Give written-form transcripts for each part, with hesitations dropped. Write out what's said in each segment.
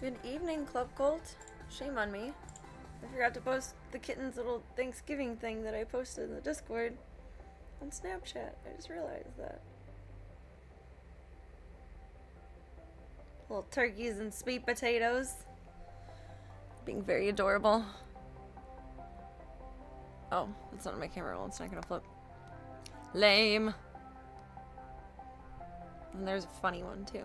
Good evening, Club Cult. Shame on me. I forgot to post the kitten's little Thanksgiving thing that I posted in the Discord on Snapchat. I just realized that. Little turkeys and sweet potatoes. Being very adorable. Oh, that's not my camera roll. It's not gonna flip. Lame. And there's a funny one, too.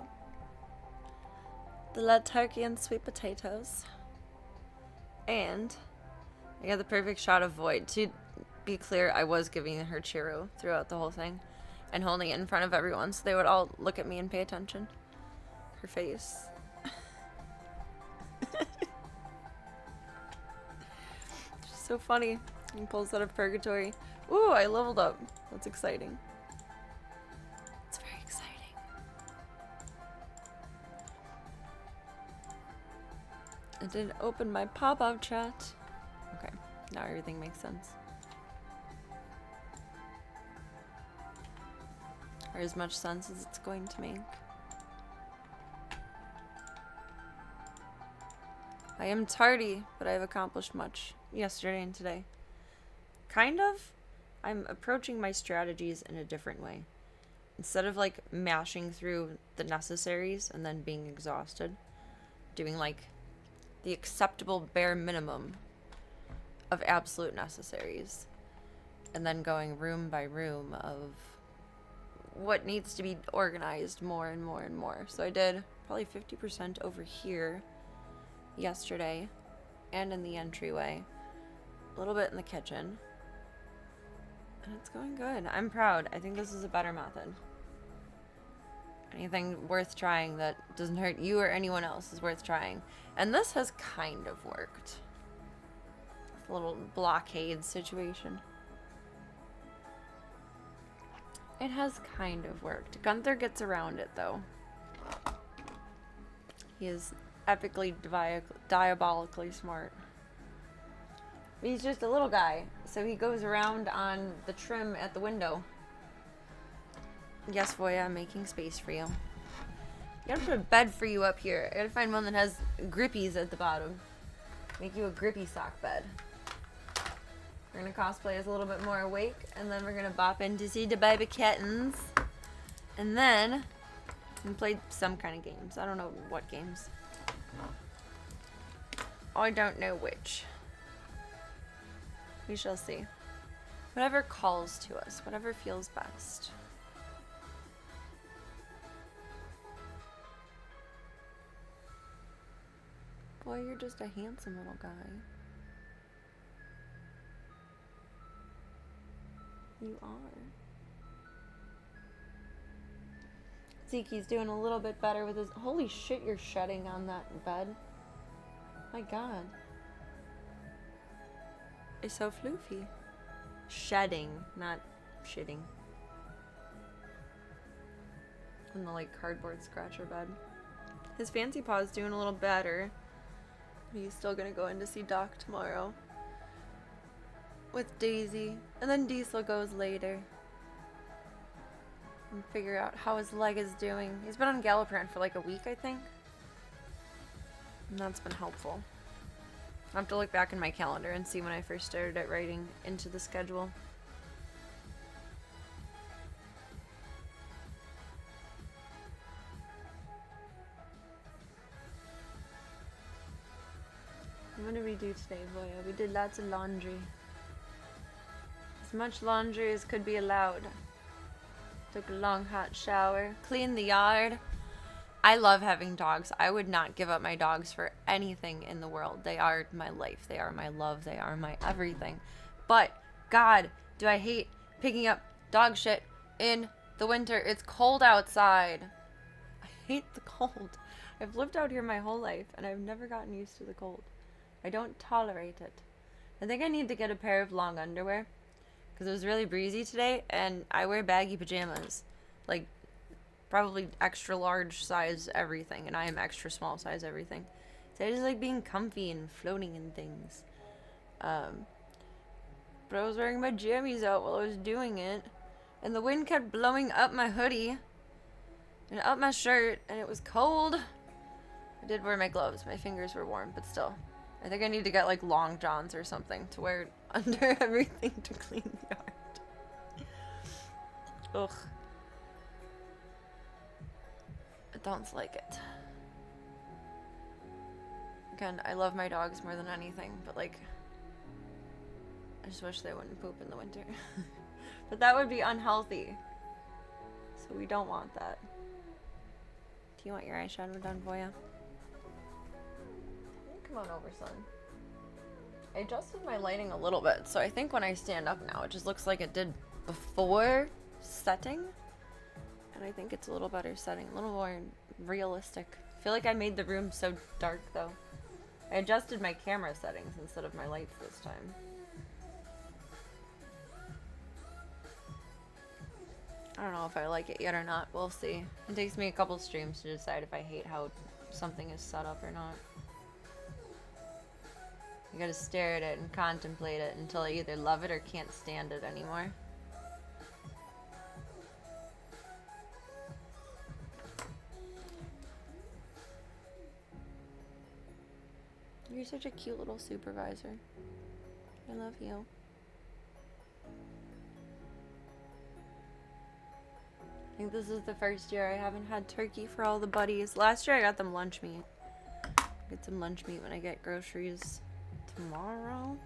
The little turkey and sweet potatoes. And I got the perfect shot of Void. To be clear, I was giving her churro throughout the whole thing and holding it in front of everyone so they would all look at me and pay attention. Her face. She's so funny. He pulls out of purgatory. Ooh, I leveled up. That's exciting. It's very exciting. I did open my pop-up chat. Okay, now everything makes sense. Or as much sense as it's going to make. I am tardy, but I have accomplished much yesterday and today. Kind of. I'm approaching my strategies in a different way. Instead of like mashing through the necessaries and then being exhausted, doing like the acceptable bare minimum of absolute necessaries, and then going room by room of what needs to be organized more and more and more. So I did probably 50% over here yesterday and in the entryway, a little bit in the kitchen, and it's going good. I'm proud. I think this is a better method. Anything worth trying that doesn't hurt you or anyone else is worth trying. And this has kind of worked. A little blockade situation. It has kind of worked. Gunther gets around it, though. He is epically diabolically smart. He's just a little guy, so he goes around on the trim at the window. Yes, Voya, I'm making space for you. I gotta put a bed for you up here. I gotta find one that has grippies at the bottom. Make you a grippy sock bed. We're gonna cosplay as a little bit more awake, and then we're gonna bop in to see the baby kittens. And then we play some kind of games. I don't know what games. I don't know which. We shall see. Whatever calls to us, whatever feels best. Boy, you're just a handsome little guy. You are. Zeke's doing a little bit better with his... Holy shit, you're shedding on that bed. My god. It's so floofy. Shedding, not shitting. On the, like, cardboard scratcher bed. His fancy paw's doing a little better. He's still gonna go in to see Doc tomorrow. With Daisy. And then Diesel goes later. And figure out how his leg is doing. He's been on Galliprant for like a week, I think. And that's been helpful. I'll have to look back in my calendar and see when I first started at writing into the schedule. What did we do today, Voya? We did lots of laundry. As much laundry as could be allowed. Took a long hot shower. Cleaned the yard. I love having dogs. I would not give up my dogs for anything in the world. They are my life. They are my love. They are my everything. But, God, do I hate picking up dog shit in the winter. It's cold outside. I hate the cold. I've lived out here my whole life, and I've never gotten used to the cold. I don't tolerate it. I think I need to get a pair of long underwear, because it was really breezy today, and I wear baggy pajamas. Like, probably extra large size everything, and I am extra small size everything. So I just like being comfy and floating in things. But I was wearing my jammies out while I was doing it, and the wind kept blowing up my hoodie and up my shirt, and it was cold. I did wear my gloves. My fingers were warm, but still. I think I need to get like long johns or something to wear under everything to clean the yard. Ugh. I don't like it. Again, I love my dogs more than anything, but like, I just wish they wouldn't poop in the winter. But that would be unhealthy. So we don't want that. Do you want your eyeshadow done, Voya? Come on over, son. I adjusted my lighting a little bit, so I think when I stand up now, it just looks like it did before setting. And I think it's a little better setting, a little more realistic. I feel like I made the room so dark, though. I adjusted my camera settings instead of my lights this time. I don't know if I like it yet or not. We'll see. It takes me a couple streams to decide if I hate how something is set up or not. You gotta stare at it and contemplate it until I either love it or can't stand it anymore. You're such a cute little supervisor. I love you. I think this is the first year I haven't had turkey for all the buddies. Last year I got them lunch meat. Get some lunch meat when I get groceries tomorrow.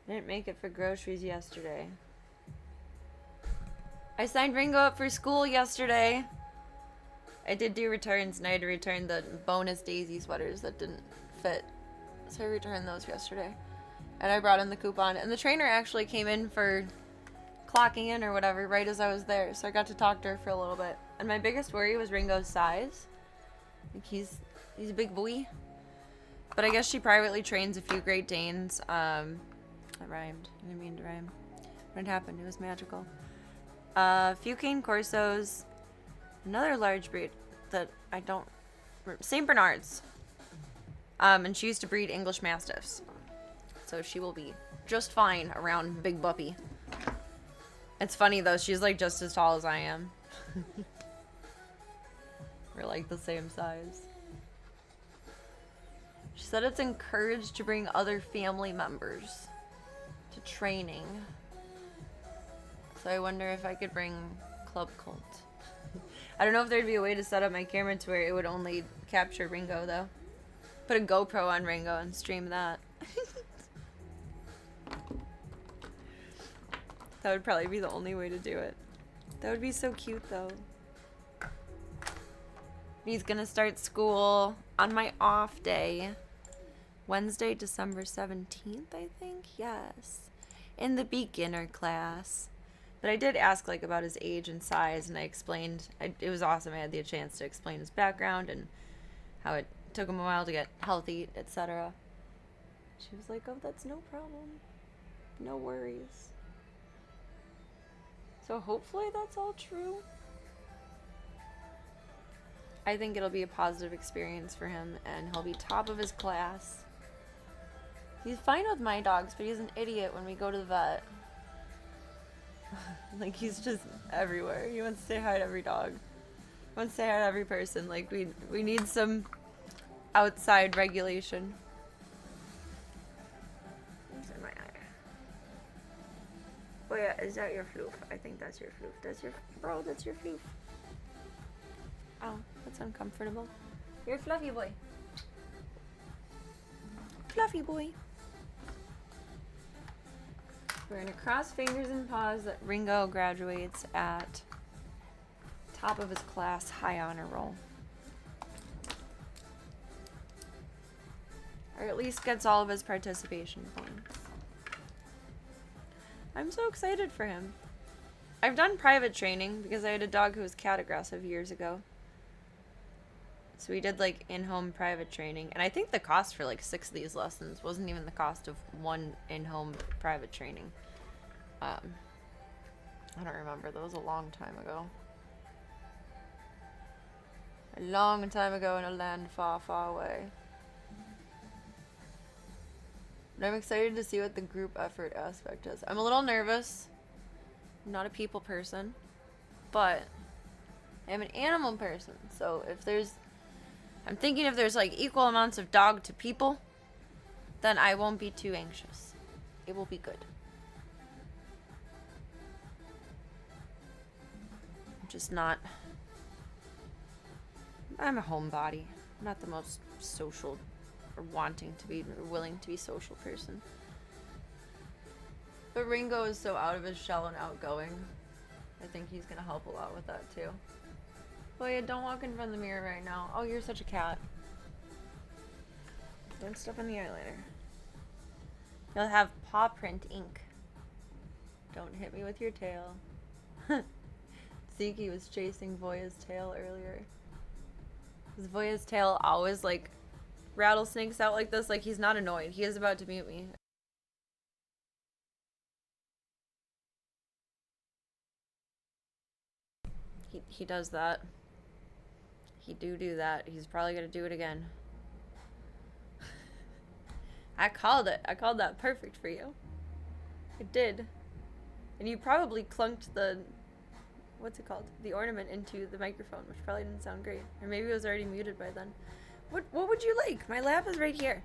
I didn't make it for groceries yesterday. I signed Ringo up for school yesterday. I did do returns, and I had to return the bonus Daisy sweaters that didn't fit. So I returned those yesterday. And I brought in the coupon. And the trainer actually came in for clocking in or whatever right as I was there. So I got to talk to her for a little bit. And my biggest worry was Ringo's size. Like he's a big boy. But I guess she privately trains a few Great Danes. That rhymed. I didn't mean to rhyme. But it happened. It was magical. A few Cane Corsos. Another large breed that I don't... St. Bernards. And she used to breed English Mastiffs. So she will be just fine around Big Buppy. It's funny though, she's like just as tall as I am. We're like the same size. She said it's encouraged to bring other family members to training. So I wonder if I could bring Club Cult. I don't know if there'd be a way to set up my camera to where it would only capture Ringo though. Put a GoPro on Ringo and stream that. That would probably be the only way to do it. That would be so cute though. He's gonna start school on my off day. Wednesday, December 17th, I think? Yes. In the beginner class. But I did ask like about his age and size, and I explained. It was awesome. I had the chance to explain his background and how it took him a while to get healthy, etc. She was like, "Oh, that's no problem. No worries." So hopefully that's all true. I think it'll be a positive experience for him, and he'll be top of his class. He's fine with my dogs, but he's an idiot when we go to the vet. Like, he's just everywhere. He wants to say hi to every dog. He wants to say hi to every person. Like, we need some outside regulation. What's in my eye? Oh yeah, is that your floof? I think that's your floof. That's your... Bro, that's your floof. Oh, that's uncomfortable. You're a fluffy boy. Fluffy boy. We're gonna cross fingers and paws that Ringo graduates at top of his class, high honor roll. Or at least gets all of his participation points. I'm so excited for him. I've done private training because I had a dog who was cat aggressive years ago. So we did like in-home private training, and I think the cost for like 6 of these lessons wasn't even the cost of one in-home private training. I don't remember. That was a long time ago. A long time ago in a land far, far away. But I'm excited to see what the group effort aspect is. I'm a little nervous. I'm not a people person, but I'm an animal person. So if there's... I'm thinking if there's like equal amounts of dog to people, then I won't be too anxious. It will be good. I'm just not... I'm a homebody. I'm not the most social or wanting to be or willing to be social person. But Ringo is so out of his shell and outgoing. I think he's gonna help a lot with that too. Boy, don't walk in front of the mirror right now. Oh, you're such a cat. Don't step on the eyeliner. You'll have paw print ink. Don't hit me with your tail. Zeke was chasing Voya's tail earlier. Because Voya's tail always like rattlesnakes out like this, like he's not annoyed. He is about to mute me. He does that. He do that. He's probably gonna do it again. I called it. I called that perfect for you. It did. And you probably clunked the, what's it called? The ornament into the microphone, which probably didn't sound great. Or maybe it was already muted by then. What would you like? My lap is right here.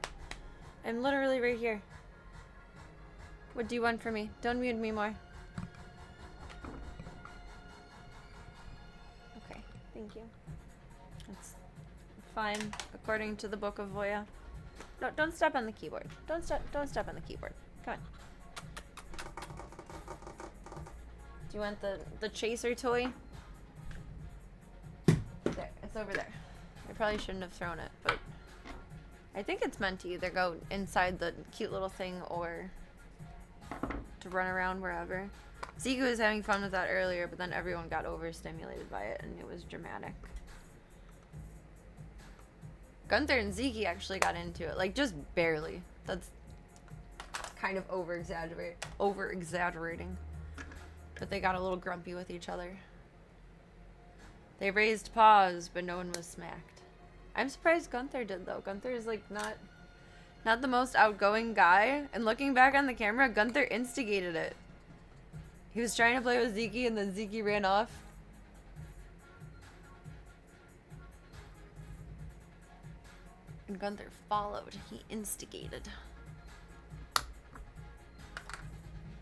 I'm literally right here. What do you want from me? Don't mute me more. Okay, thank you. That's fine, according to the Book of Voya. No, don't step on the keyboard. Don't step on the keyboard. Come on. Do you want the chaser toy? There, it's over there. I probably shouldn't have thrown it, but I think it's meant to either go inside the cute little thing or to run around wherever. Zeke was having fun with that earlier, but then everyone got overstimulated by it and it was dramatic. Gunther and Zeke actually got into it, like just barely. That's kind of over-exaggerating. But they got a little grumpy with each other. They raised paws, but no one was smacked. I'm surprised Gunther did though. Gunther is like not the most outgoing guy. And looking back on the camera, Gunther instigated it. He was trying to play with Zeke and then Zeke ran off. And Gunther followed. He instigated.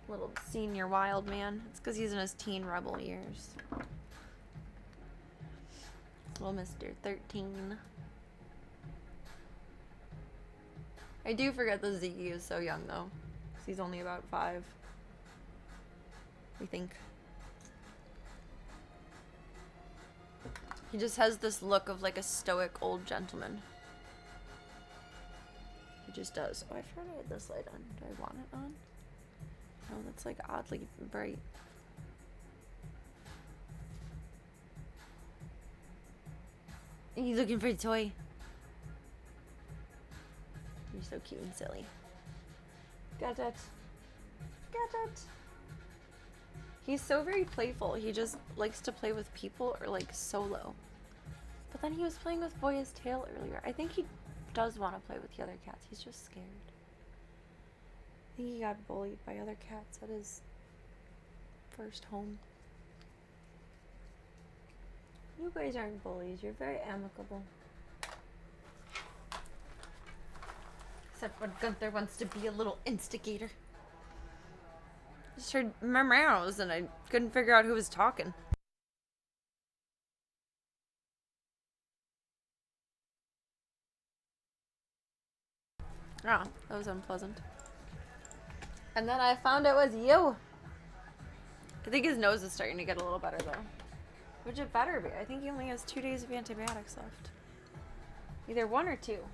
Little senior wild man. It's because he's in his teen rebel years. Little Mr. 13. I do forget that Zeke is so young though. Because he's only about 5. I think. He just has this look of like a stoic old gentleman. He just does. Oh, I forgot I had this light on. Do I want it on? No, that's like oddly bright. Are you looking for a toy? You're so cute and silly. Got it. Got it. He's so very playful. He just likes to play with people or like solo. But then he was playing with Voya's tail earlier. I think he does want to play with the other cats. He's just scared. I think he got bullied by other cats at his first home. You guys aren't bullies. You're very amicable. Except when Gunther wants to be a little instigator. I just heard meows and I couldn't figure out who was talking. Oh, that was unpleasant. And then I found it was you. I think his nose is starting to get a little better though. Which it better be. I think he only has 2 days of antibiotics left. Either 1 or 2. Oh,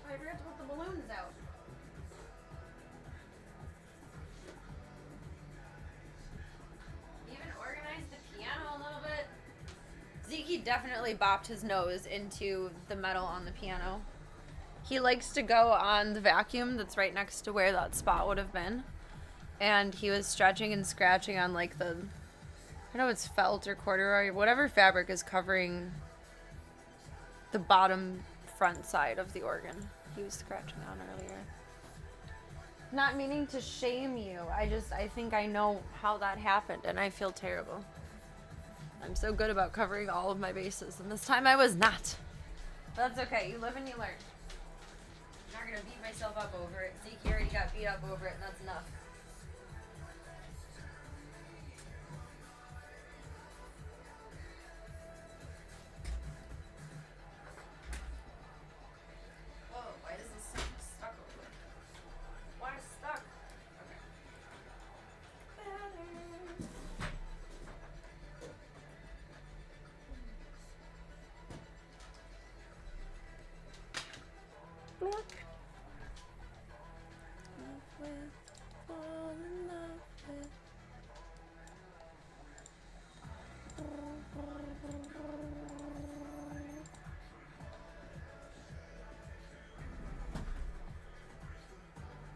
I forgot to put the balloons out. Even organized the piano a little bit. Zeke definitely bopped his nose into the metal on the piano. He likes to go on the vacuum that's right next to where that spot would have been. And he was stretching and scratching on like the, I know it's felt or corduroy, whatever fabric is covering the bottom front side of the organ. He was scratching on earlier. Not meaning to shame you. I think I know how that happened and I feel terrible. I'm so good about covering all of my bases, and this time I was not. But that's okay. You live and you learn. I'm not gonna beat myself up over it. Zeke already got beat up over it, and that's enough. Whoa, why is this stuck over there? Why is it stuck? Okay. Love with, fall in love with.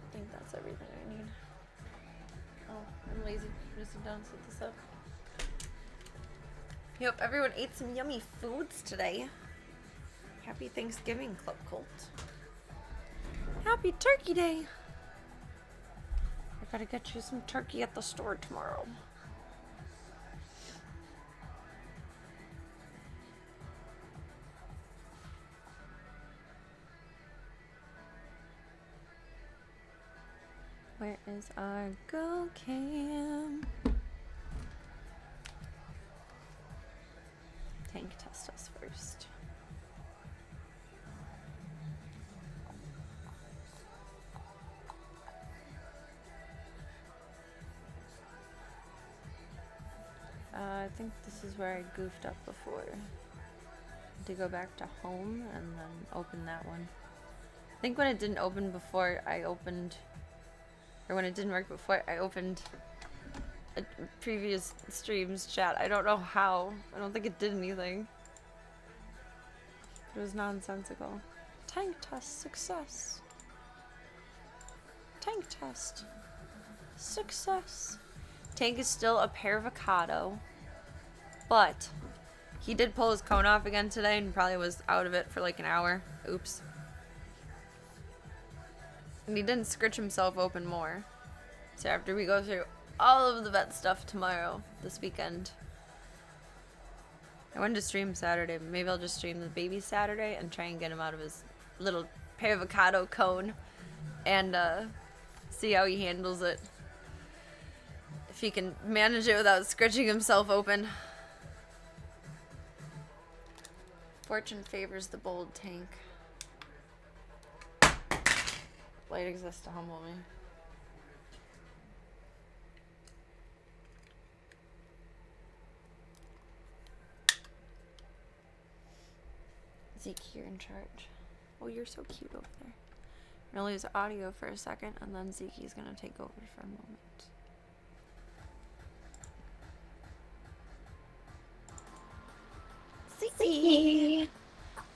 I think that's everything I need. Oh, I'm lazy. I'm just down to set this up. Yep, everyone ate some yummy foods today. Happy Thanksgiving, Club Cult. Happy Turkey Day. I gotta get you some turkey at the store tomorrow. Where is our go cam? Tank test us first. I think this is where I goofed up before. To go back to home and then open that one. I think when it didn't open before, I opened, or when it didn't work before, I opened a previous stream's chat. I don't know how. I don't think it did anything. It was nonsensical. Tank test success. Tank test success. Tank is still a pear avocado, but he did pull his cone off again today and probably was out of it for like an hour. Oops. And he didn't scritch himself open more. So after we go through all of the vet stuff tomorrow, this weekend, I wanted to stream Saturday, but maybe I'll just stream the baby Saturday and try and get him out of his little pear avocado cone and see how he handles it. If he can manage it without scratching himself open. Fortune favors the bold, Tank. Light exists to humble me. Zeke, you're in charge. Oh, you're so cute over there. I'm gonna lose audio for a second, and then Zeke's gonna take over for a moment. Zeke!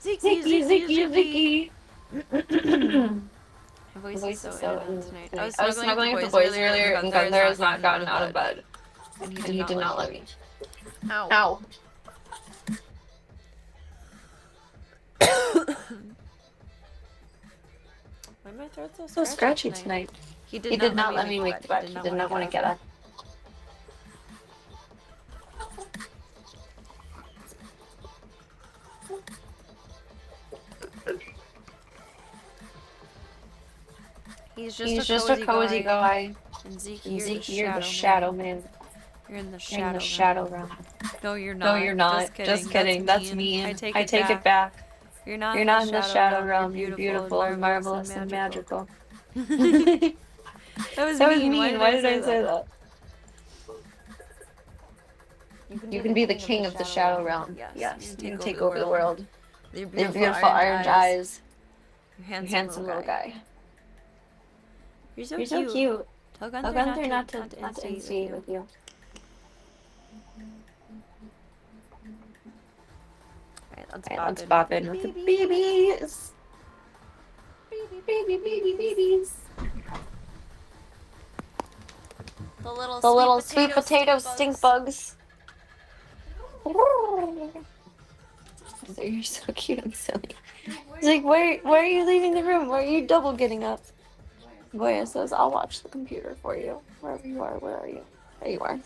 Zeke! My voice is so in tonight. I was snuggling with the boys earlier, and Gunther has not gotten out of bed. And he did not let me. Ow. Ow. Why my throat so scratchy tonight? He did not let me make the bed. He did not want to get up. He's just a cozy guy. And Zeke, you're the shadow man. You're in the shadow realm. No, you're not. No, you're not. Just kidding. That's mean. I take it back. You're not in the shadow realm. You're beautiful and marvelous and magical. That was mean. Why did I say that? You can be the king of the shadow realm. Yes. You can take over the world. Your beautiful orange eyes. Your handsome little guy. You're so cute. Tell Gunther not to instigate with you. Alright, let's bop in with the babies. Babies. The little sweet potato stink bugs. You're so cute and silly. It's like, why are you leaving the room? Why are you double getting up? Goya says, I'll watch the computer for you. Wherever you are, where are you? There you are.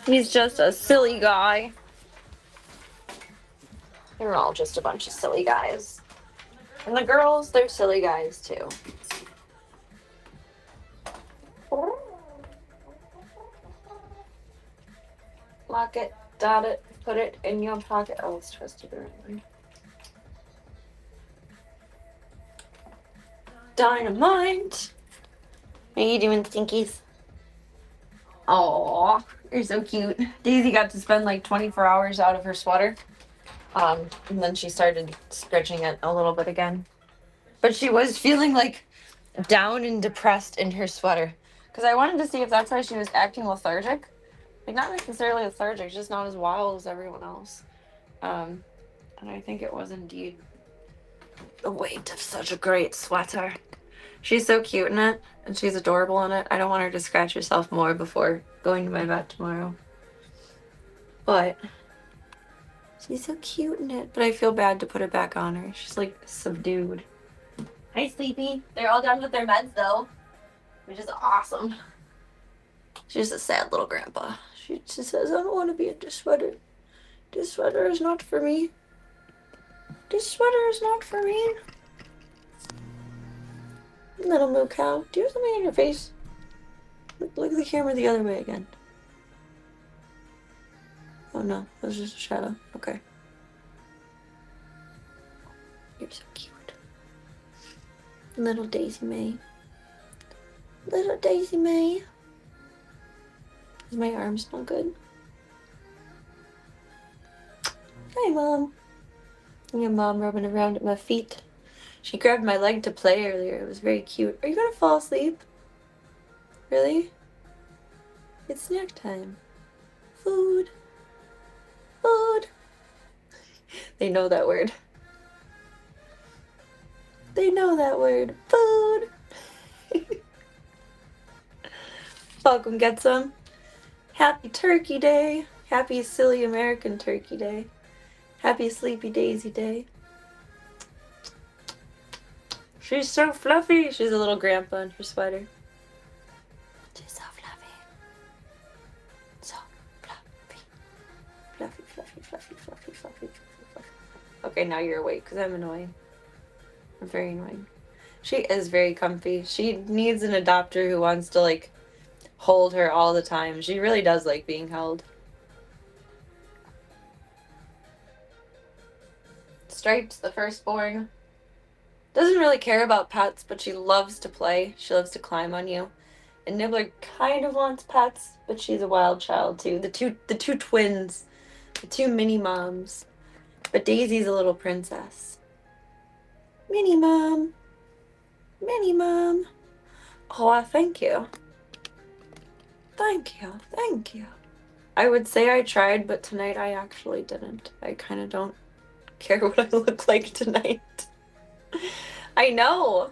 He's just a silly guy. They're all just a bunch of silly guys. And the girls, they're silly guys too. Lock it, dot it, put it in your pocket. Oh, it's twisted around. Dynamite! How you doing, Stinkies? Aww, you're so cute. Daisy got to spend like 24 hours out of her sweater. And then she started stretching it a little bit again. But she was feeling like down and depressed in her sweater. Because I wanted to see if that's why she was acting lethargic. Like, not necessarily lethargic, just not as wild as everyone else. And I think it was indeed the weight of such a great sweater. She's so cute in it, and she's adorable in it. I don't want her to scratch herself more before going to my vet tomorrow. But she's so cute in it. But I feel bad to put it back on her. She's like subdued. Hi, Sleepy. They're all done with their meds though, which is awesome. She's a sad little grandpa. She just says, I don't want to be in this sweater. This sweater is not for me. This sweater is not for me. Little moo cow, do you have something in your face? Look at the camera the other way again. Oh no, that was just a shadow. Okay. You're so cute. Little Daisy May. Little Daisy May. Is my arm still good? Hi, Mom. Your mom rubbing around at my feet. She grabbed my leg to play earlier. It was very cute. Are you gonna fall asleep? Really? It's snack time. Food. Food. They know that word. They know that word. Food. Welcome, get some. Happy Turkey Day. Happy Silly American Turkey Day. Happy Sleepy Daisy Day. She's so fluffy. She's a little grandpa in her sweater. She's so fluffy. So fluffy. Fluffy, fluffy, fluffy, fluffy, fluffy, fluffy. Okay, now you're awake because I'm annoying. I'm very annoying. She is very comfy. She needs an adopter who wants to, like, hold her all the time. She really does like being held. Stripes, the firstborn, doesn't really care about pets, but she loves to play. She loves to climb on you. And Nibbler kind of wants pets, but she's a wild child too. The two twins, the two mini moms. But Daisy's a little princess. Mini mom. Mini mom. Oh, thank you. Thank you. Thank you. I would say I tried, but tonight I actually didn't. I kind of don't care what I look like tonight. I know.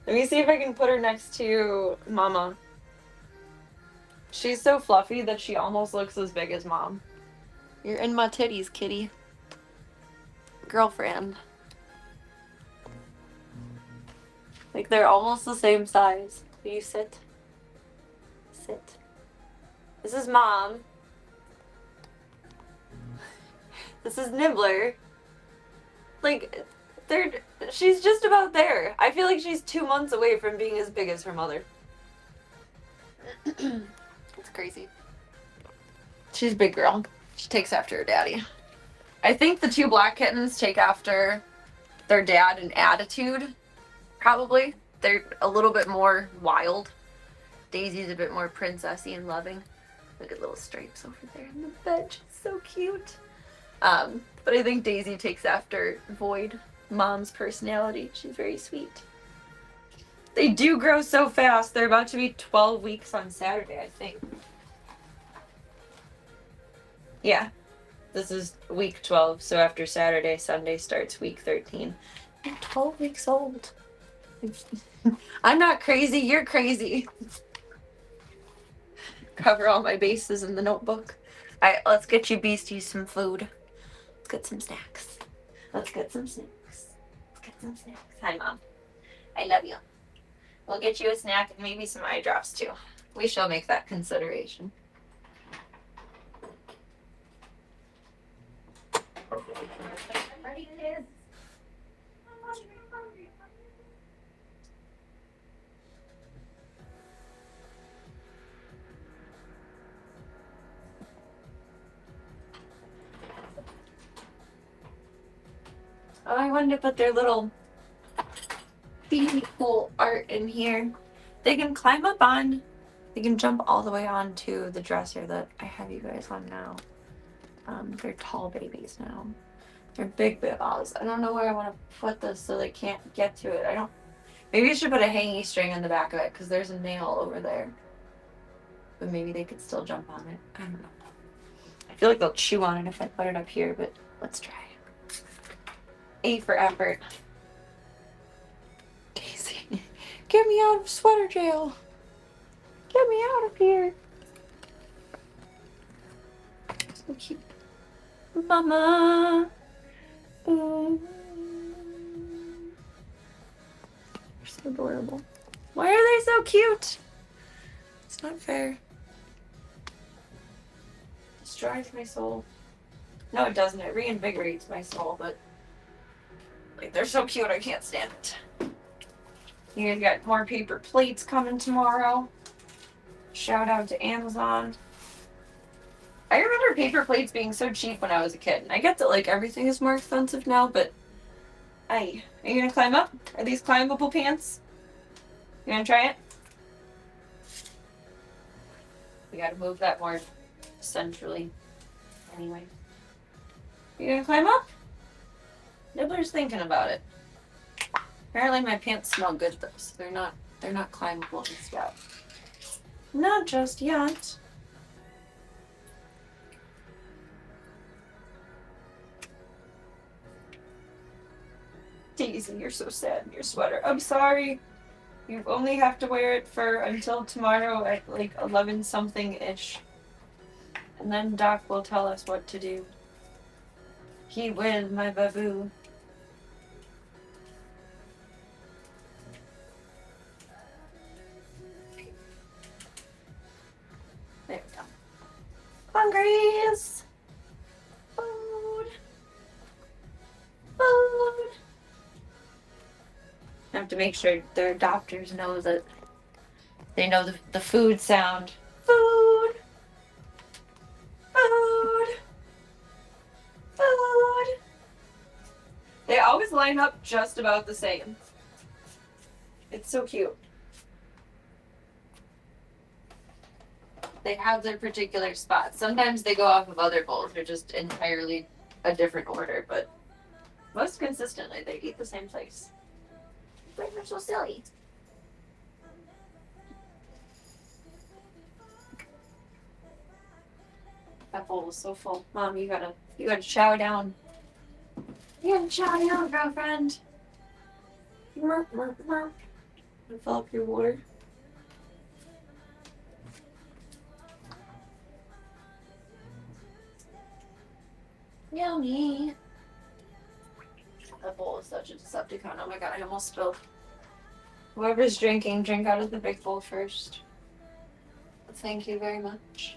Let me see if I can put her next to Mama. She's so fluffy that she almost looks as big as Mom. You're in my titties, kitty. Girlfriend. Like, they're almost the same size. Will you sit? Sit. This is Mom. This is Nibbler. Like, she's just about there. I feel like she's 2 months away from being as big as her mother. It's crazy. She's a big girl. She takes after her daddy. I think the two black kittens take after their dad in attitude, probably. They're a little bit more wild. Daisy's a bit more princessy and loving. Look at little Stripes over there in the bed. She's so cute. But I think Daisy takes after Void, Mom's personality. She's very sweet. They do grow so fast. They're about to be 12 weeks on Saturday, I think. Yeah. This is week 12, so after Saturday, Sunday starts week 13. I'm 12 weeks old. I'm not crazy, you're crazy. Cover all my bases in the notebook. Alright, let's get you beasties some food. Let's get some snacks. Let's get some snacks. Let's get some snacks. Hi, Mom. I love you. We'll get you a snack and maybe some eye drops, too. We shall make that consideration. Ready, kids? Oh, I wanted to put their little beautiful art in here. They can climb up on, they can jump all the way onto the dresser that I have you guys on now. They're tall babies now. They're big balls. I don't know where I want to put this so they can't get to it. I don't. Maybe I should put a hanging string in the back of it because there's a nail over there. But maybe they could still jump on it. I don't know. I feel like they'll chew on it if I put it up here, but let's try. A for effort. Daisy, get me out of sweater jail. Get me out of here. So cute. Mama. Ooh. They're so adorable. Why are they so cute? It's not fair. Destroys my soul. No, it doesn't. It reinvigorates my soul, but like they're so cute, I can't stand it. You guys got more paper plates coming tomorrow. Shout out to Amazon. I remember paper plates being so cheap when I was a kid. I get that like everything is more expensive now, but are you gonna climb up? Are these climbable pants? You gonna try it? We gotta move that more centrally. Anyway. You gonna climb up? Nibbler's thinking about it. Apparently my pants smell good though, so they're not climbable just yet. Not just yet. Daisy, you're so sad in your sweater. I'm sorry. You only have to wear it for until tomorrow at like 11 something ish. And then Doc will tell us what to do. He will, my baboo. There we go. Hungries! Food! Food! I have to make sure their adopters know that they know the food sound. Food! Food! Food! They always line up just about the same. It's so cute. They have their particular spots. Sometimes they go off of other bowls. They're just entirely a different order, but most consistently they eat the same place. They're so silly. That bowl is so full. Mom, you gotta chow down. You gotta chow down, girlfriend. Murp, murp, murp. Fill up your water. Yummy. That bowl is such a Decepticon. Oh my god, I almost spilled. Whoever's drinking, drink out of the big bowl first. Thank you very much.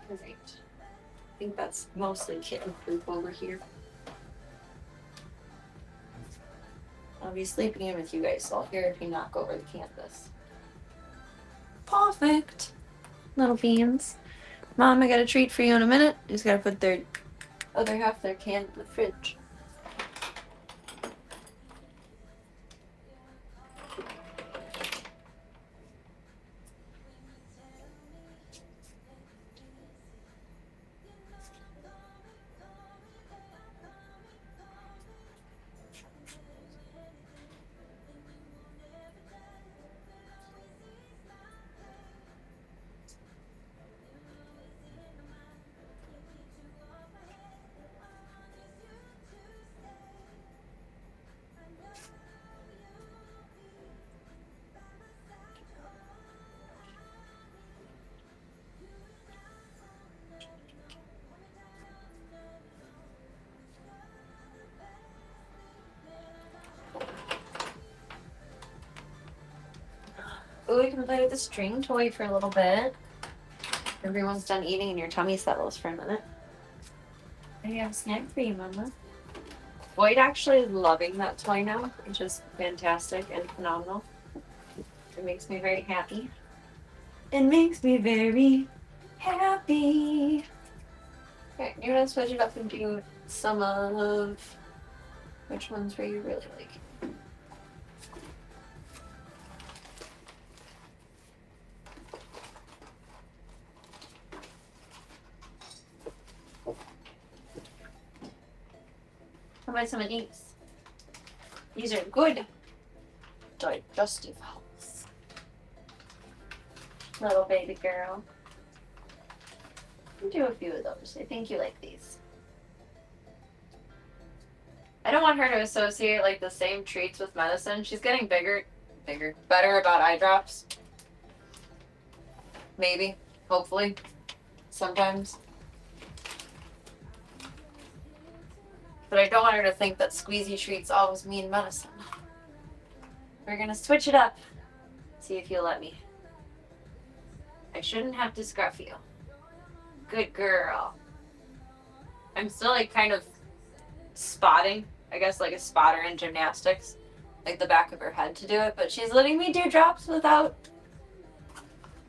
Great. I think that's mostly kitten poop over here. I'll be sleeping in with you guys, so I'll hear if you knock over the canvas. Perfect. Little beans. Mom, I got a treat for you in a minute. Just gotta put their other half of their can in the fridge. Ooh, we can play with the string toy for a little bit. Everyone's done eating and your tummy settles for a minute. I have a snack for you, Mama. Boyd actually is loving that toy now, which is fantastic and phenomenal. It makes me very happy. It makes me very happy. Okay, you're gonna switch it up and do some of which ones were you really like? How about some of these? These are good digestive health. Little baby girl. Do a few of those. I think you like these. I don't want her to associate like the same treats with medicine. She's getting better about eye drops. Maybe, hopefully, sometimes. But I don't want her to think that squeezy treats always mean medicine. We're gonna switch it up. See if you'll let me. I shouldn't have to scruff you. Good girl. I'm still like kind of spotting, I guess like a spotter in gymnastics, like the back of her head to do it, but she's letting me do drops without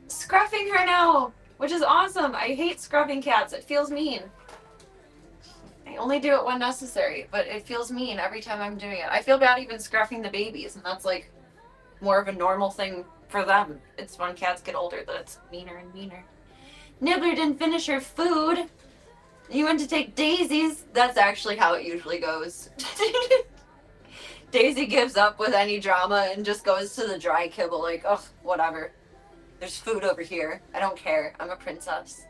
scruffing her now, which is awesome. I hate scruffing cats. It feels mean. I only do it when necessary, but it feels mean every time I'm doing it. I feel bad even scruffing the babies, and that's like more of a normal thing for them. It's when cats get older that it's meaner and meaner. Nibbler didn't finish her food. You went to take Daisy's. That's actually how it usually goes. Daisy gives up with any drama and just goes to the dry kibble like, ugh, whatever. There's food over here. I don't care. I'm a princess.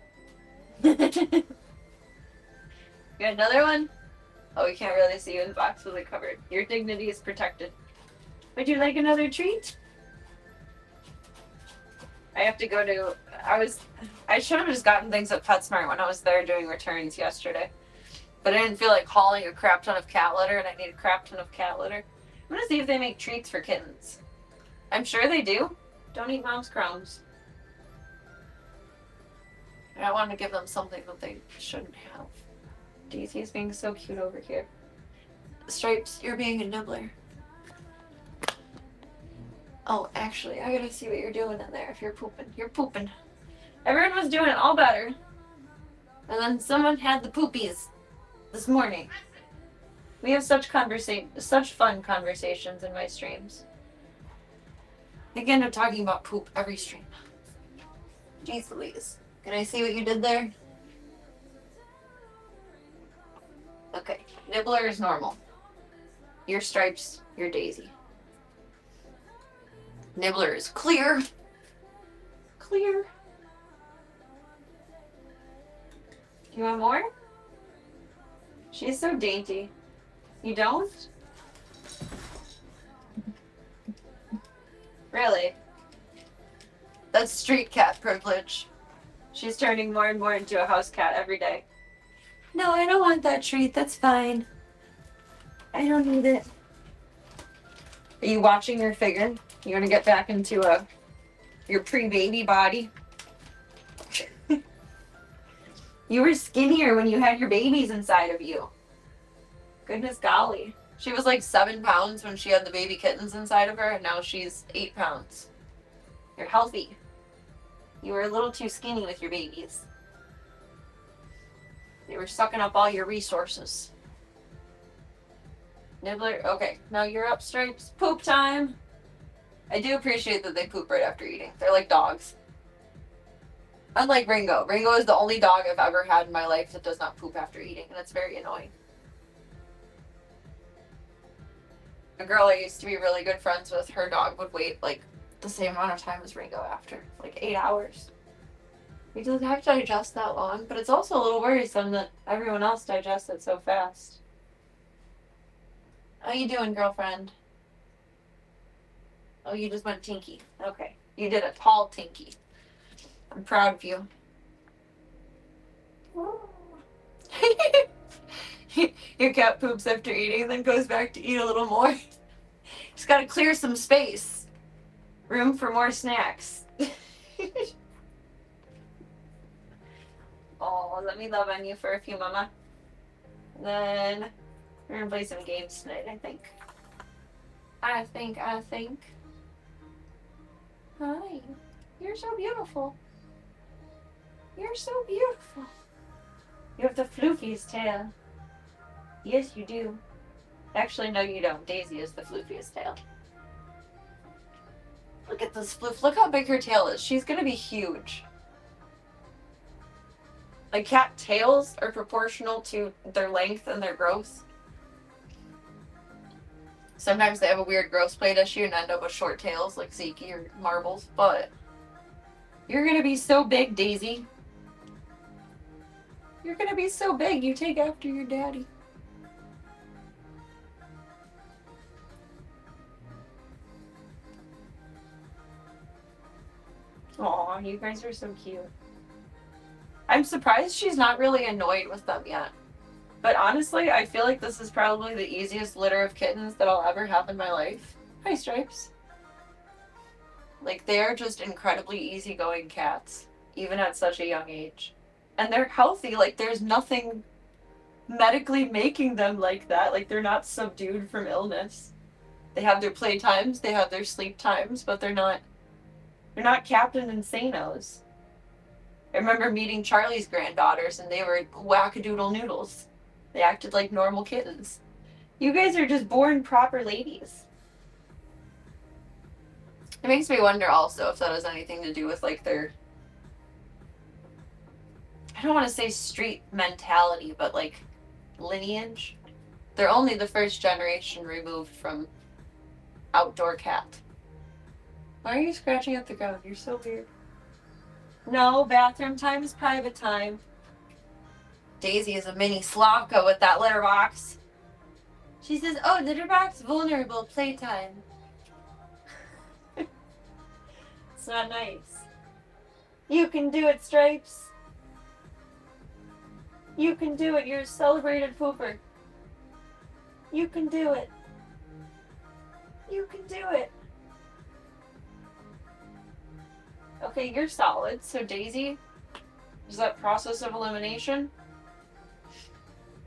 You got another one? Oh, we can't really see you in the box with it covered. Your dignity is protected. Would you like another treat? I have to go to... I should have just gotten things at PetSmart when I was there doing returns yesterday. But I didn't feel like hauling a crap ton of cat litter, and I need a crap ton of cat litter. I'm gonna see if they make treats for kittens. I'm sure they do. Don't eat mom's crumbs. And I want to give them something that they shouldn't have. Daisy is being so cute over here. Stripes, you're being a nibbler. Oh, actually, I gotta see what you're doing in there if you're pooping. You're pooping. Everyone was doing it all better. And then someone had the poopies this morning. We have such fun conversations in my streams. I think I end up talking about poop every stream. Jeez Louise. Can I see what you did there? Okay. Nibbler is normal. Your Stripes, your Daisy. Nibbler is clear. Clear. You want more? She's so dainty. You don't? Really? That's street cat privilege. She's turning more and more into a house cat every day. No, I don't want that treat. That's fine. I don't need it. Are you watching your figure? You want to get back into your pre-baby body? You were skinnier when you had your babies inside of you. Goodness golly. She was like 7 pounds when she had the baby kittens inside of her, and now she's 8 pounds. You're healthy. You were a little too skinny with your babies. They were sucking up all your resources. Nibbler, okay, now you're up, Stripes. Poop time. I do appreciate that they poop right after eating. They're like dogs. Unlike Ringo. Ringo is the only dog I've ever had in my life that does not poop after eating, and it's very annoying. A girl I used to be really good friends with, her dog would wait like the same amount of time as Ringo after, like 8 hours. He doesn't have to digest that long, but it's also a little worrisome that everyone else digests it so fast. How you doing, girlfriend? Oh, you just went tinky. Okay. You did a tall tinky. I'm proud of you. Your cat poops after eating and then goes back to eat a little more. Just gotta clear some space. Room for more snacks. Oh, let me love on you for a few, Mama. And then we're gonna play some games tonight, I think. I think. Hi. You're so beautiful. You're so beautiful. You have the floofiest tail. Yes, you do. Actually, no, you don't. Daisy is the floofiest tail. Look at this floof. Look how big her tail is. She's gonna be huge. Like, cat tails are proportional to their length and their growth. Sometimes they have a weird growth plate issue and end up with short tails like Zeke or Marbles, but you're gonna be so big, Daisy. You're gonna be so big, you take after your daddy. Aw, you guys are so cute. I'm surprised she's not really annoyed with them yet. But honestly, I feel like this is probably the easiest litter of kittens that I'll ever have in my life. Hi, Stripes. Like, they are just incredibly easygoing cats, even at such a young age. And they're healthy. Like, there's nothing medically making them like that. Like, they're not subdued from illness. They have their play times, they have their sleep times, but they're not Captain Insanos. I remember meeting Charlie's granddaughters, and they were wackadoodle noodles. They acted like normal kittens. You guys are just born proper ladies. It makes me wonder also if that has anything to do with, like, their, I don't want to say street mentality, but, like, lineage. They're only the first generation removed from outdoor cat. Why are you scratching at the ground? You're so weird. No, bathroom time is private time. Daisy is a mini Slavka with that litter box. She says, oh, litter box, vulnerable, playtime. It's not nice. You can do it, Stripes. You can do it. You're a celebrated pooper. You can do it. You can do it. Okay, you're solid. So Daisy, is that process of elimination?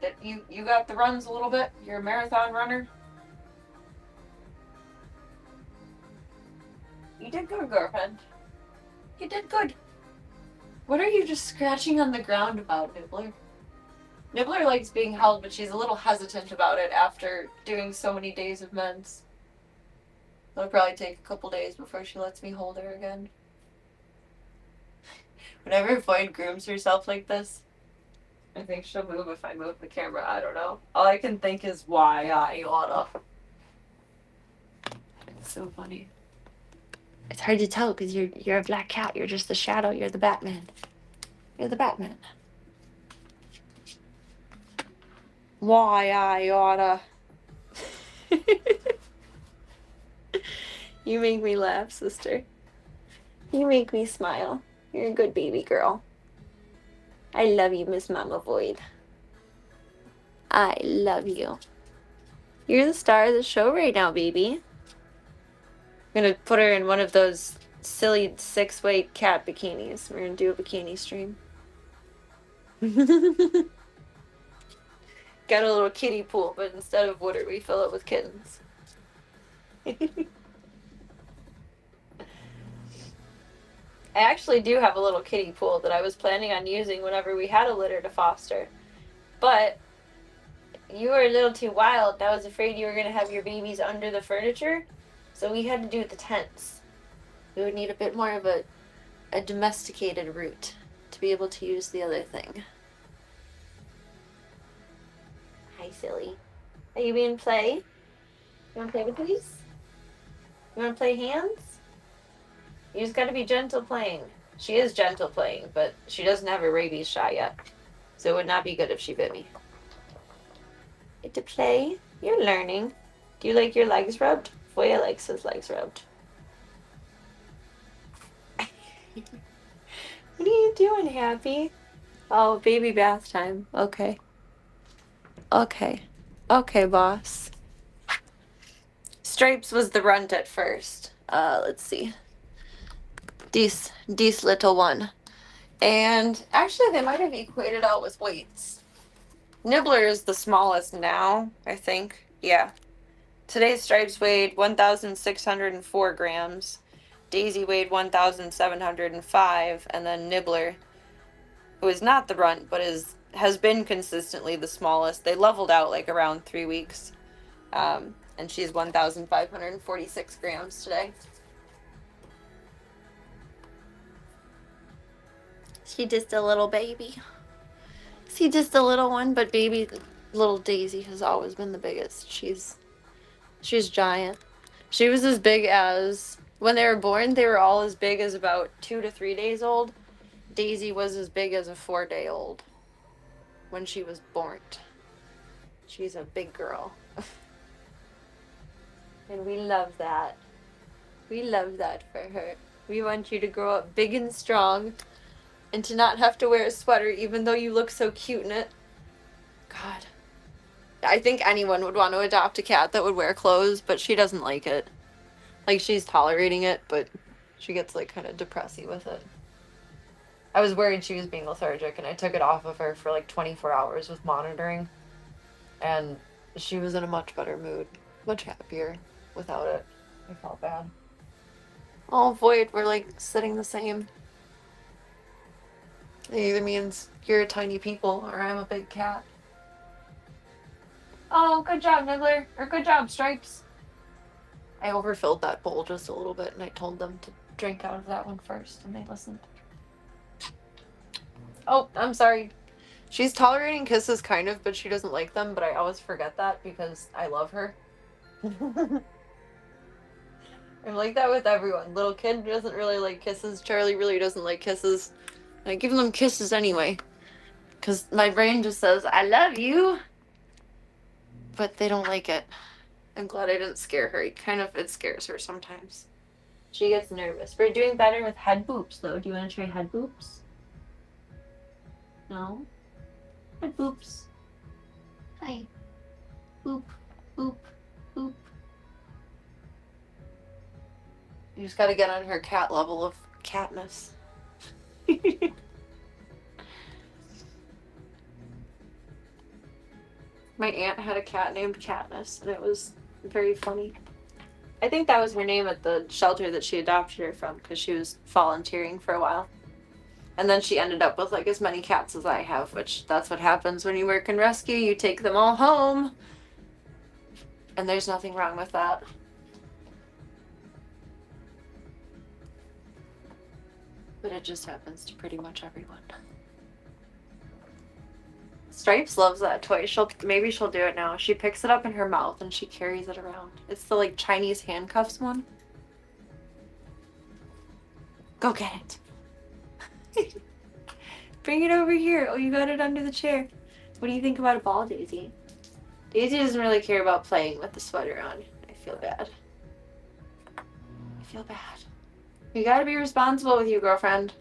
That you got the runs a little bit? You're a marathon runner? You did good, girlfriend. You did good. What are you just scratching on the ground about, Nibbler? Nibbler likes being held, but she's a little hesitant about it after doing so many days of meds. It'll probably take a couple days before she lets me hold her again. Whenever Void grooms herself like this, I think she'll move if I move the camera. I don't know. All I can think is why I oughta. It's so funny. It's hard to tell because you're a black cat. You're just the shadow. You're the Batman. You're the Batman. Why I oughta. You make me laugh, sister. You make me smile. You're a good baby girl. I love you, Miss Mama Void. I love you. You're the star of the show right now, baby. I'm gonna put her in one of those silly 6-way cat bikinis. We're gonna do a bikini stream. Got a little kiddie pool, but instead of water, we fill it with kittens. I actually do have a little kiddie pool that I was planning on using whenever we had a litter to foster. But you were a little too wild, and I was afraid you were going to have your babies under the furniture, so we had to do the tents. We would need a bit more of a domesticated route to be able to use the other thing. Hi, silly. Are you being play? You want to play with these? You want to play hands? You just got to be gentle playing. She is gentle playing, but she doesn't have her rabies shot yet, so it would not be good if she bit me. Get to play? You're learning. Do you like your legs rubbed? Foya likes his legs rubbed. What are you doing, Happy? Oh, baby bath time. Okay. Okay. Okay, boss. Stripes was the runt at first. Let's see. This little one. And actually, they might have equated out with weights. Nibbler is the smallest now, I think. Yeah. Today's Stripes weighed 1,604 grams. Daisy weighed 1,705, and then Nibbler, who is not the runt but has been consistently the smallest. They leveled out like around 3 weeks, and she's 1,546 grams today. She's just a little baby. She's just a little one, but baby little Daisy has always been the biggest. She's giant. She was as big as when they were born. They were all as big as about 2 to 3 days old. Daisy was as big as a 4-day-old when she was born. She's a big girl. And we love that. We love that for her. We want you to grow up big and strong and to not have to wear a sweater even though you look so cute in it. God. I think anyone would want to adopt a cat that would wear clothes, but she doesn't like it. Like, she's tolerating it, but she gets, like, kind of depressy with it. I was worried she was being lethargic, and I took it off of her for, like, 24 hours with monitoring. And she was in a much better mood. Much happier without it. I felt bad. Oh, Void, we're, like, sitting the same. It either means you're a tiny people, or I'm a big cat. Oh, good job, Nibbler. Or good job, Stripes. I overfilled that bowl just a little bit, and I told them to drink out of that one first, and they listened. Oh, I'm sorry. She's tolerating kisses, kind of, but she doesn't like them, but I always forget that because I love her. I'm like that with everyone. Little kid doesn't really like kisses. Charlie really doesn't like kisses. I give them kisses anyway. Because my brain just says, I love you. But they don't like it. I'm glad I didn't scare her. It scares her sometimes. She gets nervous. We're doing better with head boops, though. Do you want to try head boops? No? Head boops. Hi. Boop, boop, boop. You just gotta get on her cat level of catness. My aunt had a cat named Katniss, and it was very funny. I think that was her name at the shelter that she adopted her from, because she was volunteering for a while. And then she ended up with like as many cats as I have, which that's what happens when you work in rescue. You take them all home. And there's nothing wrong with that. But it just happens to pretty much everyone. Stripes loves that toy. Maybe she'll do it now. She picks it up in her mouth and she carries it around. It's the like Chinese handcuffs one. Go get it. Bring it over here. Oh, you got it under the chair. What do you think about a ball, Daisy? Daisy doesn't really care about playing with the sweater on. I feel bad. I feel bad. You gotta be responsible with you, girlfriend.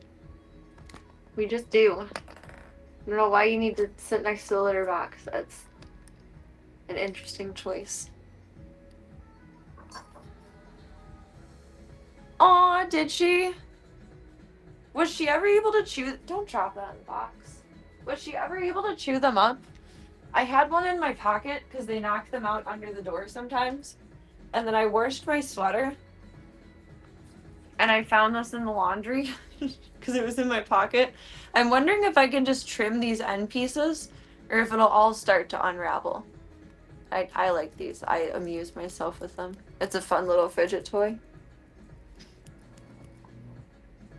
We just do. I don't know why you need to sit next to the litter box. That's an interesting choice. Aw, did she? Was she ever able to chew? Don't drop that in the box. Was she ever able to chew them up? I had one in my pocket because they knock them out under the door sometimes. And then I washed my sweater. And I found this in the laundry because it was in my pocket. I'm wondering if I can just trim these end pieces or if it'll all start to unravel. I like these. I amuse myself with them. It's a fun little fidget toy.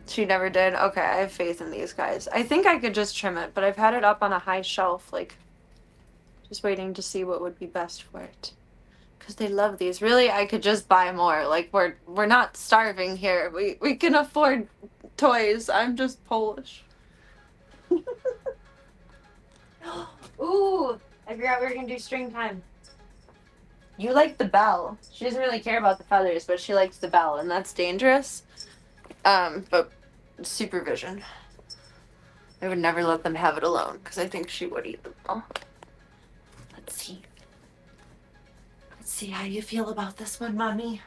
She never did? Okay, I have faith in these guys. I think I could just trim it, but I've had it up on a high shelf, like, just waiting to see what would be best for it. Because they love these. Really, I could just buy more. Like, we're not starving here. We can afford toys. I'm just Polish. Ooh, I forgot we were going to do string time. You like the bell. She doesn't really care about the feathers, but she likes the bell, and that's dangerous. But supervision. I would never let them have it alone, because I think she would eat the bell. Let's see. Let's see how you feel about this one, Mommy.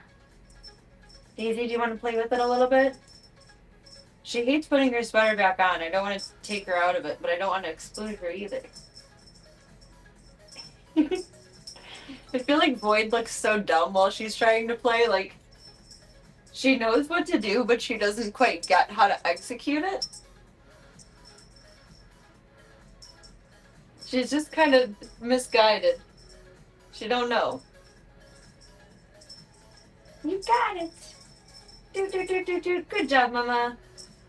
Daisy, do you want to play with it a little bit? She hates putting her sweater back on. I don't want to take her out of it, but I don't want to exclude her either. I feel like Void looks so dumb while she's trying to play. Like, she knows what to do, but she doesn't quite get how to execute it. She's just kind of misguided. She don't know. You got it. Do. Good job, Mama.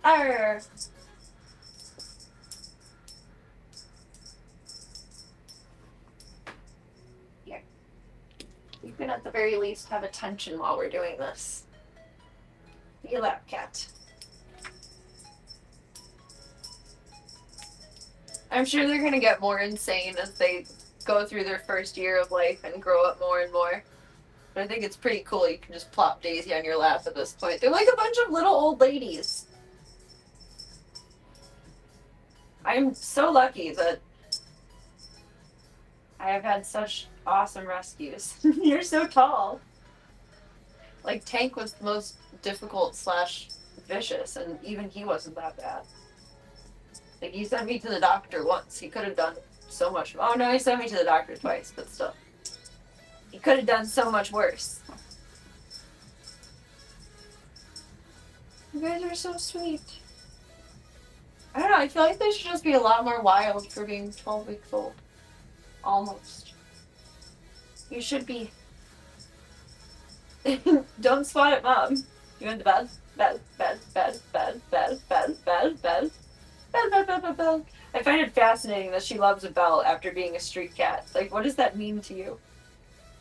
Arr. Here. You can at the very least have attention while we're doing this. Be a lap cat. I'm sure they're gonna get more insane as they go through their first year of life and grow up more and more. But I think it's pretty cool. You can just plop Daisy on your lap at this point. They're like a bunch of little old ladies. I'm so lucky that I have had such awesome rescues. You're so tall. Like, Tank was the most difficult / vicious, and even he wasn't that bad. Like, he sent me to the doctor once. He could have done so much. Oh no, he sent me to the doctor twice, but still. He could have done so much worse. You guys are so sweet. I don't know, I feel like they should just be a lot more wild for being 12 weeks old. Almost. You should be. Don't swat at Mom. You want the bed? Bed. I find it fascinating that she loves a bell after being a street cat. Like, what does that mean to you?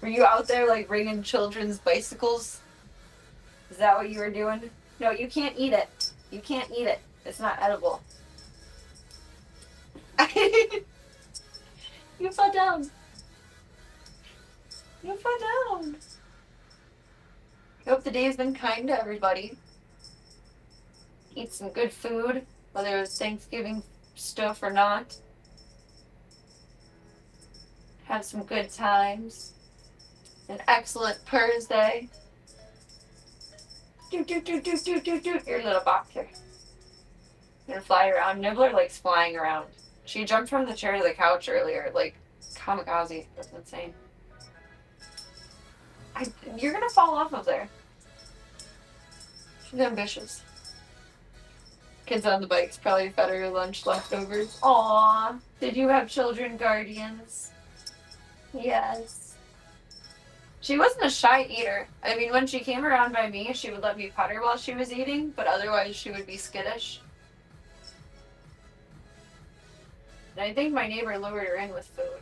Were you out there, like, ringing children's bicycles? Is that what you were doing? No, you can't eat it. You can't eat it. It's not edible. You fell down. You fell down. I hope the day has been kind to everybody. Eat some good food, whether it was Thanksgiving stuff or not. Have some good times. An excellent Thursday. Do. Your little boxer. Gonna fly around. Nibbler likes flying around. She jumped from the chair to the couch earlier, like kamikaze. That's insane. You're gonna fall off of there. She's ambitious. Kids on the bikes probably fed her lunch leftovers. Aww. Did you have children guardians? Yes. She wasn't a shy eater. I mean, when she came around by me, she would let me pet her while she was eating, but otherwise she would be skittish. And I think my neighbor lured her in with food.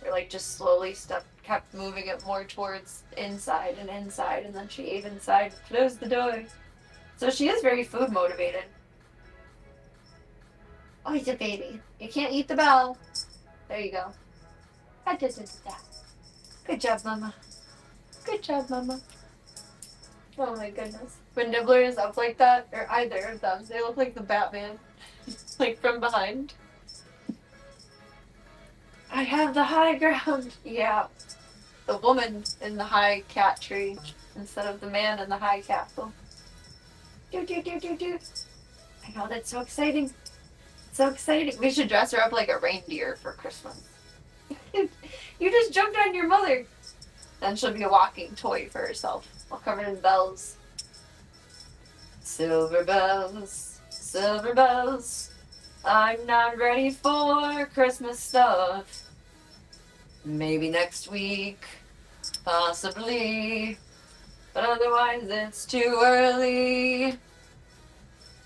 Or like just slowly kept moving it more towards inside, and then she ate inside, closed the door. So she is very food motivated. Oh, he's a baby. You can't eat the bell. There you go. Good job, Mama. Good job, Mama. Oh my goodness. When Nibbler is up like that, or either of them, they look like the Batman. Like from behind. I have the high ground. Yeah. The woman in the high cat tree instead of the man in the high castle. Do. I know, that's so exciting. So exciting. We should dress her up like a reindeer for Christmas. You just jumped on your mother. Then she'll be a walking toy for herself, all covered in bells. Silver bells, silver bells. I'm not ready for Christmas stuff. Maybe next week, possibly. But otherwise, it's too early.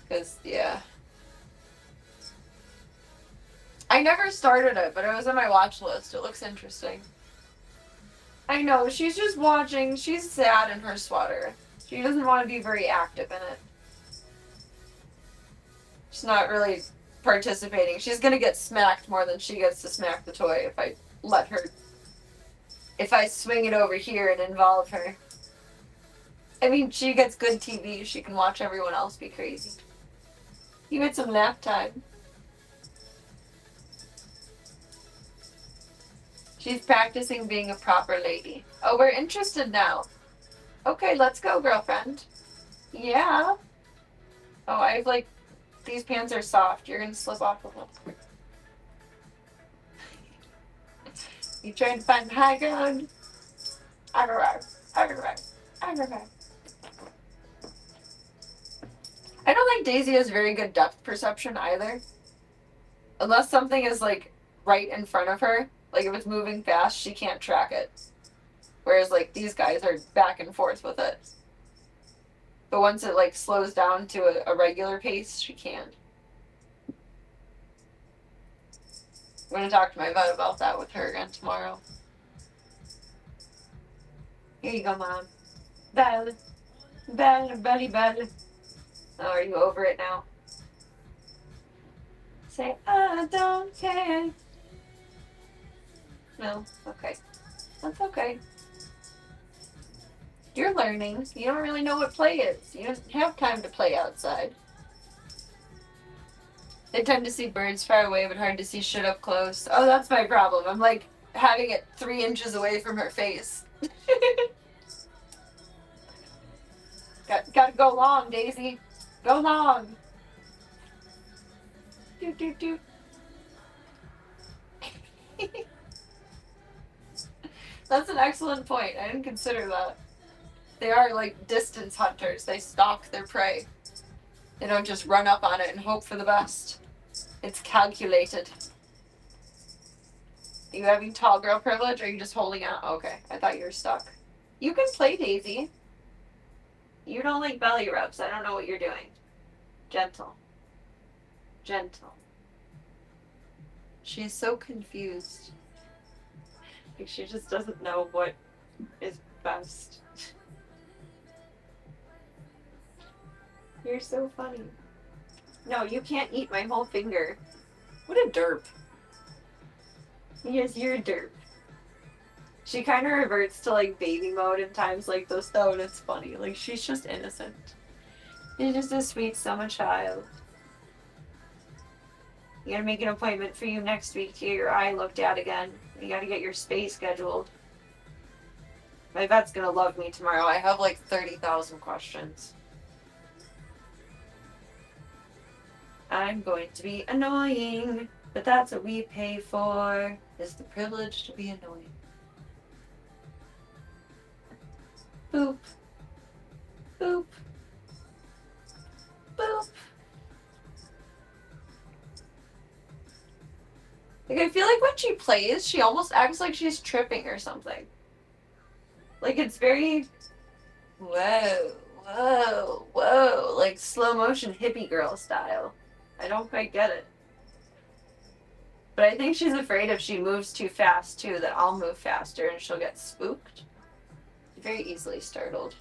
'Cause, yeah. I never started it, but it was on my watch list. It looks interesting. I know, she's just watching. She's sad in her sweater. She doesn't want to be very active in it. She's not really participating. She's gonna get smacked more than she gets to smack the toy if I let her. If I swing it over here and involve her. I mean, she gets good TV. She can watch everyone else be crazy. You get some nap time. She's practicing being a proper lady. Oh, we're interested now. Okay, let's go, girlfriend. Yeah. Oh, I've like, these pants are soft. You're gonna slip off of them. You trying to find the high ground? Arr, arr, arr. I don't think Daisy has very good depth perception either. Unless something is like right in front of her, like if it's moving fast, she can't track it. Whereas like these guys are back and forth with it. But once it like slows down to a regular pace, she can. I'm gonna talk to my vet about that with her again tomorrow. Here you go, Mom. Belle. Belle, Belly Belle. Oh, are you over it now? Say, I don't care. No? Okay. That's okay. You're learning. You don't really know what play is. You don't have time to play outside. They tend to see birds far away, but hard to see shit up close. Oh, that's my problem. I'm like having it 3 inches away from her face. Gotta go long, Daisy. Go long. Doot, doot, doot. That's an excellent point. I didn't consider that. They are like distance hunters. They stalk their prey. They don't just run up on it and hope for the best. It's calculated. Are you having tall girl privilege, or are you just holding out? Okay, I thought you were stuck. You can play, Daisy. You don't like belly rubs. I don't know what you're doing. Gentle. Gentle. She's so confused. Like she just doesn't know what is best. You're so funny. No, you can't eat my whole finger. What a derp. Yes, you're a derp. She kind of reverts to like baby mode in times like this though, and it's funny. Like she's just innocent. She's just a sweet summer child. You gotta make an appointment for you next week to get your eye looked at again. You gotta get your space scheduled. My vet's gonna love me tomorrow. I have like 30,000 questions. I'm going to be annoying, but that's what we pay for, is the privilege to be annoying. Boop. Boop. Boop. Like, I feel like when she plays, she almost acts like she's tripping or something. Like, it's very, whoa, whoa, whoa, like slow motion hippie girl style. I don't quite get it. But I think she's afraid if she moves too fast, too, that I'll move faster and she'll get spooked. Very easily startled.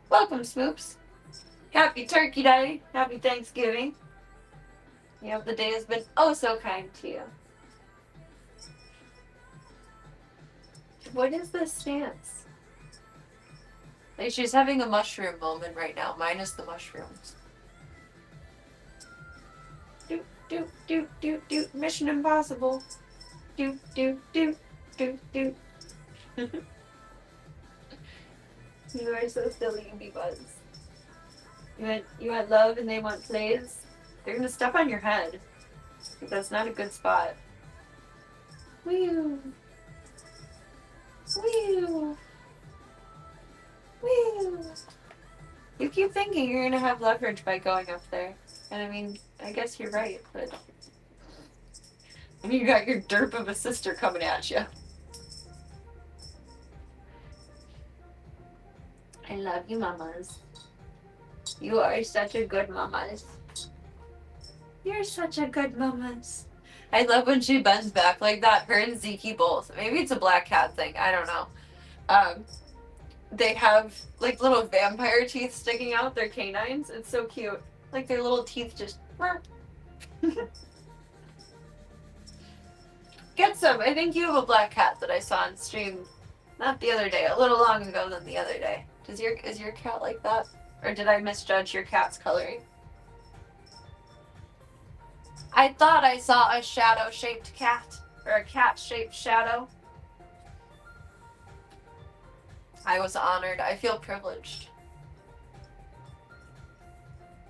Welcome, Smoops. Happy Turkey Day. Happy Thanksgiving. You hope the day has been oh so kind to you. What is this stance? Like she's having a mushroom moment right now, minus the mushrooms. Doot, doot, doot, doot, doot. Mission Impossible. Doot, doot, doot, doot, doot. You are so silly, you buzz. You want love and they want plays? They're gonna step on your head. That's not a good spot. Woo! Woo! Woo! You keep thinking you're gonna have leverage by going up there. And I mean, I guess you're right, but... And you got your derp of a sister coming at you. I love you, mamas. You are such a good mamas. You're such a good mamas. I love when she bends back like that. Her and Zeke both. Maybe it's a black cat thing. I don't know. They have like little vampire teeth sticking out. Their canines. It's so cute. Like their little teeth just. Get some. I think you have a black cat that I saw on stream. Not the other day. A little long ago than the other day. Is your cat like that? Or did I misjudge your cat's coloring? I thought I saw a shadow-shaped cat. Or a cat-shaped shadow. I was honored. I feel privileged.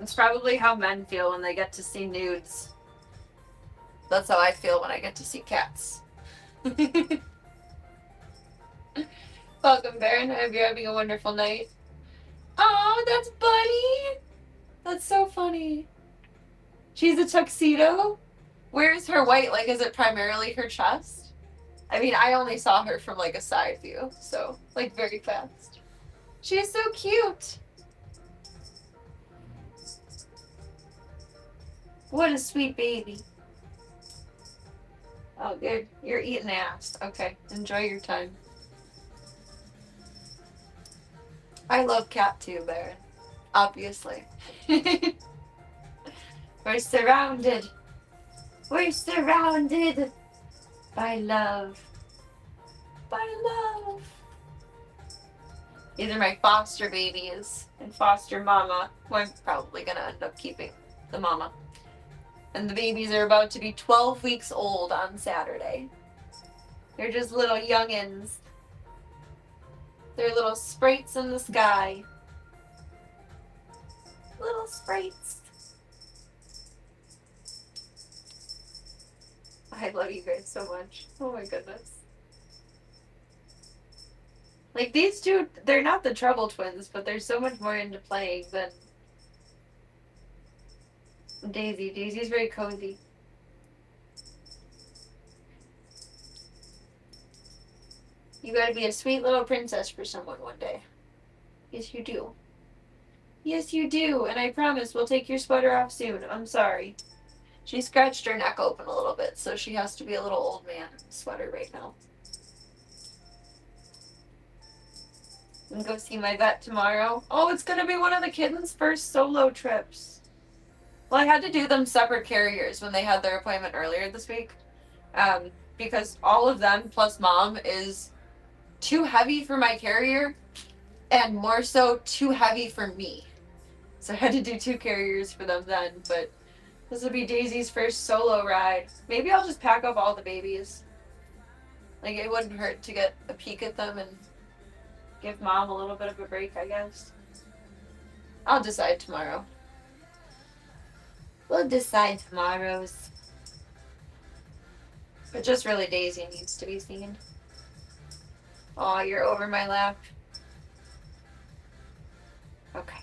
It's probably how men feel when they get to see nudes. That's how I feel when I get to see cats. Welcome, Baron. I hope you're having a wonderful night. Oh, that's Bunny. That's so funny. She's a tuxedo. Where's her white? Like, is it primarily her chest? I mean, I only saw her from like a side view, so like very fast. She is so cute. What a sweet baby. Oh, good. You're eating ass. Okay, enjoy your time. I love cat too, Baron. Obviously. We're surrounded. We're surrounded by love. By love. These are my foster babies and foster mama, who I'm probably gonna end up keeping the mama. And the babies are about to be 12 weeks old on Saturday. They're just little youngins. They're little sprites in the sky. Little sprites. I love you guys so much. Oh my goodness. Like, these two, they're not the Trouble Twins, but they're so much more into playing than Daisy. Daisy's very cozy. You gotta be a sweet little princess for someone one day. Yes, you do. Yes, you do. And I promise we'll take your sweater off soon. I'm sorry. She scratched her neck open a little bit, so she has to be a little old man sweater right now. I'm gonna go see my vet tomorrow. Oh, it's gonna be one of the kittens' first solo trips. Well, I had to do them separate carriers when they had their appointment earlier this week. Because all of them plus mom is too heavy for my carrier and more so too heavy for me. So I had to do 2 carriers for them then, but this will be Daisy's first solo ride. Maybe I'll just pack up all the babies. Like, it wouldn't hurt to get a peek at them and give mom a little bit of a break, I guess. I'll decide tomorrow. We'll decide tomorrow's. But just really Daisy needs to be seen. Aw, you're over my lap. Okay.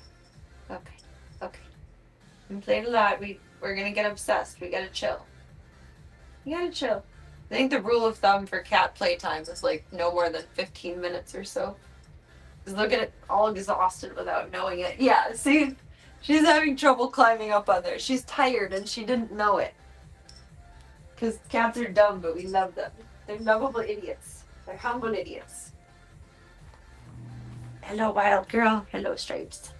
Okay. Okay. We played a lot. We're gonna get obsessed. We gotta chill. You gotta chill. I think the rule of thumb for cat playtime is like no more than 15 minutes or so. Because they'll get all exhausted without knowing it. Yeah, see? She's having trouble climbing up on there. She's tired and she didn't know it. Because cats are dumb, but we love them. They're lovable idiots. They're humble idiots. Hello, wild girl. Hello, Stripes.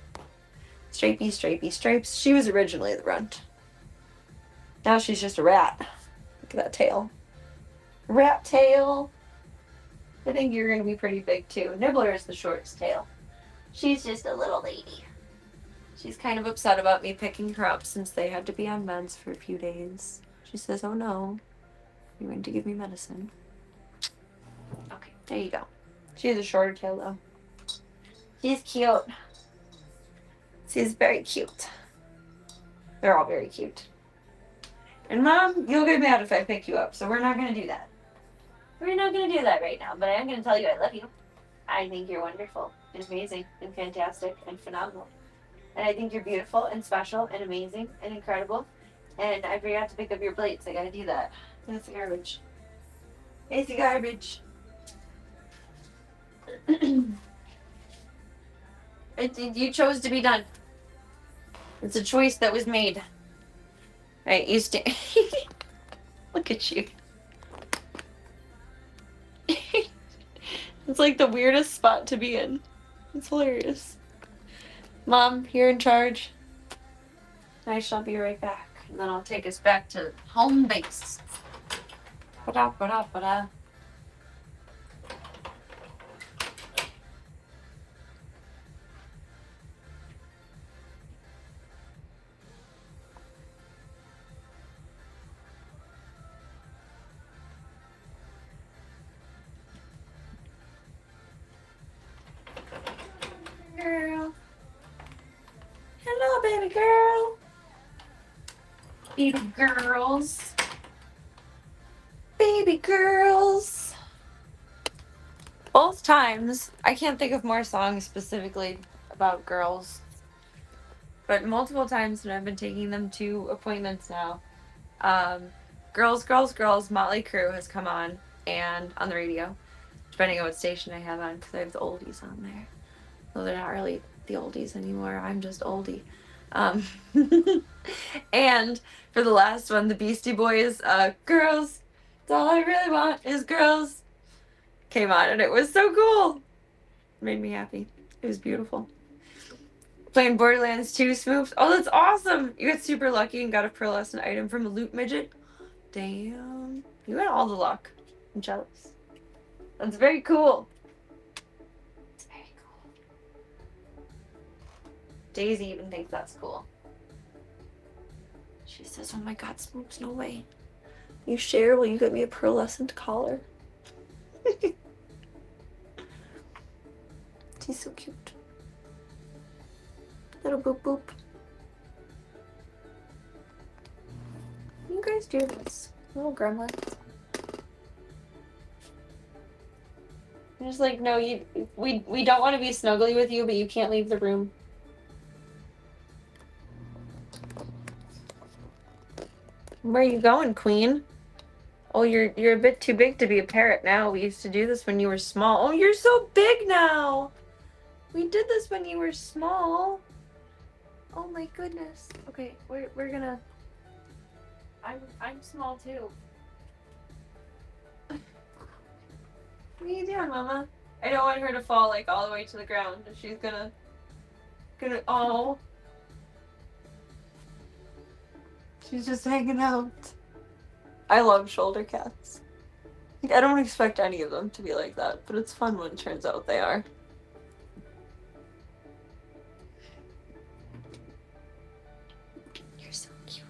Stripey, Stripey, Stripes. She was originally the runt. Now she's just a rat. Look at that tail. Rat tail. I think you're going to be pretty big too. Nibbler is the shortest tail. She's just a little lady. She's kind of upset about me picking her up since they had to be on meds for a few days. She says, oh no, you're going to give me medicine. Okay, there you go. She has a shorter tail though. She's cute. She's very cute. They're all very cute. And Mom, you'll get mad if I pick you up, so we're not going to do that. We're not going to do that right now, but I am going to tell you I love you. I think you're wonderful and amazing and fantastic and phenomenal. And I think you're beautiful and special and amazing and incredible. And I forgot to pick up your plates. I gotta do that. That's garbage. It's garbage. You chose to be done. It's a choice that was made. Right, you stay. Look at you. It's like the weirdest spot to be in. It's hilarious. Mom, you're in charge. I shall be right back. And then I'll take us back to home base. Ba-da, ba-da, ba-da. Girl. Hello, baby girl. Baby girls. Baby girls. Both times, I can't think of more songs specifically about girls, but multiple times when I've been taking them to appointments now, Girls, Girls, Girls, Motley Crue has come on, and on the radio, depending on what station I have on, because I have the oldies on there. Well, they're not really the oldies anymore. I'm just oldie. And for the last one, the Beastie Boys, Girls, it's all I really want is girls, came on, and it was so cool. It made me happy. It was beautiful. Playing Borderlands 2 Smoops. Oh, that's awesome! You got super lucky and got a pearlescent item from a loot midget. Damn. You had all the luck. I'm jealous. That's very cool. It's very cool. Daisy even thinks that's cool. She says, oh my god, Smoops, no way. You share? Will you get me a pearlescent collar? He's so cute. Little boop boop. You guys do this. Little gremlins. I'm just like, no, we don't want to be snuggly with you, but you can't leave the room. Where are you going, Queen? Oh, you're a bit too big to be a parrot now. We used to do this when you were small. Oh, you're so big now. We did this when you were small. Oh my goodness. Okay, we're gonna. I'm small too. What are you doing, Mama? I don't want her to fall like all the way to the ground. She's gonna oh. She's just hanging out. I love shoulder cats. I don't expect any of them to be like that, but it's fun when it turns out they are. You're so cute.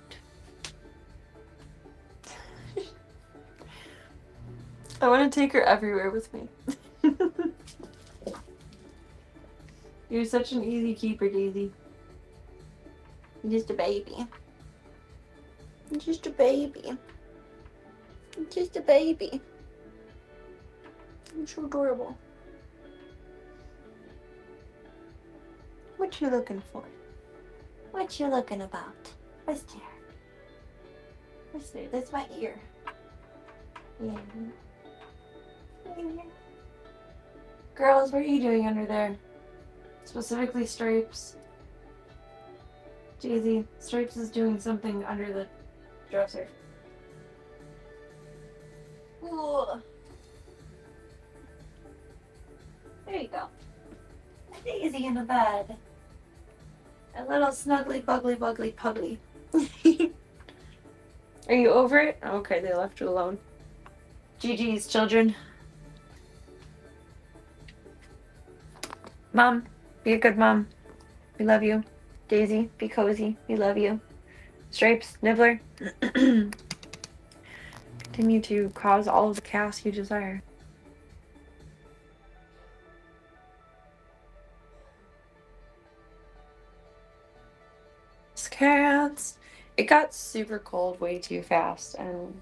I want to take her everywhere with me. You're such an easy keeper, Daisy. You're just a baby. You're just a baby. You're just a baby. You're so adorable. What you looking for? What you looking about? What's there? What's there? That's my ear. Yeah. Girls, what are you doing under there? Specifically Stripes. Daisy, Stripes is doing something under the dresser. Ooh. There you go. Daisy in the bed. A little snuggly, bugly, bugly, pugly. Are you over it? Okay, they left you alone. GG's, children. Mom, be a good mom. We love you. Daisy, be cozy. We love you. Stripes, Nibbler. Continue to cause all of the chaos you desire. Cats. It got super cold way too fast, and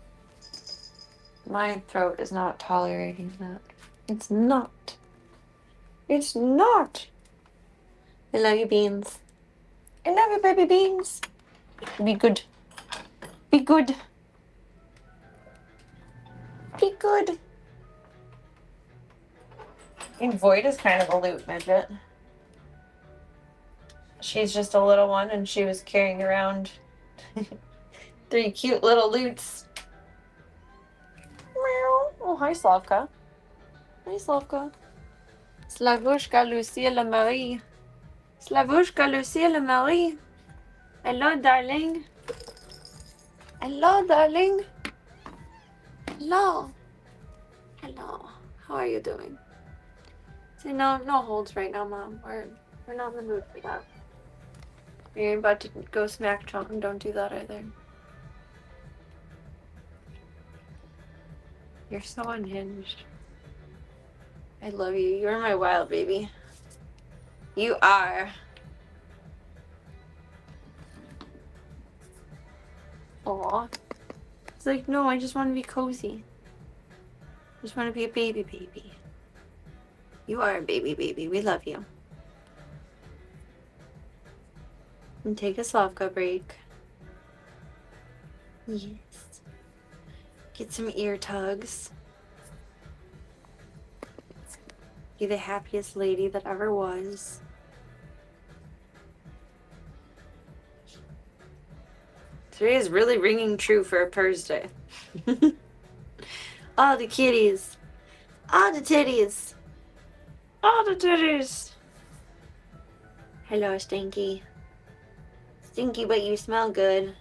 my throat is not tolerating that. It's not. It's not. I love you, Beans. I love you, baby Beans. Be good. Be good. Be good. And Void is kind of a loot midget. She's just a little one, and she was carrying around 3 cute little loots. Meow. Oh, hi, Slavka. Hi, Slavka. Slavushka Lucille Marie. Slavushka Lucille Marie. Hello, darling. Hello, darling. Hello. Hello. How are you doing? See, no holds right now, Mom. We're not in the mood for that. You're about to go smack Chong. Don't do that either. You're so unhinged. I love you. You're my wild baby. You are. Aw. It's like, no, I just want to be cozy. I just want to be a baby. You are a baby. We love you. And take a Slavka break. Yes. Get some ear tugs. Be the happiest lady that ever was. Today is really ringing true for a Thursday. All the kitties. All the titties. All the titties. Hello, Stinky. Stinky, but you smell good.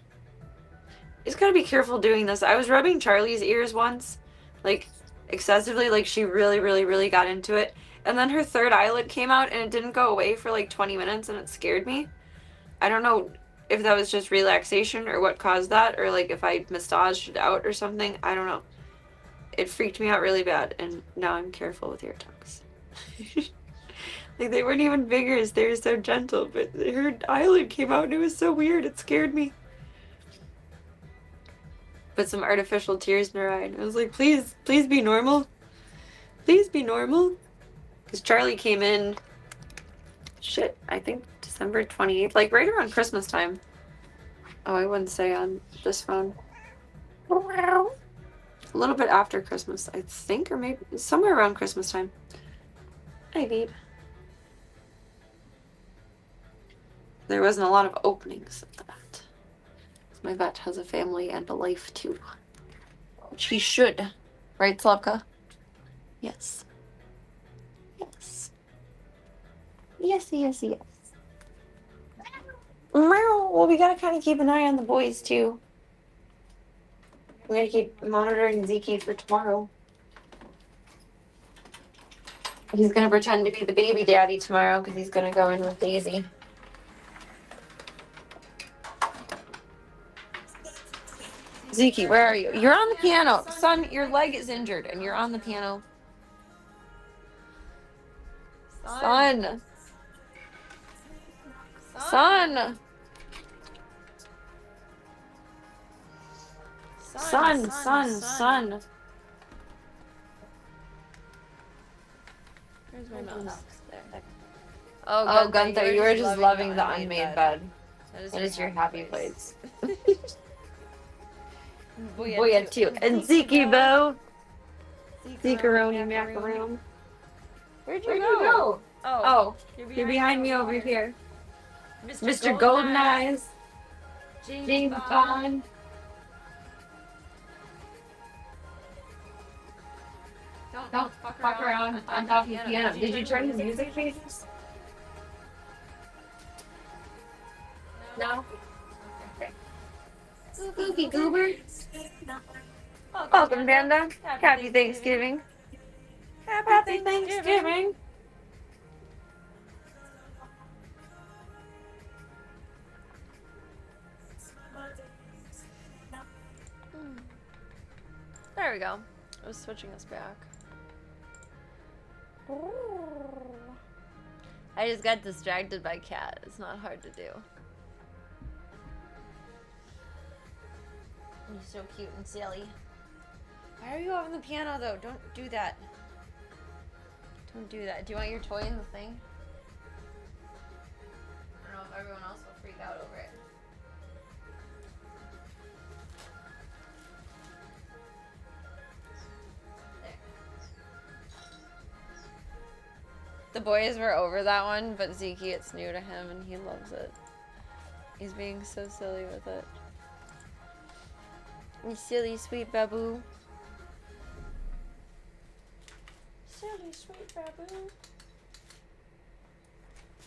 Just gotta be careful doing this. I was rubbing Charlie's ears once, like, excessively, like she really got into it. And then her third eyelid came out and it didn't go away for like 20 minutes and it scared me. I don't know if that was just relaxation or what caused that, or like if I massaged it out or something. I don't know. It freaked me out really bad, and now I'm careful with ear tucks. Like, they weren't even fingers, they were so gentle, but her eyelid came out and it was so weird, it scared me. Put some artificial tears in her eye, and I was like, please be normal. Please be normal. Because Charlie came in, I think December 28th, like right around Christmas time. Oh, I wouldn't say on this phone. A little bit after Christmas, I think, or maybe somewhere around Christmas time. Hi, babe. There wasn't a lot of openings of that. My vet has a family and a life too. Which he should. Right, Slavka? Yes. Yes. Yes. Well, we gotta kind of keep an eye on the boys too. We gotta keep monitoring Zeke for tomorrow. He's gonna pretend to be the baby daddy tomorrow because he's gonna go in with Daisy. Zeke, where are you? You're on the piano. Son, your leg is injured and you're on the piano. Son. Where's my mouse? There. Oh, Gunther, you were just loving the unmade bed. That is your happy place. Boya too. And Zeke, Bo. Zeke-a-roni, macaroon. Where'd you go? Oh, you're behind me over here. Mr. Golden Eyes. James Bond. Don't fuck around on top of the piano. Did you turn the music pages? No? Okay. Spooky Goober. Welcome, Panda. Happy Thanksgiving. Happy Thanksgiving. There we go. I was switching us back. I just got distracted by Cat. It's not hard to do. You're so cute and silly. Why are you on the piano though? Don't do that. Don't do that. Do you want your toy in the thing? I don't know if everyone else will freak out over it. The boys were over that one, but Zeke, it's new to him and he loves it. He's being so silly with it. You silly, sweet babu. Silly, sweet babu.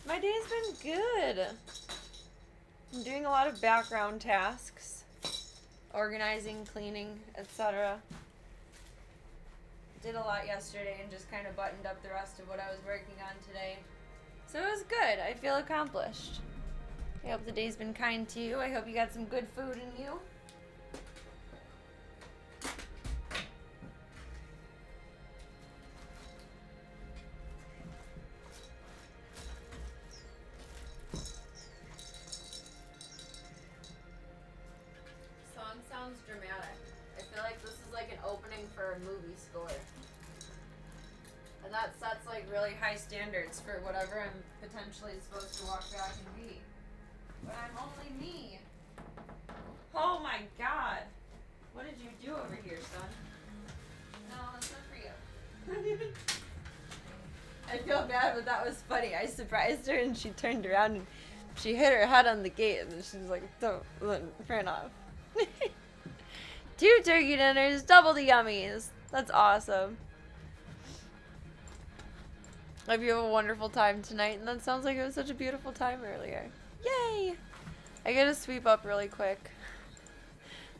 My day's been good. I'm doing a lot of background tasks. Organizing, cleaning, etc. Did a lot yesterday and just kind of buttoned up the rest of what I was working on today. So it was good. I feel accomplished. I hope the day's been kind to you. I hope you got some good food in you. Song sounds dramatic. I feel like this is like an opening for a movie score. And that sets like really high standards for whatever I'm potentially supposed to walk back and be. But I'm only me. Oh my god. What did you do over here, son? No, that's not for you. I feel bad, but that was funny. I surprised her and she turned around and she hit her head on the gate and she was like, don't, ran off. 2 turkey dinners, double the yummies. That's awesome. Hope you have a wonderful time tonight, and that sounds like it was such a beautiful time earlier. Yay! I gotta sweep up really quick.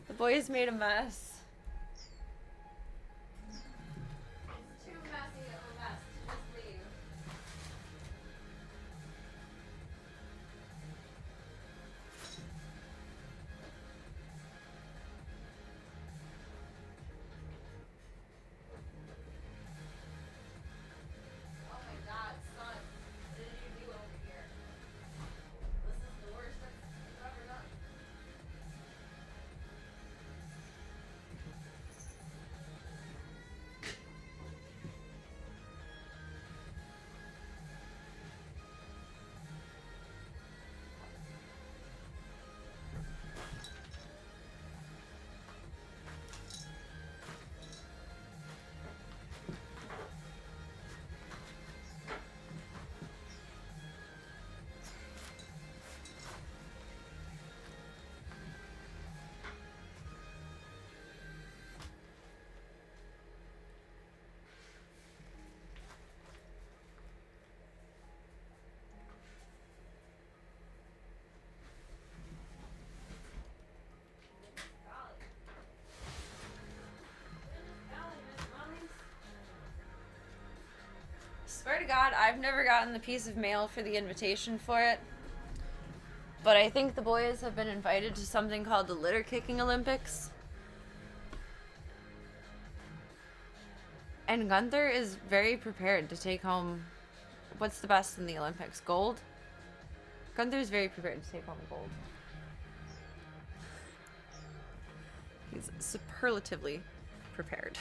The boys made a mess. It's too messy of a mess to just leave. Oh my god, son. What did you do over here? This is the worst I've ever done. Swear to God, I've never gotten the piece of mail for the invitation for it. But I think the boys have been invited to something called the Litter Kicking Olympics. And Gunther is very prepared to take home, what's the best in the Olympics? Gold? Gunther is very prepared to take home gold. He's superlatively prepared.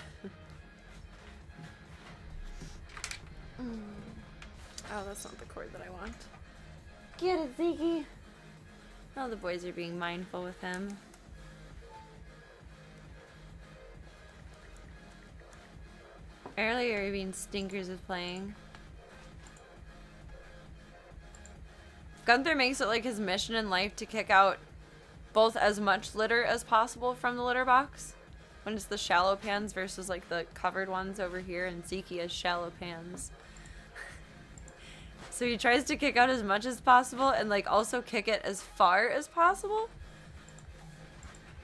Oh, that's not the cord that I want. Get it, Zeke. Oh, the boys are being mindful with him. Earlier, being stinkers of playing. Gunther makes it like his mission in life to kick out both as much litter as possible from the litter box. When it's the shallow pans versus like the covered ones over here, and Zeke has shallow pans. So he tries to kick out as much as possible and like also kick it as far as possible.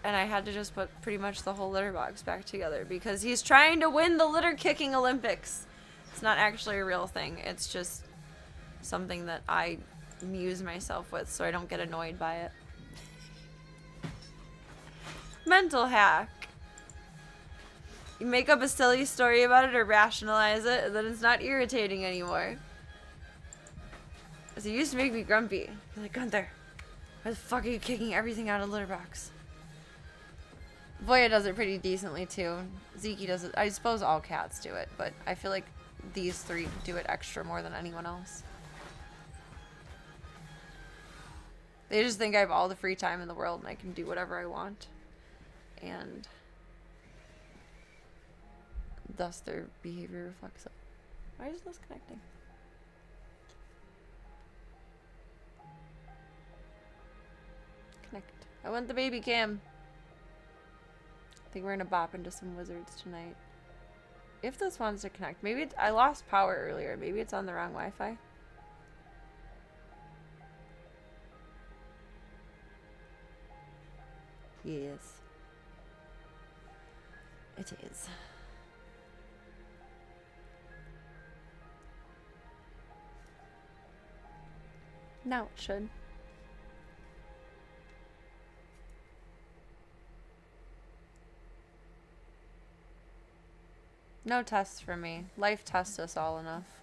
And I had to just put pretty much the whole litter box back together because he's trying to win the litter kicking Olympics. It's not actually a real thing. It's just something that I amuse myself with so I don't get annoyed by it. Mental hack. You make up a silly story about it or rationalize it, and then it's not irritating anymore. So it used to make me grumpy. You're like, Gunther, why the fuck are you kicking everything out of the litter box? Voya does it pretty decently too. Zeke does it. I suppose all cats do it, but I feel like these 3 do it extra more than anyone else. They just think I have all the free time in the world and I can do whatever I want. And thus their behavior reflects it. Why is this connecting? Connect. I want the baby cam. I think we're gonna bop into some wizards tonight. If this wants to connect. Maybe I lost power earlier. Maybe it's on the wrong Wi-Fi. Yes. It is. Now it should. No tests for me. Life tests us all enough.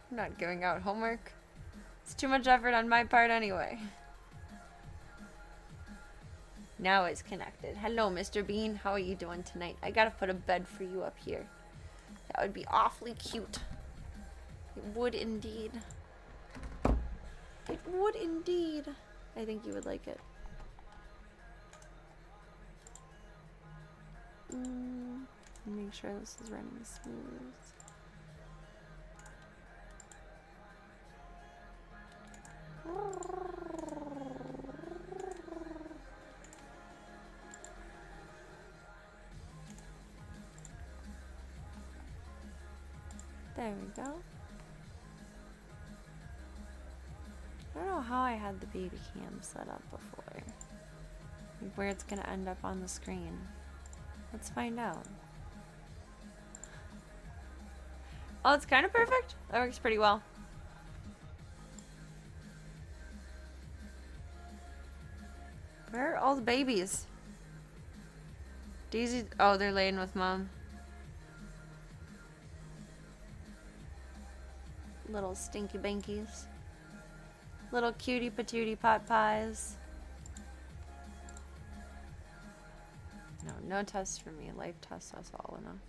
I'm not giving out homework. It's too much effort on my part anyway. Now it's connected. Hello, Mr. Bean. How are you doing tonight? I gotta put a bed for you up here. That would be awfully cute. It would indeed. It would indeed. I think you would like it. Make sure this is running smooth. There we go. I don't know how I had the baby cam set up before. Like where it's gonna end up on the screen. Let's find out. Oh, it's kind of perfect. That works pretty well. Where are all the babies? Daisy. Oh, they're laying with mom. Little stinky binkies. Little cutie patootie pot pies. No test for me. Life tests us all enough.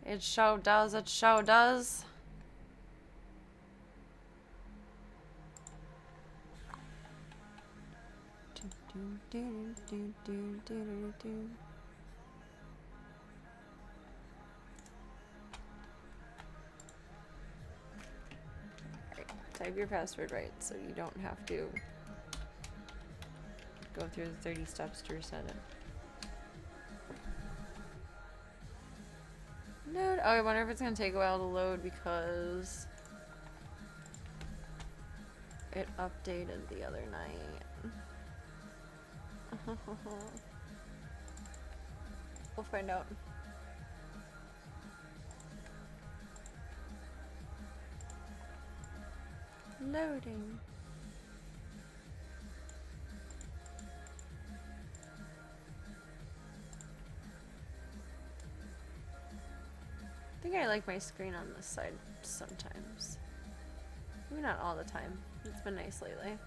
It sure does. It sure does. Type your password right so you don't have to go through the 30 steps to reset it. Load. Oh, I wonder if it's gonna take a while to load because it updated the other night. We'll find out. Loading. I think I like my screen on this side sometimes. Maybe not all the time. It's been nice lately.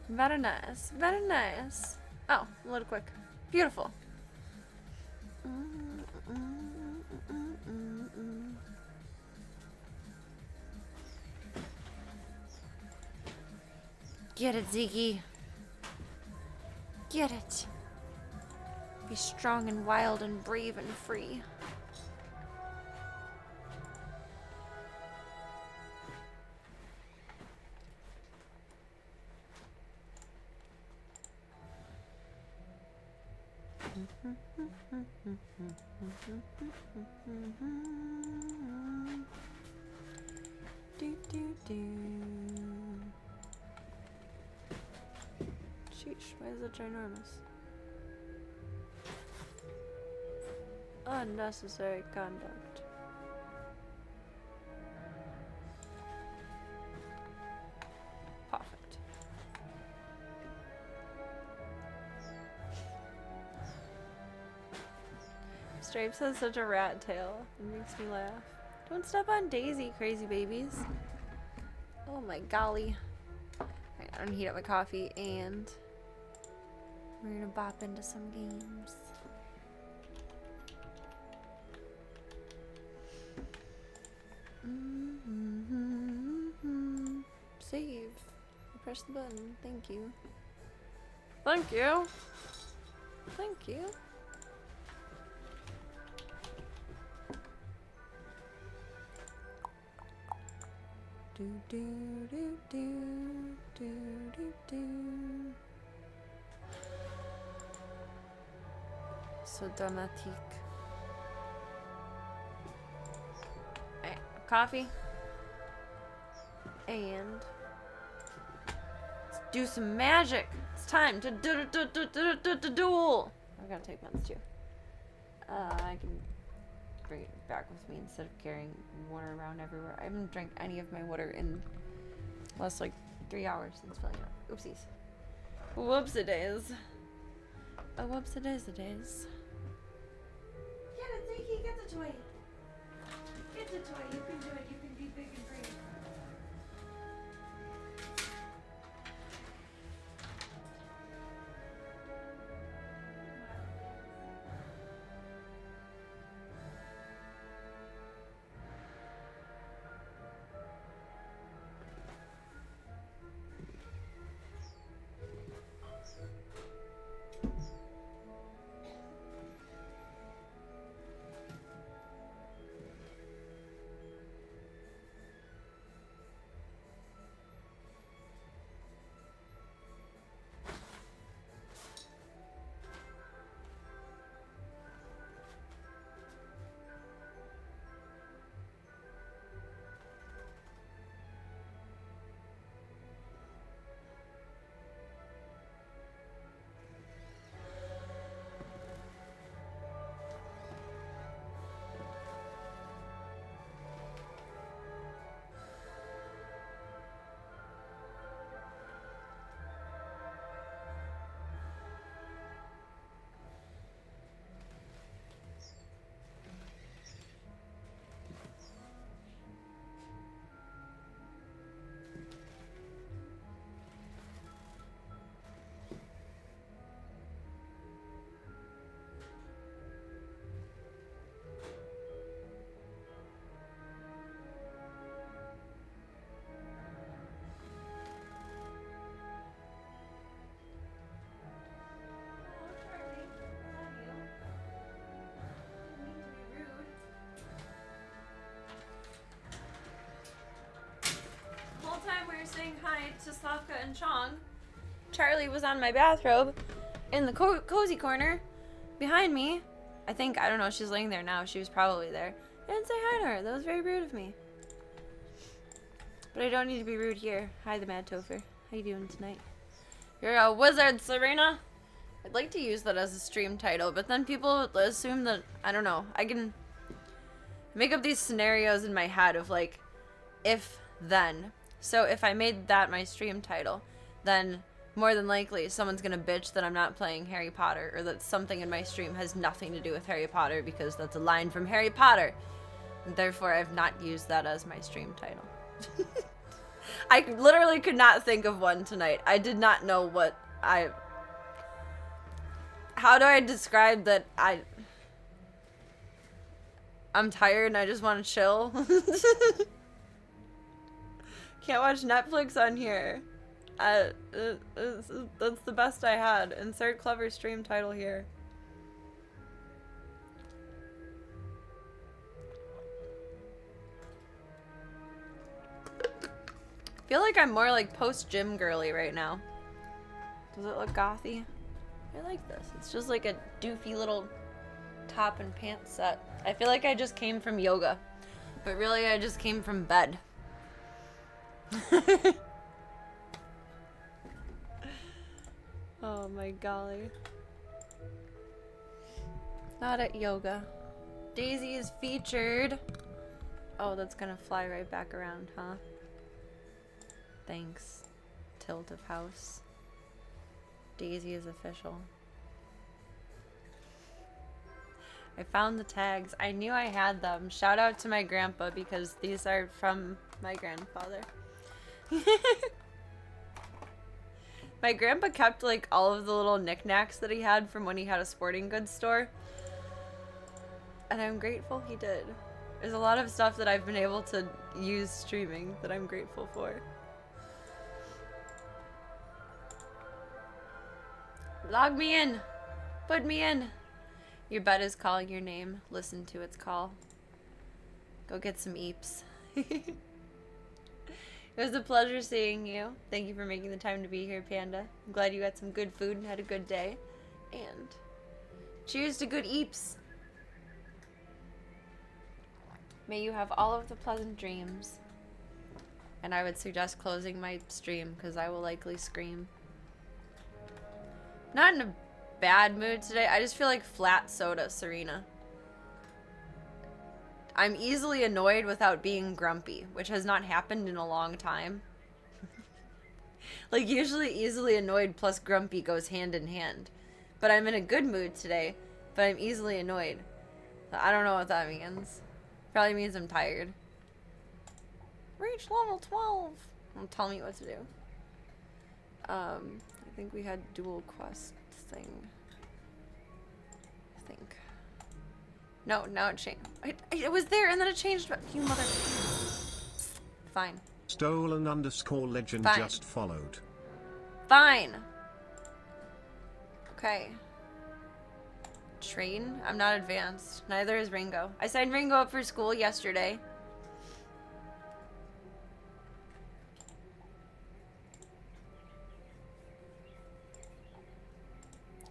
Very nice. Very nice. Oh, a little quick. Beautiful. Get it, Ziggy. Get it. Be strong and wild and brave and free. Sheesh, why is it ginormous? Unnecessary conduct. Perfect. Stripes has such a rat tail. It makes me laugh. Don't step on Daisy, crazy babies. Oh my golly. Alright, I'm gonna heat up my coffee and we're gonna bop into some games. Save. Press the button. Thank you. Thank you. Thank you. Do do do do do do do. So dramatic. Alright, coffee. And let's do some magic. It's time to duel. I gotta take meds too. I can bring it back with me instead of carrying water around everywhere. I haven't drank any of my water in less like 3 hours since filling it up. Oopsies. Whoopsie-days. Oh, whoopsie-days-a-days. Get it, Zeke, get the toy. Get the toy, you can do it, you can be big and brave. saying hi to Slavka and Chong, Charlie was on my bathrobe in the cozy corner behind me. I don't know, she's laying there now. She was probably there. I didn't say hi to her. That was very rude of me. But I don't need to be rude here. Hi, the Mad Topher. How you doing tonight? You're a wizard, Serena. I'd like to use that as a stream title, but then people assume that, I don't know, I can make up these scenarios in my head of like, if, then. So if I made that my stream title, then more than likely someone's gonna bitch that I'm not playing Harry Potter, or that something in my stream has nothing to do with Harry Potter because that's a line from Harry Potter. And therefore I've not used that as my stream title. I literally could not think of one tonight. I did not know what how do I describe that I'm tired and I just want to chill? Can't watch Netflix on here. That's the best I had. Insert clever stream title here. I feel like I'm more like post-gym girly right now. Does it look gothy? I like this. It's just like a doofy little top and pants set. I feel like I just came from yoga, but really I just came from bed. Oh my golly. Not at yoga. Daisy is featured. Oh, that's gonna fly right back around, huh? Thanks, Tilt of House. Daisy is official. I found the tags. I knew I had them. Shout out to my grandpa because these are from my grandfather. My grandpa kept like all of the little knickknacks that he had from when he had a sporting goods store. And I'm grateful he did. There's a lot of stuff that I've been able to use streaming that I'm grateful for. Log me in. Put me in. Your bed is calling your name. Listen to its call. Go get some eeps. It was a pleasure seeing you. Thank you for making the time to be here, Panda. I'm glad you got some good food and had a good day. And cheers to good eeps. May you have all of the pleasant dreams. And I would suggest closing my stream because I will likely scream. Not in a bad mood today. I just feel like flat soda, Serena. I'm easily annoyed without being grumpy, which has not happened in a long time. Like, usually easily annoyed plus grumpy goes hand in hand. But I'm in a good mood today, but I'm easily annoyed. I don't know what that means. Probably means I'm tired. Reach level 12. Don't tell me what to do. I think we had dual quest thing. I think. No, now it changed. It was there and then it changed. You mother. Fine. Stolen_legend Fine. just followed. Fine. Okay. Train? I'm not advanced. Neither is Ringo. I signed Ringo up for school yesterday.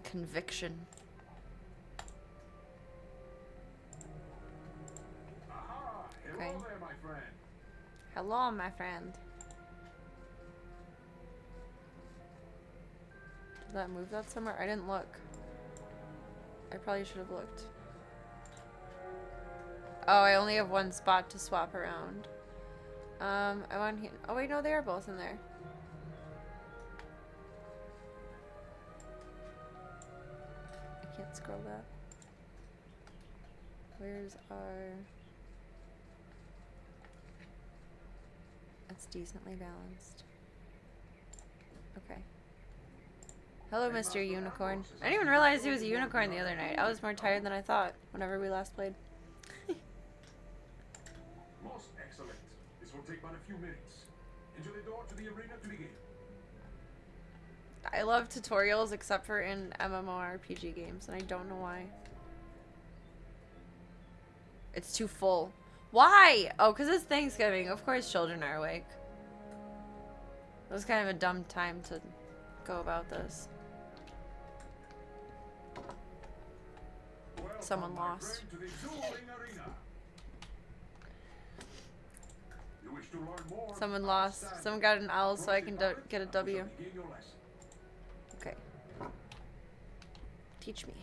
Conviction. Okay. Hello there, my friend. Hello, my friend. Did that move that somewhere? I didn't look. I probably should have looked. Oh, I only have one spot to swap around. I want here. Oh wait, no, they are both in there. I can't scroll that. Where's our... It's decently balanced. Okay. Hello, Mr. Unicorn. I didn't even realize he was a unicorn the other night. I was more tired than I thought whenever we last played. Most excellent. This will take but a few minutes. Enter the door to the arena to begin. I love tutorials except for in MMORPG games, and I don't know why. It's too full. Why? Oh, because it's Thanksgiving. Of course children are awake. It was kind of a dumb time to go about this. Someone Welcome, my lost. friend, to the dueling arena. You wish to learn more? Someone lost. Outstanding. Someone got an L, so I can Approach the get a puppet, and we W. shall begin your lesson. Okay. Teach me.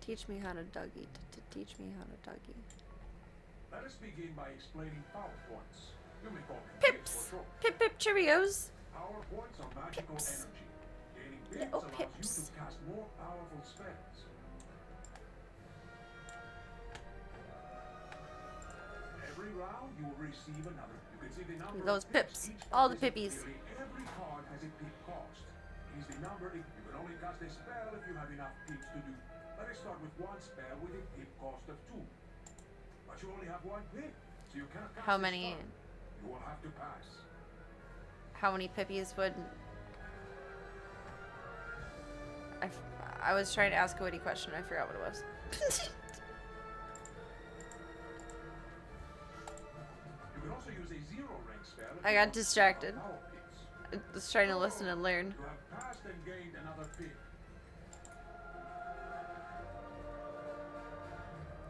Teach me how to Dougie. Teach me how to Dougie. Let us begin by explaining PowerPoints. You may call them Pips! for short. Pip pip Cheerios! PowerPoints are magical Pips. energy. Gaining pips Little allows pips. you to cast more powerful spells. Every round you will receive another. You can see the number Those of pips. pips. Each All the card is pippies. nearly every card has a pip cost. It is the number if you can only cast a spell if you have enough pips to do. Let us start with one spell with a pip cost of 2. But you only have one pip, so you cannot cast How a many? spell. You will have to pass. How many pippies would... I was trying to ask a witty question. I forgot what it was. You can also use a zero rank spell. if I you got want to distracted. spell power pips. I was trying to listen and learn. You have passed and gained another pip.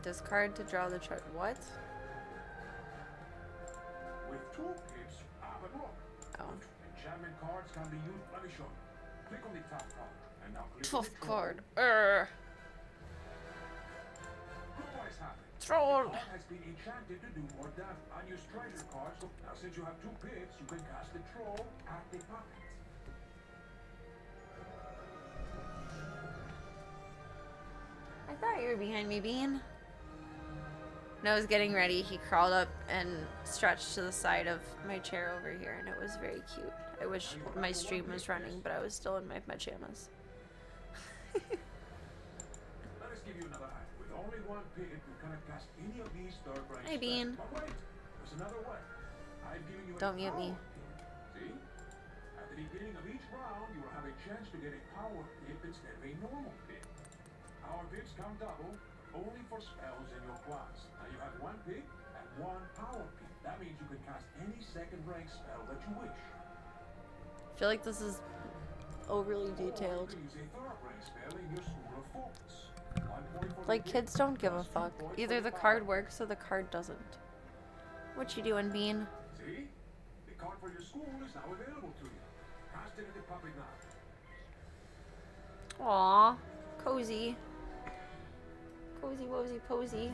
Discard to draw the chart. What? With 2 pips, but look. Oh. Enchantment cards can be used. Let me show you. Click on the top card, and now click on Tough the troll. card. Look what has happened. Troll. The card has been enchanted to do more damage. Unused treasure cards. So now, since you have 2 pips, you can cast the troll at the puppet. I thought you were behind me, Bean. When I was getting ready, he crawled up and stretched to the side of my chair over here, and it was very cute. I wish my stream was running, but I was still in my pajamas. Let us give you another hand. With only 1 pip, you cannot cast any of these third rank Hi, spells. Bean. But wait, there's another way. I've given you Don't a mute me. power pip. See? At the beginning of each round, you will have a chance to get a power pip instead of a normal pip. Power pips count double, only for spells in your class. Now you have 1 pip and 1 power pip. That means you can cast any second rank spell that you wish. I feel like this is overly detailed. Or you can use a third rank spell in your School of Focus. 1 point for the Like, pip, kids don't give a plus 2 fuck. points Either for the power card pip. works or the card doesn't. What you doing, Bean? See? The card for your school is now available to you. Cast it at the puppet now. Aw, cozy. Cozy wozy posy.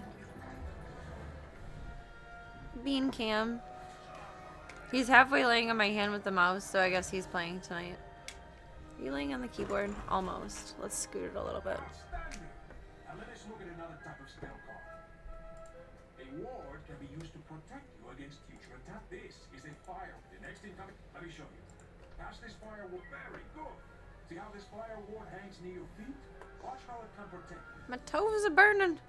Bean Cam. He's halfway laying on my hand with the mouse, so I guess he's playing tonight. Are you laying on the keyboard? Almost. Let's scoot it a little bit. Outstanding! Now let us look at another type of spell card. A ward can be used to protect you against future attack. This is a fire. The next incoming. Let me show you. Cast this fire ward. Very good. See how this fire ward hangs near your feet? Watch how it can protect you. My toes are burning.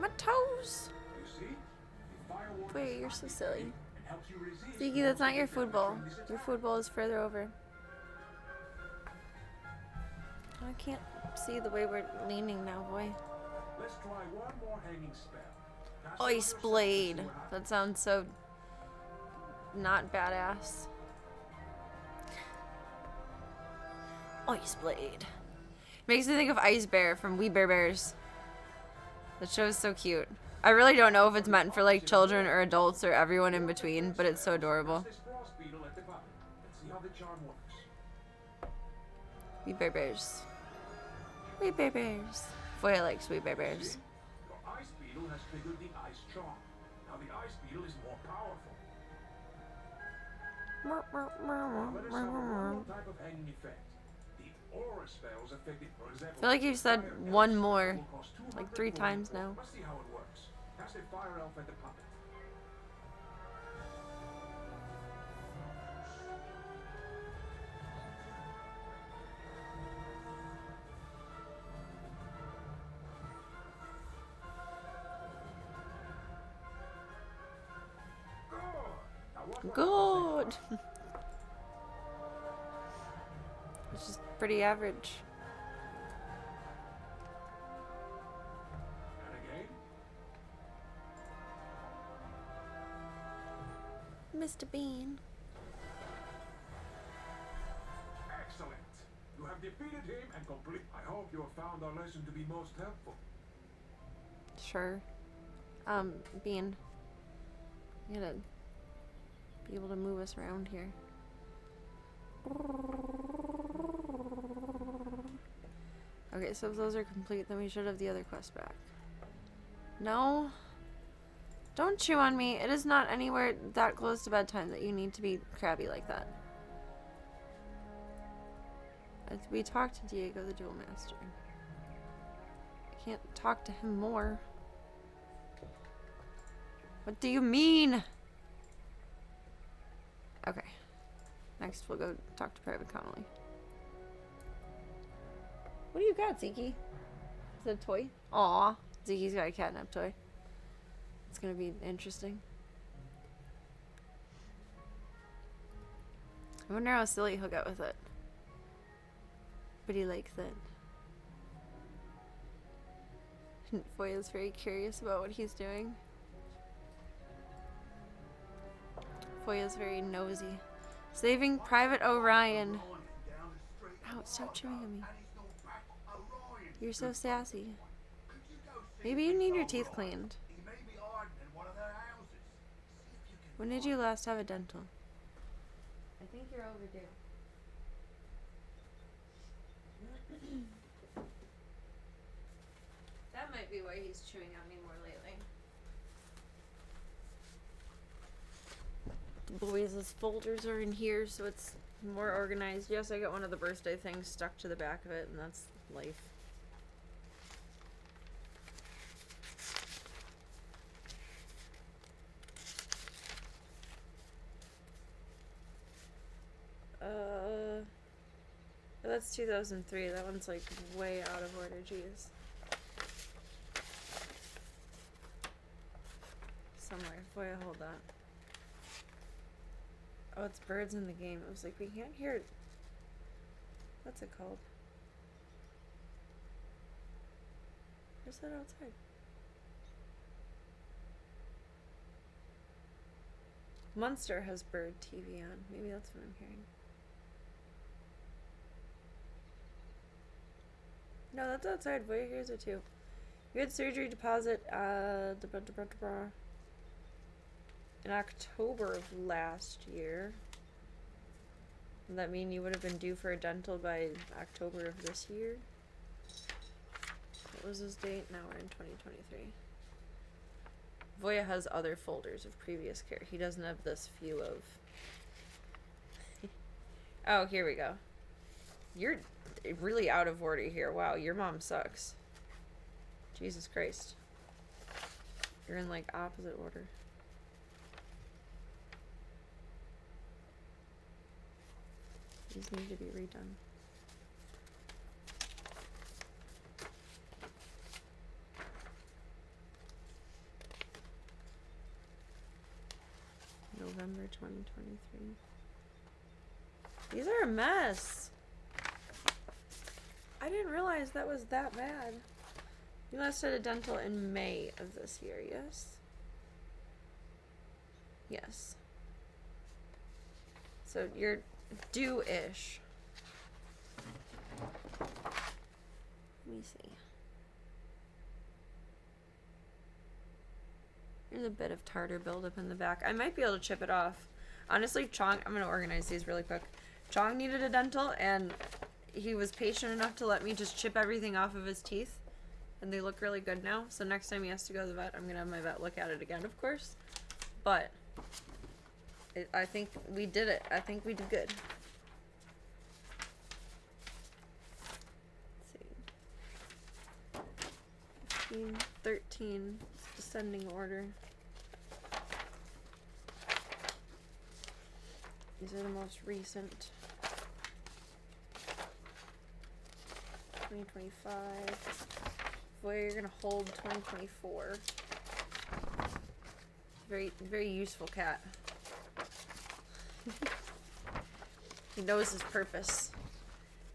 My toes. You see? The fire ward Wait, is you're so activated silly. and helps you resist Ziggy, that's not your most of the food bowl. damage from this Your attack. food bowl is further over. I can't see the way we're leaning now, boy. Let's try one more hanging spell. Cast it on Ice yourself and Blade. see what happens. That sounds so not badass. Ice Blade. Makes me think of Ice Bear from We Bare Bears. That show is so cute. I really don't know if it's meant for like children or adults or everyone in between, but it's so adorable. Cast this frost beetle at the bottom. Let's see how the charm works. We Bare Bears. We Bare Bears. Boy, likes We Bare Bears. See? Your ice beetle has triggered the ice charm. Now the ice beetle is more powerful. Now let us have one more type of hanging effect. The aura spells affected, for example. I feel like you've said fire one elves more will cost 200 like 3 gold. times now. Let's see how it works. Cast a fire elf at the puppet. Good. Which is pretty average. And again. Mr. Bean. Excellent. You have defeated him and complete. I hope you have found our lesson to be most helpful. Sure. Bean. You gotta be able to move us around here. Okay, so if those are complete, then we should have the other quest back. No. Don't chew on me. It is not anywhere that close to bedtime that you need to be crabby like that. We talked to Diego, the Duel Master. I can't talk to him more. What do you mean? Okay. Next, we'll go talk to Private Connolly. What do you got, Zeke? Is it a toy? Aw. Zeke's got a catnap toy. It's gonna be interesting. I wonder how silly he'll get with it. But he likes it. Foya's very curious about what he's doing. Foya's very nosy. Saving Private Orion. Ow, stop chewing on me. You're so sassy. Maybe you need your teeth cleaned. When did you last have a dental? I think you're overdue. That might be why he's chewing on me more lately. Louise's folders are in here, so it's more organized. Yes, I got one of the birthday things stuck to the back of it, and that's life. That's 2003. That one's like way out of order. Jeez. Somewhere. Boy, hold that. Oh, it's birds in the game. I was like, we can't hear it. What's it called? Where's that outside? Munster has bird TV on. Maybe that's what I'm hearing. No, that's outside. Voya hears it too. You had surgery deposit in October of last year. Does that mean you would have been due for a dental by October of this year? What was his date? Now we're in 2023. Voya has other folders of previous care. He doesn't have this few of... Oh, here we go. You're really out of order here. Wow, your mom sucks. Jesus Christ. You're in, like, opposite order. These need to be redone. November 2023. These are a mess. I didn't realize that was that bad. You last had a dental in May of this year, yes? Yes. So you're due-ish. Let me see. There's a bit of tartar buildup in the back. I might be able to chip it off. Honestly, Chong, I'm going to organize these really quick. Chong needed a dental, and he was patient enough to let me just chip everything off of his teeth. And they look really good now. So next time he has to go to the vet, I'm going to have my vet look at it again, of course. But I think we did it. I think we did good. Let's see. 15, 13, descending order. These are the most recent. 2025. Boy, you're gonna hold 2024. Very, very useful cat. He knows his purpose.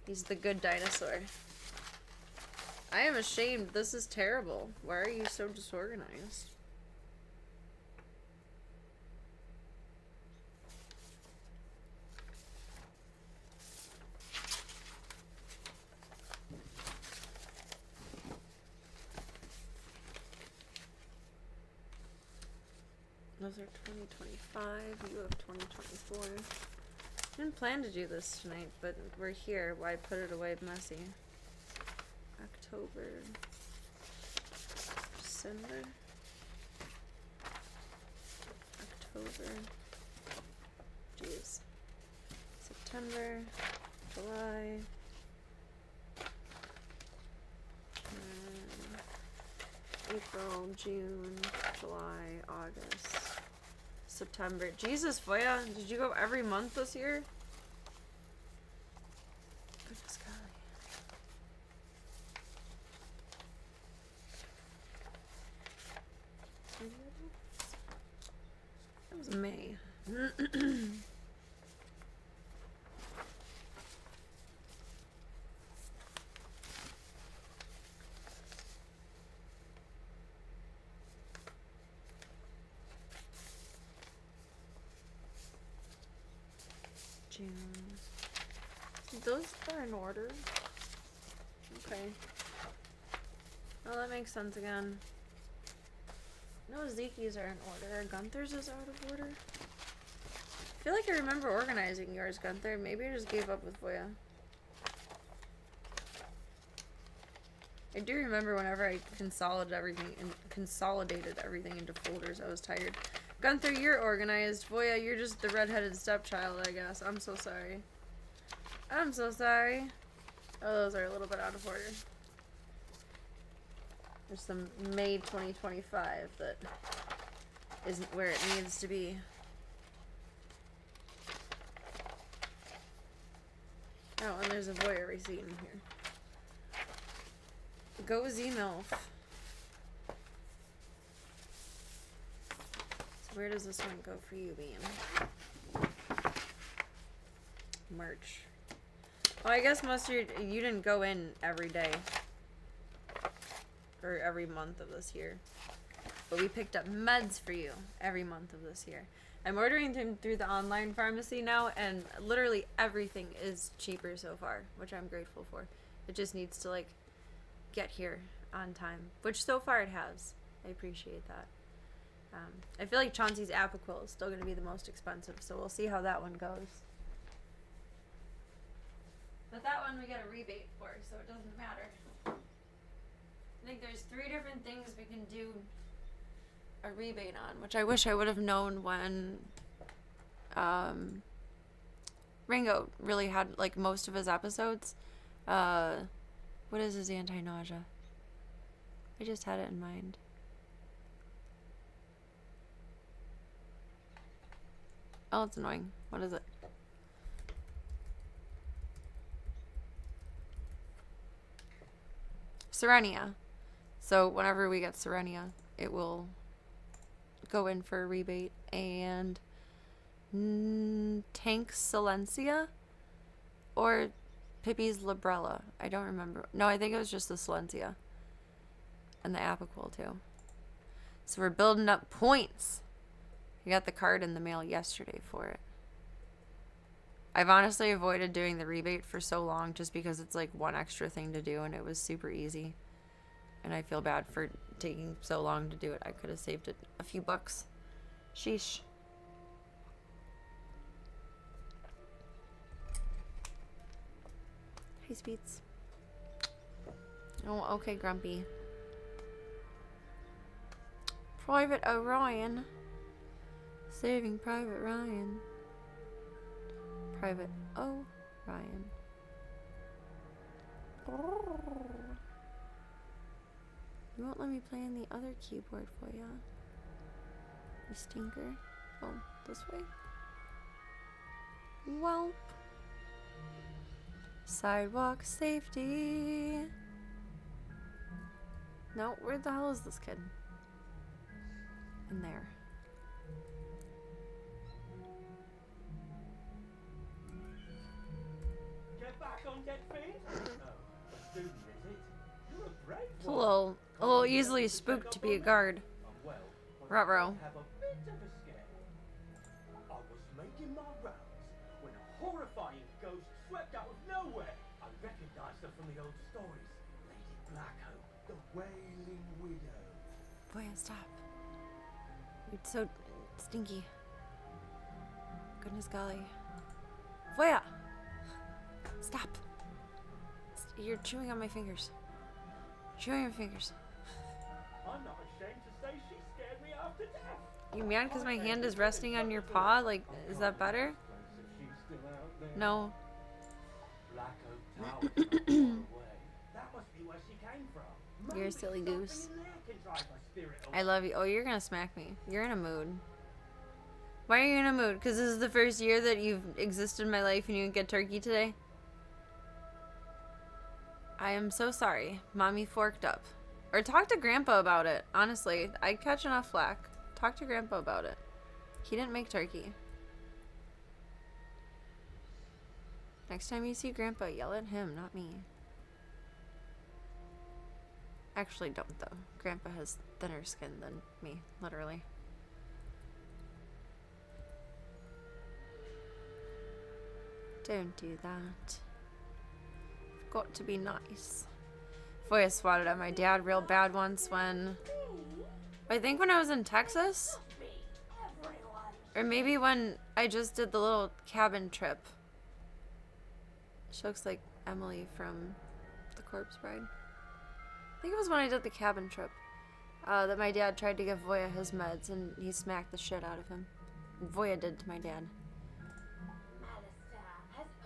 He's the good dinosaur. I am ashamed. This is terrible. Why are you so disorganized? Those are 2025. You have 2024. Didn't plan to do this tonight, but we're here. Why put it away messy? October. December. October. Jeez. September. July. April, June, July, August, September. Jesus, Voya, did you go every month this year? Goodness golly. That was May. June. Those are in order. Okay. Oh, that makes sense again. No, Zeki's are in order. Gunther's is out of order. I feel like I remember organizing yours, Gunther. Maybe I just gave up with Voya. I do remember whenever I consolidated everything into folders, I was tired. Gunther, you're organized. Voya, you're just the redheaded stepchild, I guess. I'm so sorry. I'm so sorry. Oh, those are a little bit out of order. There's some May 2025 that isn't where it needs to be. Oh, and there's a Voya receipt in here. Go Z-MILF. So where does this one go for you, Bean? Merch. Well, I guess Mustard, you didn't go in every day. Or every month of this year. But we picked up meds for you every month of this year. I'm ordering them through the online pharmacy now, and literally everything is cheaper so far, which I'm grateful for. It just needs to, like, get here on time, which so far it has. I appreciate that. I feel like Chauncey's Apoquil is still going to be the most expensive, so we'll see how that one goes. But that one we get a rebate for, so it doesn't matter. I think there's 3 different things we can do a rebate on, which I wish I would have known when Ringo really had, like, most of his episodes. What is his anti-nausea? I just had it in mind. Oh, it's annoying. What is it? Serenia. So whenever we get Serenia, it will go in for a rebate. And Tank Silencia or Pippi's Librella. I don't remember. No, I think it was just the Silencia. And the Apoquil too. So we're building up points. I got the card in the mail yesterday for it. I've honestly avoided doing the rebate for so long just because it's like one extra thing to do and it was super easy. And I feel bad for taking so long to do it. I could have saved it a few bucks. Sheesh. Hey, Speeds. Oh, okay, Grumpy. Private Orion. Saving Private Ryan. Private Orion. Oh. You won't let me play on the other keyboard for ya. You stinker. Oh, this way? Welp. Sidewalk safety. No, where the hell is this kid? In there. Get back on dead feet? Oh, a student, is it? You're a brave one. Hello. A little easily spooked to be a guard. Well, Ruh-roh. have a bit of a scare. I was making my rounds when a horrifying ghost swept out of nowhere. I recognized her from the old stories. Lady Blackhope, the Wailing Widow. Boy, stop. You're so Stinky. Goodness golly. Voya! Stop. You're chewing on my fingers. Chewing on my fingers. I'm not ashamed to say she scared me half to death. You mad because my hand is resting on your paw? Like, is that better? If she's still out there. No. Black Oak Tower's not far away. That must be where she came from. You're a Maybe silly something goose. in there can drive her spirit I away. love you. Oh, you're gonna smack me. You're in a mood. Why are you in a mood? Because this is the first year that you've existed in my life and you didn't get turkey today? I am so sorry. Mommy forked up. Or talk to Grandpa about it. Honestly, I'd catch enough flack. Talk to Grandpa about it. He didn't make turkey. Next time you see Grandpa, yell at him, not me. Actually, don't though. Grandpa has thinner skin than me, literally. Don't do that. Got to be nice. Boy, I swatted at my dad real bad once when... I think when I was in Texas? Or maybe when I just did the little cabin trip. She looks like Emily from The Corpse Bride. I think it was when I did the cabin trip. That my dad tried to give Voya his meds and he smacked the shit out of him. Voya did to my dad.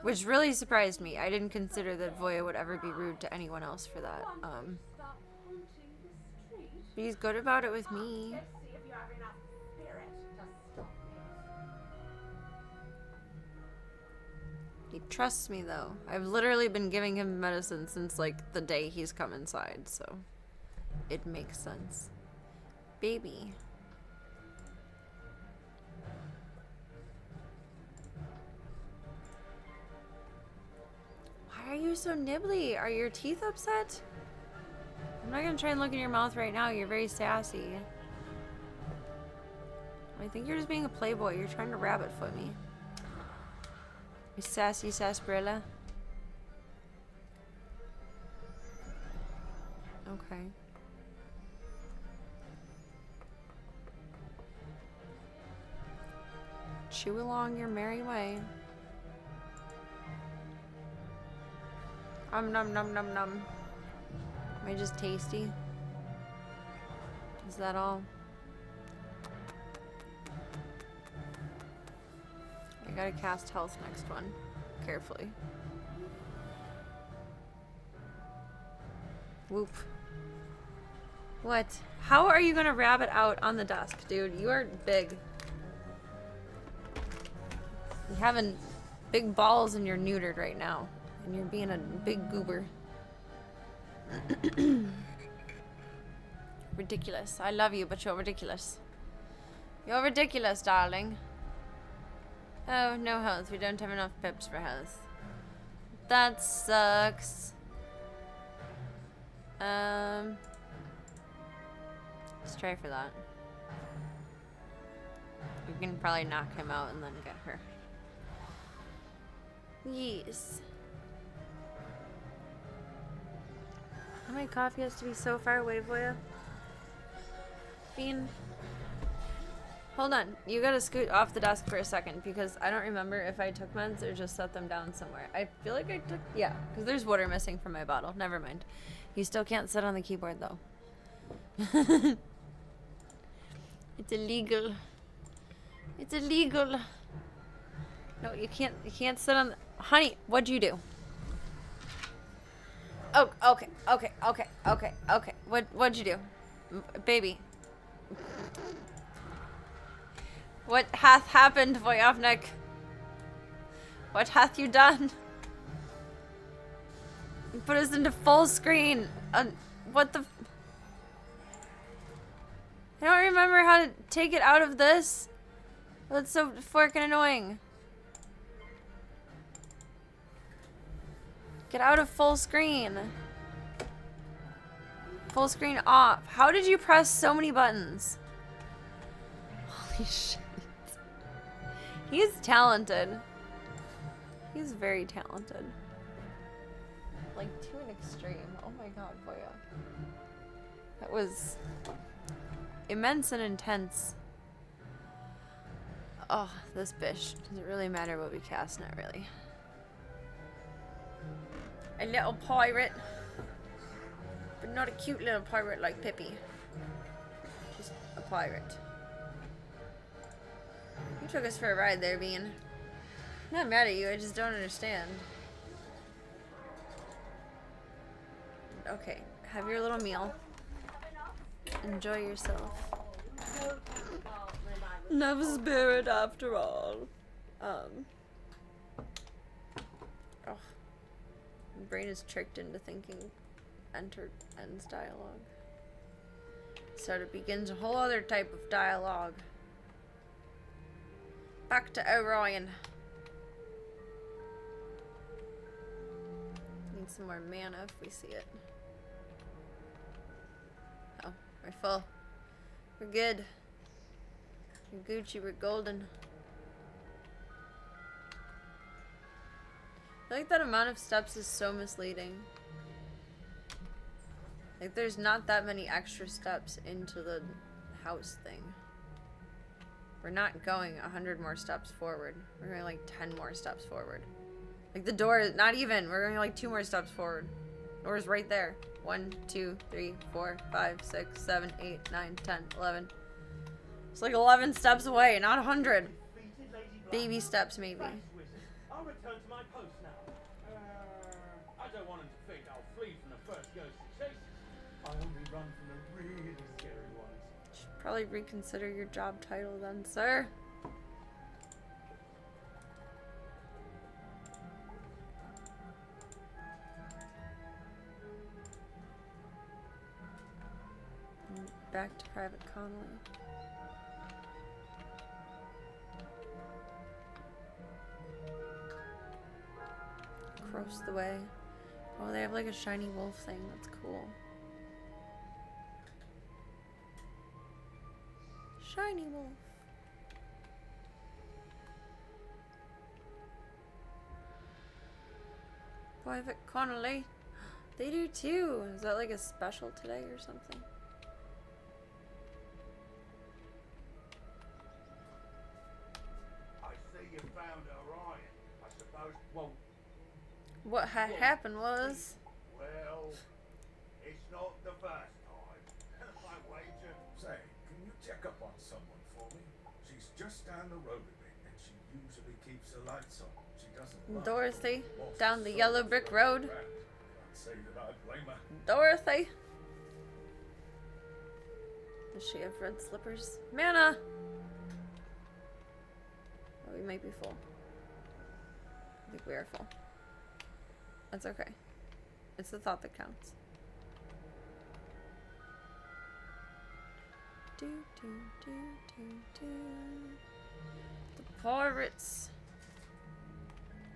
Which really surprised me. I didn't consider that Voya would ever be rude to anyone else for that. But he's good about it with me. He trusts me though. I've literally been giving him medicine since like the day he's come inside, so it makes sense. Baby. Why are you so nibbly? Are your teeth upset? I'm not gonna try and look in your mouth right now. You're very sassy. I think you're just being a playboy. You're trying to rabbit foot me. You sassy sarsaparilla. Okay. Chew along your merry way. Num num num num. Am I just tasty? Is that all? I gotta cast health next one. Carefully. Whoop. What? How are you gonna rabbit out on the desk, dude? You are big. You having big balls and you're neutered right now. And you're being a big goober. Ridiculous. I love you, but you're ridiculous. You're ridiculous, darling. Oh, no health. We don't have enough pips for health. That sucks. Let's try for that. We can probably knock him out and then get her. Yes. How my coffee has to be so far away, Voya? Bean. Hold on. You gotta scoot off the desk for a second because I don't remember if I took meds or just set them down somewhere. I feel like I took... Yeah, because there's water missing from my bottle. Never mind. You still can't sit on the keyboard, though. It's illegal. It's illegal. No, you can't sit on the... Honey, what'd you do? Oh, okay. What'd you do? Baby. What hath happened, Vojovnik? What hath you done? You put us into full screen. What the... I don't remember how to take it out of this. That's so freaking annoying. Get out of full screen. Full screen off. How did you press so many buttons? Holy shit. He's talented. He's very talented. Like, to an extreme. Oh my god, Voya. That was immense and intense. Oh, this bitch. Does it really matter what we cast? Not really. A little pirate. But not a cute little pirate like Pippi. Just a pirate. You took us for a ride there, Bean. I'm not mad at you, I just don't understand. Okay, have your little meal. Enjoy yourself. Love spirit after all. Oh. My brain is tricked into thinking enter ends dialogue. So it begins a whole other type of dialogue. Back to Orion. Need some more mana if we see it. Oh, we're full. We're good. We're Gucci, we're golden. I feel like that amount of steps is so misleading. Like, there's not that many extra steps into the house thing. We're not going 100 more steps forward. We're going like 10 more steps forward. Like, the door is not even. We're going like 2 more steps forward. Door's right there. 1, 2, 3, 4, 5, 6, 7, 8, 9, 10, 11. It's like 11 steps away, not 100. Baby steps, maybe. I'll return to my post now. I don't want him to think I'll flee from the first ghost he chases. I only run from the really scary ones. Should probably reconsider your job title then, sir. Back to Private Connolly. Across the way. Oh, they have like a shiny wolf thing. That's cool. Shiny wolf. Private Connolly. They do too. Is that like a special today or something? I see you found Orion. I suppose. Well, What had happened was... well, it's not the first time. I wager. Say, can you check up on someone for me? She's just down the road a bit, and she usually keeps the lights on. She doesn't mind. Dorothy, Lost down the so yellow much brick of her road. brand. Can't say that I blame her. Dorothy. Does she have red slippers? Mana! Oh, we might be full. I think we are full. That's okay. It's the thought that counts. Do, do, do, do, do. The pirates.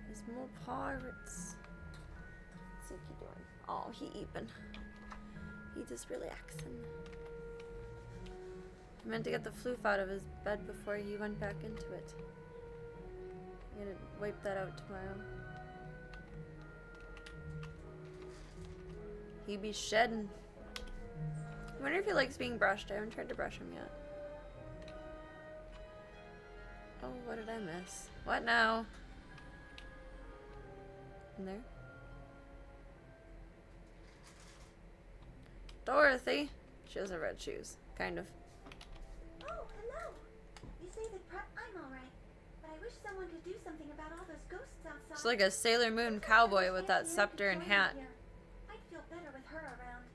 There's more pirates. What's Suki doing? Oh, he eating. He just relaxing. He meant to get the floof out of his bed before he went back into it. He had to wipe that out tomorrow. He be shedding. I wonder if he likes being brushed. I haven't tried to brush him yet. Oh, what did I miss? What now? In there? Dorothy! She has red shoes. Kind of. Oh, hello. You say that I'm alright, but I wish someone could do something about all those ghosts outside. She's like a Sailor Moon cowboy with that scepter and hat. I'd feel better with her around.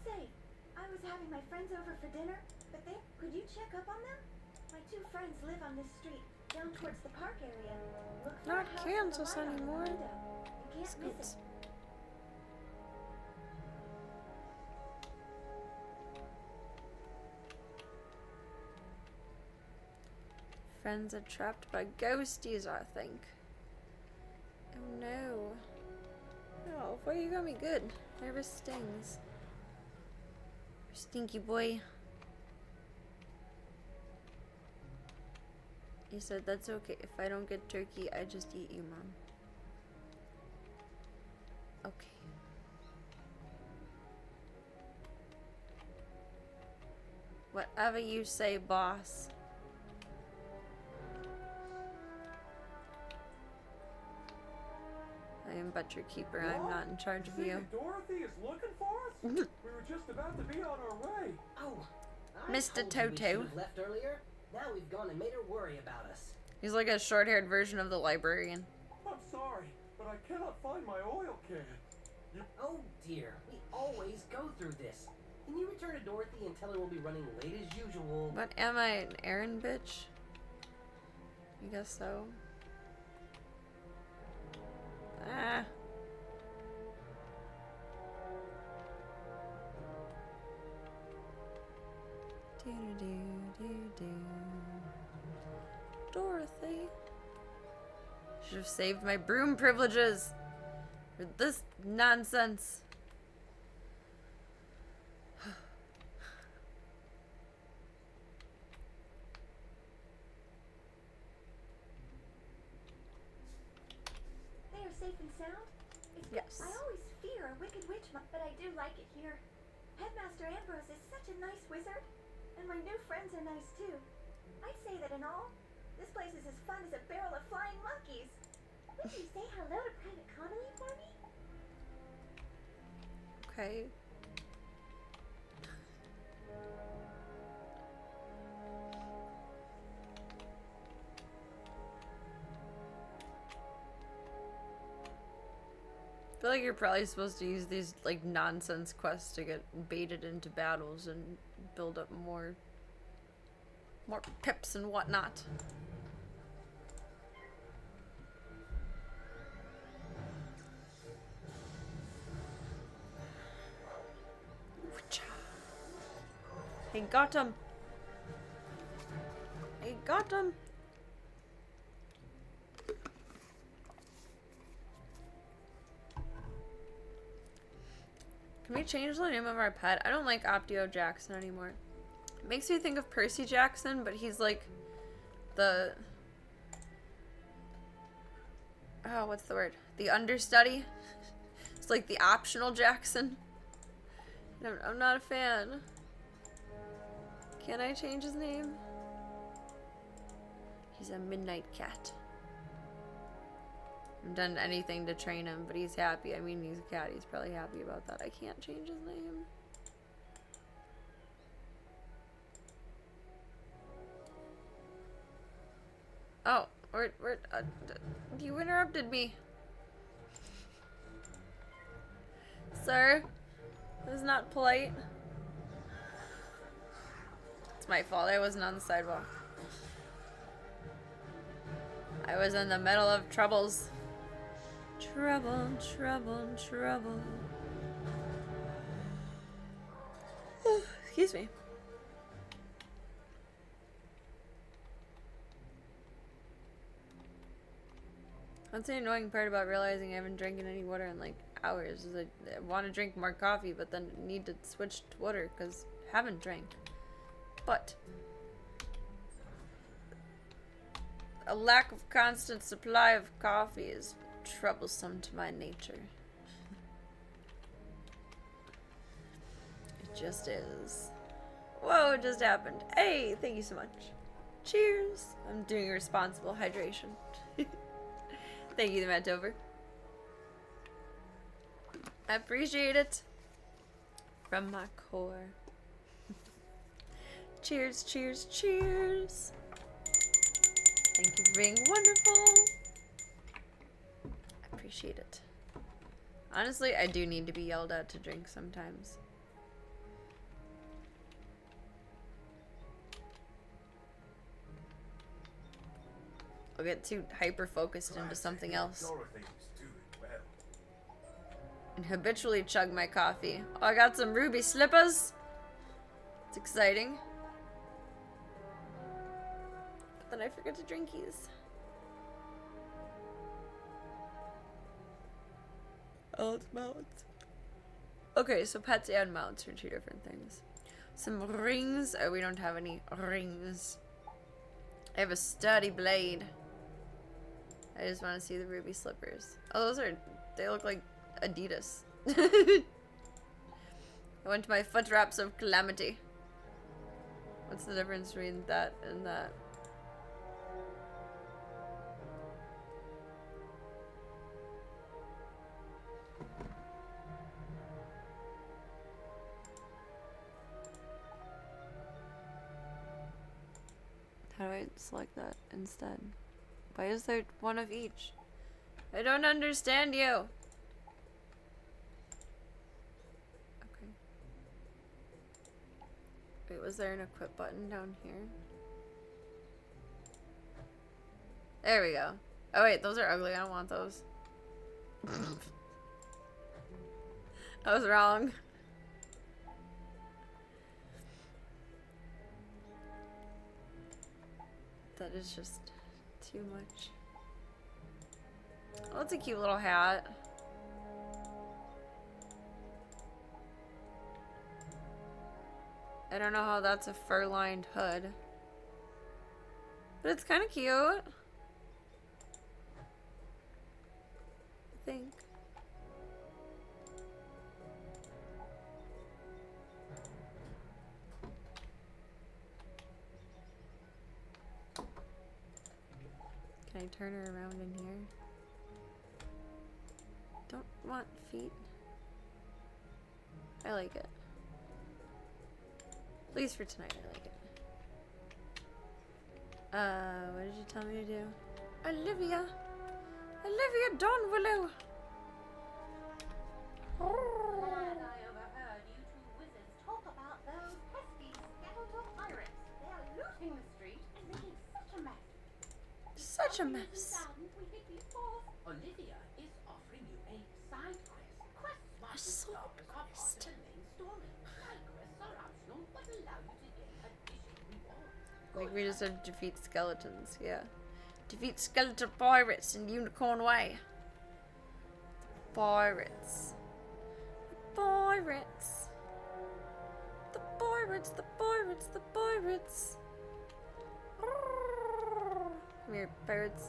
Say, I was having my friends over for dinner, but could you check up on them? My two friends live on this street, down towards the park area. Look for Not a house Kansas with a light on the anymore. window. You can't miss Scoots. it. Friends are trapped by ghosties, I think. Oh no. Oh, boy, you got me good. Nervous stings. Stinky boy. He said, that's okay. If I don't get turkey, I just eat you, Mom. Okay. Whatever you say, boss. but your keeper. I'm not in charge of See you. that Dorothy is looking for us? We were just about to be on our way. Oh, I Mr. told you we Toto. should have left earlier. Now we've gone and made her worry about us. He's like a short-haired version of the librarian. I'm sorry, but I cannot find my oil can. Oh dear, we always go through this. Can you return to Dorothy and tell her we'll be running late as usual? But am I an errand bitch? I guess so. Ah. Dorothy. Should have saved my broom privileges for this nonsense. They are safe and sound? Yes. I always fear a wicked witch, but I do like it here. Headmaster Ambrose is such a nice wizard, and my new friends are nice too. I'd say that in all, this place is as fun as a barrel of flying monkeys. Would you say hello to Private Connolly for me? Okay. I feel like you're probably supposed to use these like nonsense quests to get baited into battles and build up more pips and whatnot. He got him. He got him. Can we change the name of our pet? I don't like Optio Jackson anymore. It makes me think of Percy Jackson, but he's like the... Oh, what's the word? The understudy? It's like the optional Jackson. I'm not a fan. Can I change his name? He's a midnight cat. I haven't done anything to train him, but he's happy. I mean, he's a cat. He's probably happy about that. I can't change his name. Oh, you interrupted me. Sir, that was not polite. It's my fault. I wasn't on the sidewalk. I was in the middle of troubles. Trouble, trouble, trouble. Excuse me. That's the annoying part about realizing I haven't drinking any water in like hours. Is I want to drink more coffee, but then need to switch to water because I haven't drank. But a lack of constant supply of coffee is troublesome to my nature. It just is. Whoa, it just happened. Hey, thank you so much. Cheers. I'm doing responsible hydration. Thank you, the Mantover. I appreciate it from my core. Cheers, cheers, cheers. Thank you for being wonderful. I appreciate it. Honestly, I do need to be yelled at to drink sometimes. I'll get too hyper-focused into something else. Dorothy's doing well. And habitually chug my coffee. Oh, I got some ruby slippers. It's exciting. But then I forget to drink these. Oh, it's mounts. Okay, so pets and mounts are two different things. Some rings. Oh, we don't have any rings. I have a sturdy blade. I just want to see the ruby slippers. Oh, they look like Adidas. I went to my foot wraps of calamity. What's the difference between that and that? I select that instead? Why is there one of each? I don't understand you. Okay. Wait, was there an equip button down here? There we go. Oh wait, those are ugly. I don't want those. I was wrong. That is just too much. Oh, it's a cute little hat. I don't know how that's a fur-lined hood. But it's kind of cute. I think. Can I turn her around in here? Don't want feet. I like it. At least for tonight, I like it. What did you tell me to do? Olivia! Olivia Donwillow! Glad I overheard you two wizards talk about those pesky Skeletor pirates. They are looting the street and making such a mess. Such a mess. We hit these balls. Olivia is offering you a side quest. Quests must side start as part of the main story. Side quests are optional, but allow you to gain additional rewards. Like we just have to defeat skeletons, yeah. Defeat skeleton pirates in Unicorn Way. Pirates. The pirates. The pirates, the pirates, the pirates. Come here, pirates.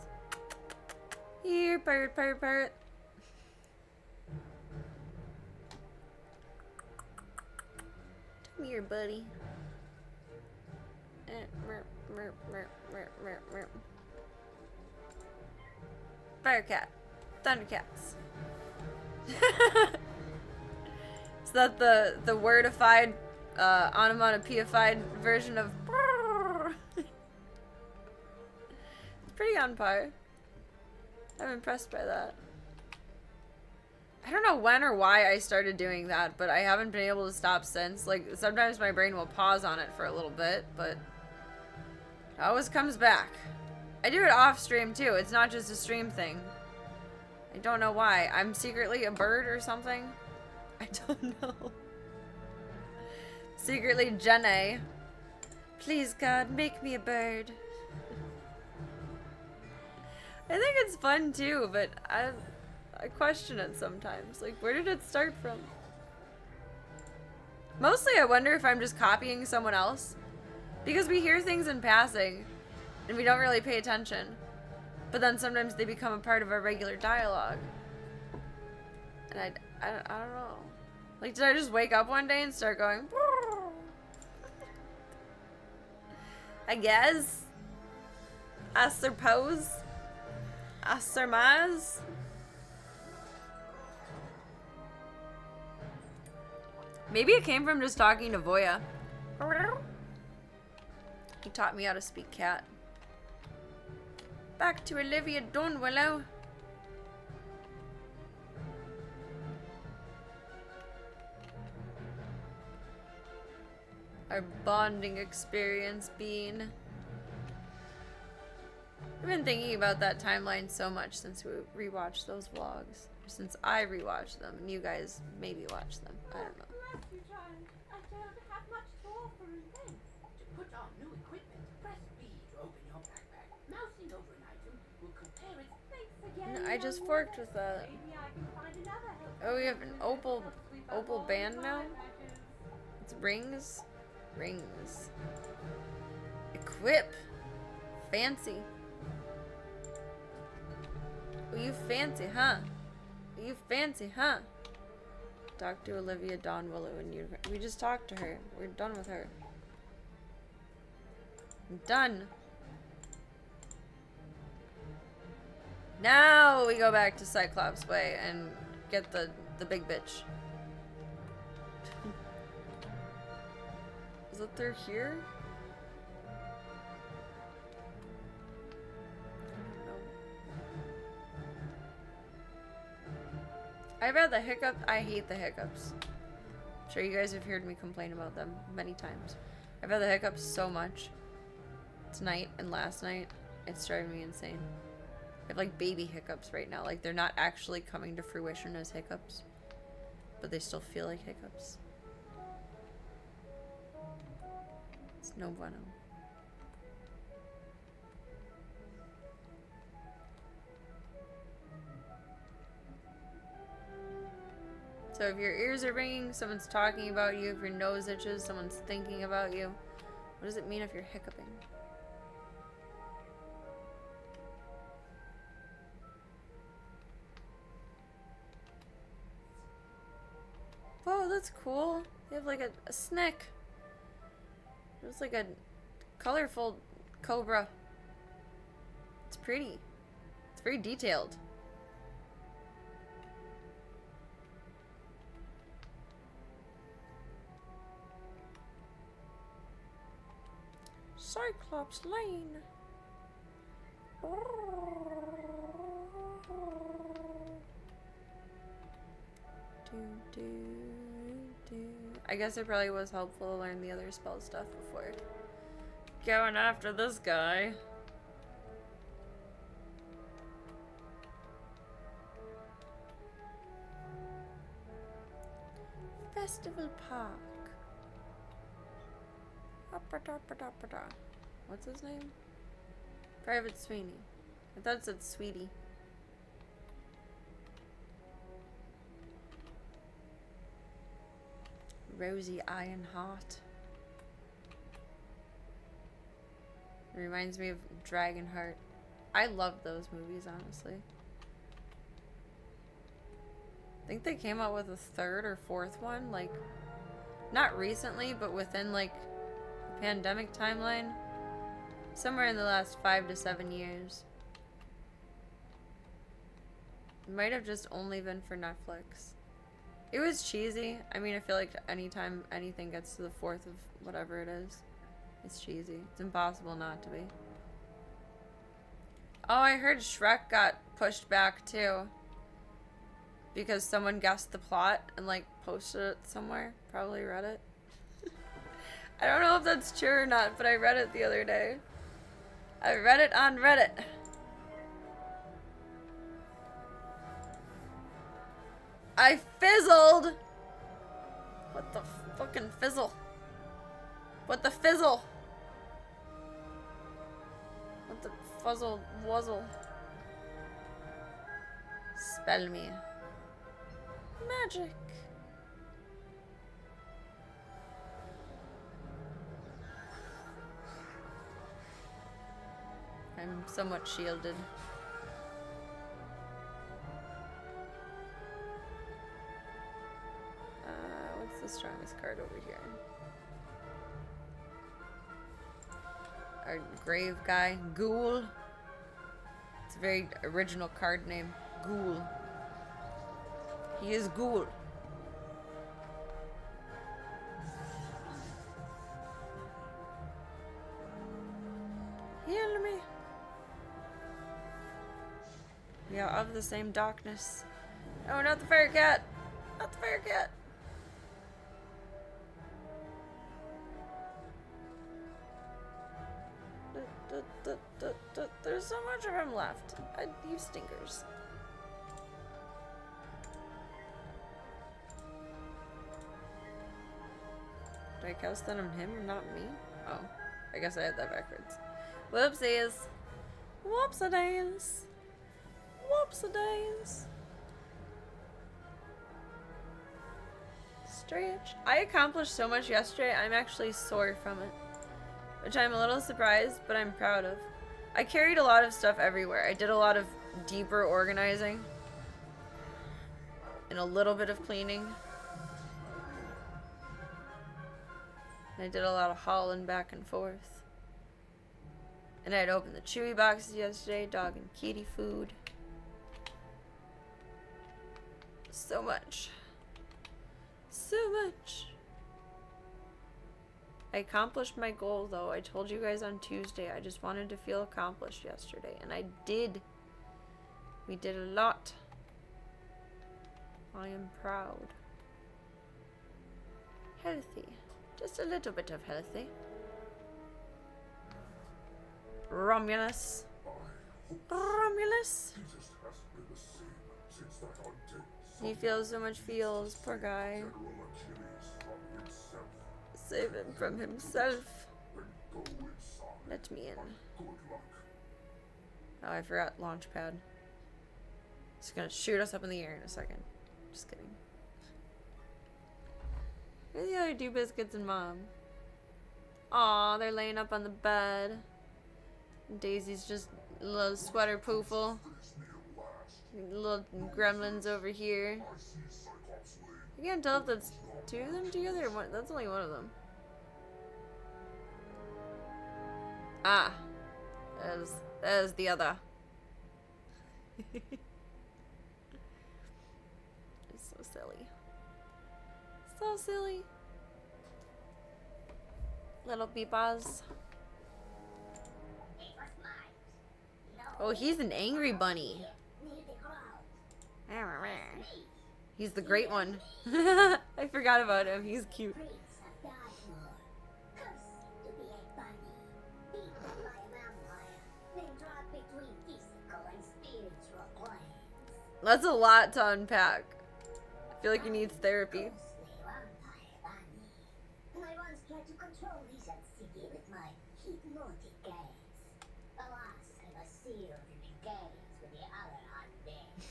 Here, pirate, pirate, pirate. Come here, buddy. Firecat. Thundercats. Is that the wordified, onomatopoeified version of it's pretty on par. I'm impressed by that. I don't know when or why I started doing that, but I haven't been able to stop since. Like, sometimes my brain will pause on it for a little bit, but it always comes back. I do it off stream too. It's not just a stream thing. I don't know why. I'm secretly a bird or something. I don't know. Secretly Jenna. Please God, make me a bird. I think it's fun too, but I question it sometimes. Like, where did it start from? Mostly I wonder if I'm just copying someone else. Because we hear things in passing, and we don't really pay attention. But then sometimes they become a part of our regular dialogue. And I don't know. Like, did I just wake up one day and start going... I guess. I suppose. I surmise. Maybe it came from just talking to Voya. He taught me how to speak cat. Back to Olivia Donwillow. Our bonding experience, Bean. I've been thinking about that timeline so much since we rewatched those vlogs. Since I rewatched them, and you guys maybe watch them. I don't know. Bless you, child. I don't have much to offer in thanks. To put on new equipment, press B to open your backpack. Mousing over an item will compare its... Thanks again. No, I just young forked woman. with that. Maybe I can find another helpful Oh, we have an person opal that helps sweep up opal all band the now? fire patches. It's rings. Rings. Equip. Fancy. Oh, you fancy, huh? You fancy, huh? Talk to Olivia Donwillow and you. We just talked to her. We're done with her. I'm done. Now we go back to Cyclops Way and get the big bitch. Is it through here? I've had the hiccups. I hate the hiccups. I'm sure you guys have heard me complain about them many times. I've had the hiccups so much. Tonight and last night. It's driving me insane. I have like baby hiccups right now. Like they're not actually coming to fruition as hiccups. But they still feel like hiccups. It's no bueno. So if your ears are ringing, someone's talking about you. If your nose itches, someone's thinking about you. What does it mean if you're hiccuping? Oh, that's cool. They have like a snake. It's like a colorful cobra. It's pretty. It's very detailed. Cyclops Lane. I guess it probably was helpful to learn the other spell stuff before going after this guy. Festival Park. What's his name? Private Sweeney. I thought it said Sweetie. Rosie Ironheart. It reminds me of Dragonheart. I love those movies, honestly. I think they came out with a third or fourth one, like, not recently, but within, like, the pandemic timeline. Somewhere in the last 5 to 7 years. It might have just only been for Netflix. It was cheesy. I mean, I feel like anytime anything gets to the fourth of whatever it is, it's cheesy. It's impossible not to be. Oh, I heard Shrek got pushed back too. Because someone guessed the plot and like posted it somewhere. Probably Reddit. I don't know if that's true or not, but I read it the other day. I read it on Reddit. I fizzled! What the fucking fizzle? What the fizzle? What the fuzzle wuzzle? Spell me. Magic. I'm somewhat shielded. What's the strongest card over here? Our grave guy, Ghoul. It's a very original card name, Ghoul. He is Ghoul. Heal me. We are of the same darkness. Oh, not the fire cat. Not the fire cat. There's so much of him left. You stinkers. Did I cast that on him and not me? Oh, I guess I had that backwards. Whoopsies. Whoopsie-days. Whoopsie-days. Stretch. I accomplished so much yesterday, I'm actually sore from it. Which I'm a little surprised, but I'm proud of. I carried a lot of stuff everywhere. I did a lot of deeper organizing. And a little bit of cleaning. And I did a lot of hauling back and forth. And I had opened the Chewy boxes yesterday, dog and kitty food. So much. So much. I accomplished my goal though. I told you guys on Tuesday I just wanted to feel accomplished yesterday. And I did. We did a lot. I am proud. Healthy. Just a little bit of healthy. Romulus. Romulus. Jesus has been the same since that undead He feels so much feels, poor guy. General Achilles from himself. Save him from himself. Then go inside. Let me in. Good luck. Oh, I forgot launchpad. He's gonna shoot us up in the air in a second. Just kidding. Where's the other two biscuits and mom? Aw, they're laying up on the bed. Daisy's just a little sweater poofle. Little gremlins over here. I can't tell if that's two of them together or one. That's only one of them. Ah. There's the other. It's so silly. So silly. Little peepaws. Oh, he's an angry bunny. He's the great one. I forgot about him. He's cute. That's a lot to unpack. I feel like he needs therapy. I once tried to control his city with my hypnotic gaze. Alas, I was sealed in the gaze with the other undead.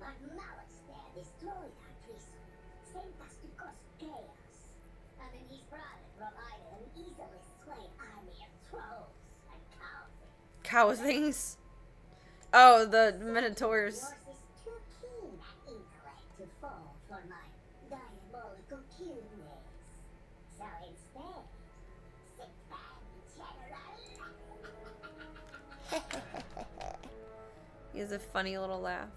But malice there destroyed our prison, sent us to cause chaos. And then his brother provided an easily swayed army of trolls and cowthings. Cow things? Oh, the minotaurs. Yours is too keen an intellect to fall for my diabolical cuteness. So instead, sit back, General. He has a funny little laugh.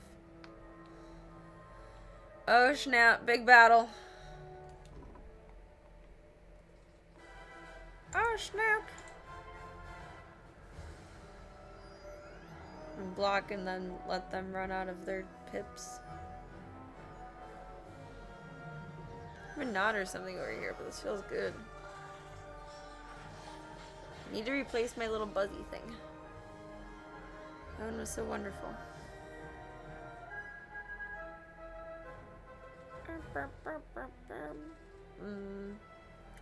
Oh snap, big battle. Oh snap. And block and then let them run out of their pips. I'm a knot or something over here, but this feels good. Need to replace my little buzzy thing. That one was so wonderful.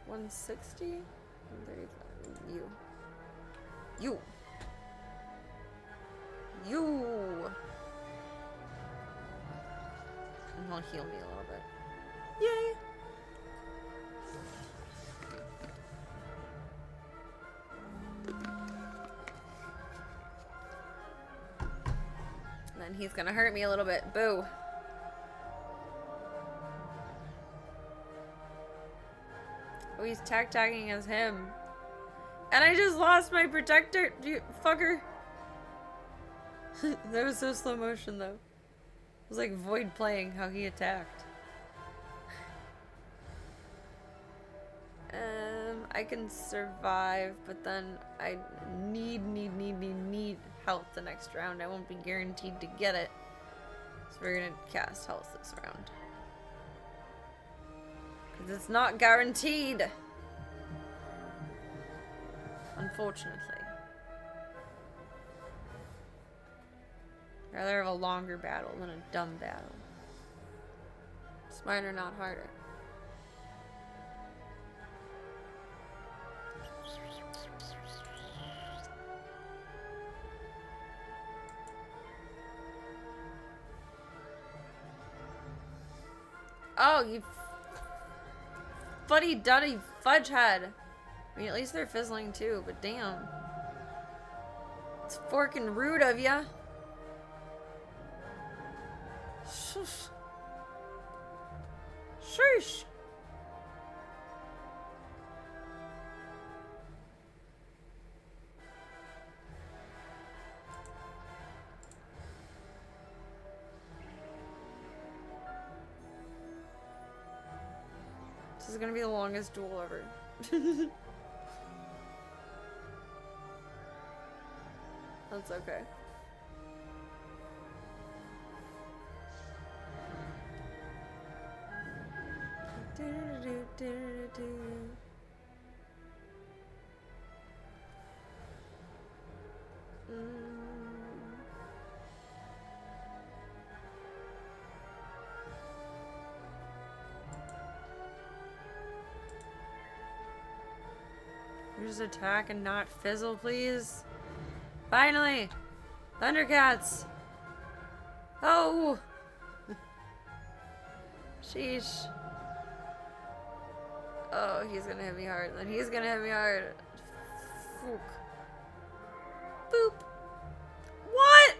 160? 135. You. And he'll heal me a little bit. Yay! And then he's gonna hurt me a little bit. Boo. Oh, he's tagging as him. And I just lost my protector, you fucker. That was so slow motion though. It was like Void playing how he attacked. I can survive, but then I need health the next round. I won't be guaranteed to get it. So we're gonna cast health this round. Because it's not guaranteed. Unfortunately. Rather have a longer battle than a dumb battle. Smarter, not harder. Oh, you fuddy-duddy fudge head. I mean, at least they're fizzling too, but damn. It's forking rude of ya. Shush. Sheesh. This is gonna be the longest duel ever. That's okay. Just attack and not fizzle, please. Finally! Thundercats! Oh! Sheesh. Oh, he's gonna hit me hard. Then he's gonna hit me hard. Fook. Boop. What?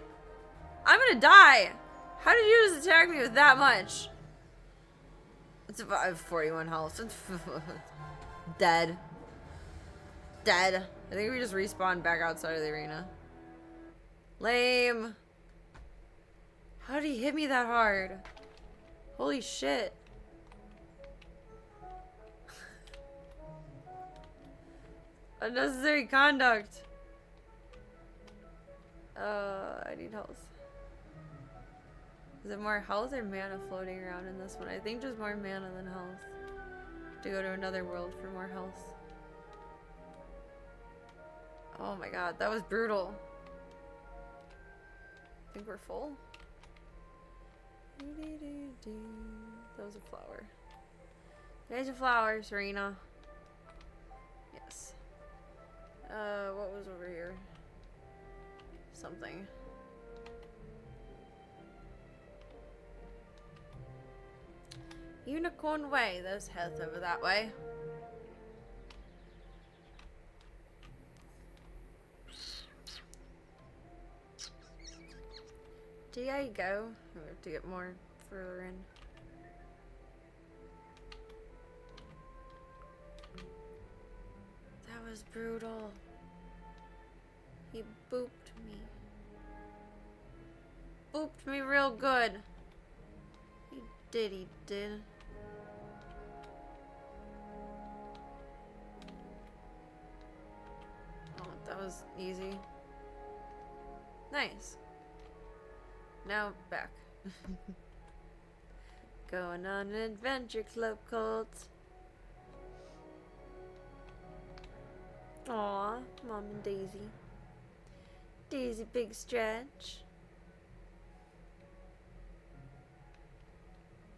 I'm gonna die. How did you just attack me with that much? It's about, I have 41 health. Dead. Dead. I think we just respawned back outside of the arena. Lame. How did he hit me that hard? Holy shit. Unnecessary conduct. I need health. Is it more health or mana floating around in this one? I think just more mana than health. To go to another world for more health. Oh my god, that was brutal. I think we're full. That was a flower. There's a flower, Serena. Yes. What was over here? Something. Unicorn Way. There's health over that way. There you go. We have to get more further in. That was brutal. He booped me. Booped me real good. He did. Oh, that was easy. Nice. Now back. Going on an adventure club, Colt. Aw, Mom and Daisy. Daisy big stretch.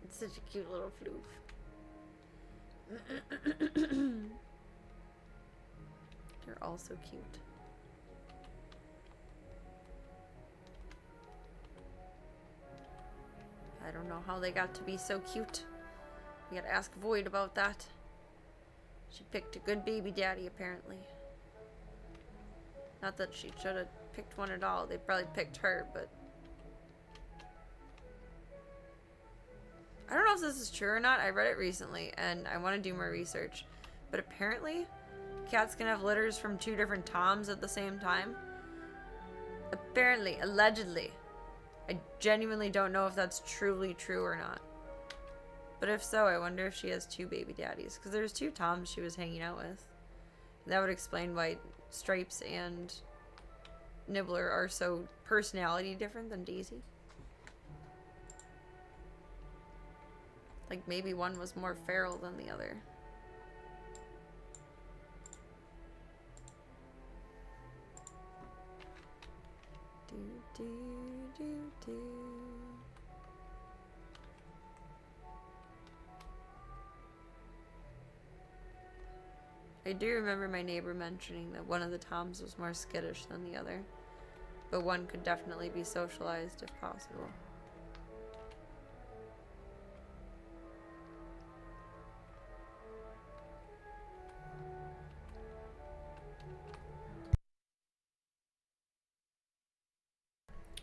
It's such a cute little floof. They're all so cute. I don't know how they got to be so cute. We gotta ask Void about that. She picked a good baby daddy, apparently. Not that she should have picked one at all. They probably picked her, but... I don't know if this is true or not. I read it recently, and I want to do more research. But apparently, cats can have litters from 2 different toms at the same time. Apparently, allegedly. I genuinely don't know if that's truly true or not. But if so, I wonder if she has 2 baby daddies. Because there's 2 toms she was hanging out with. That would explain why Stripes and Nibbler are so personality different than Daisy. Like maybe one was more feral than the other. I do remember my neighbor mentioning that one of the toms was more skittish than the other, but one could definitely be socialized if possible.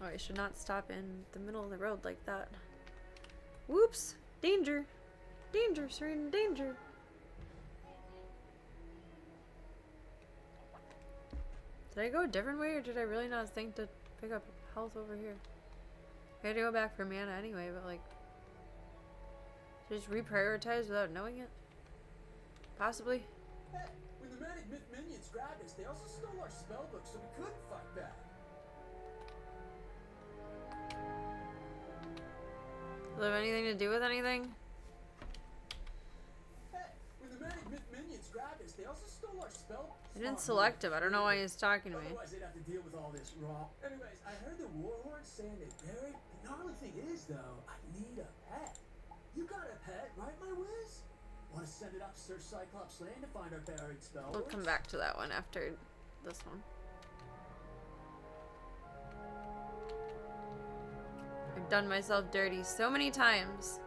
Oh, I should not stop in the middle of the road like that. Whoops! Danger! Danger, Serena, danger! Did I go a different way, or did I really not think to pick up health over here? I had to go back for mana anyway, but like... just reprioritize without knowing it? Possibly? Hey, when the manic myth minions grabbed us, they also stole our spellbook, so we couldn't fight back. Does it have anything to do with anything? this, they also stole our spell. I didn't select him. I don't know why he's talking to me. Otherwise, they'd have to deal with all this raw. Anyways, I heard the warlords saying they buried. The gnarly thing is, though, I need a pet. You got a pet, right, my whiz? Want to send it up to search Cyclops Lane to find our buried spell? We'll come back to that one after this one. I've done myself dirty so many times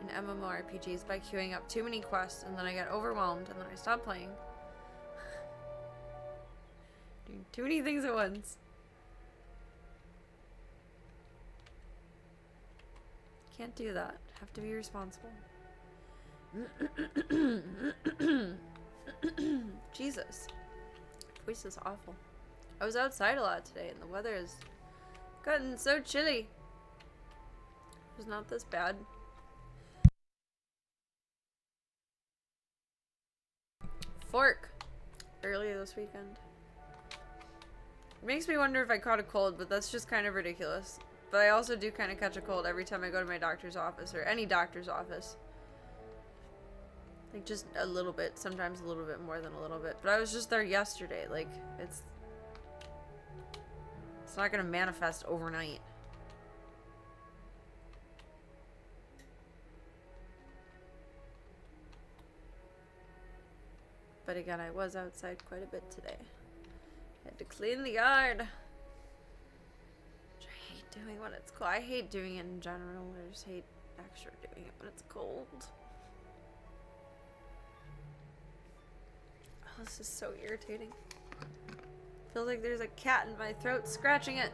in MMORPGs by queuing up too many quests, and then I get overwhelmed, and then I stop playing. Doing too many things at once. Can't do that. Have to be responsible. Jesus. Voice is awful. I was outside a lot today, and the weather has gotten so chilly. It was not this bad. Fork. Earlier this weekend. It makes me wonder if I caught a cold, but that's just kind of ridiculous. But I also do kind of catch a cold every time I go to my doctor's office, or any doctor's office. Like, just a little bit. Sometimes a little bit more than a little bit. But I was just there yesterday. Like, it's not gonna manifest overnight. But again, I was outside quite a bit today. Had to clean the yard. Which I hate doing when it's cold. I hate doing it in general. I just hate extra doing it when it's cold. Oh, this is so irritating. Feels like there's a cat in my throat scratching it.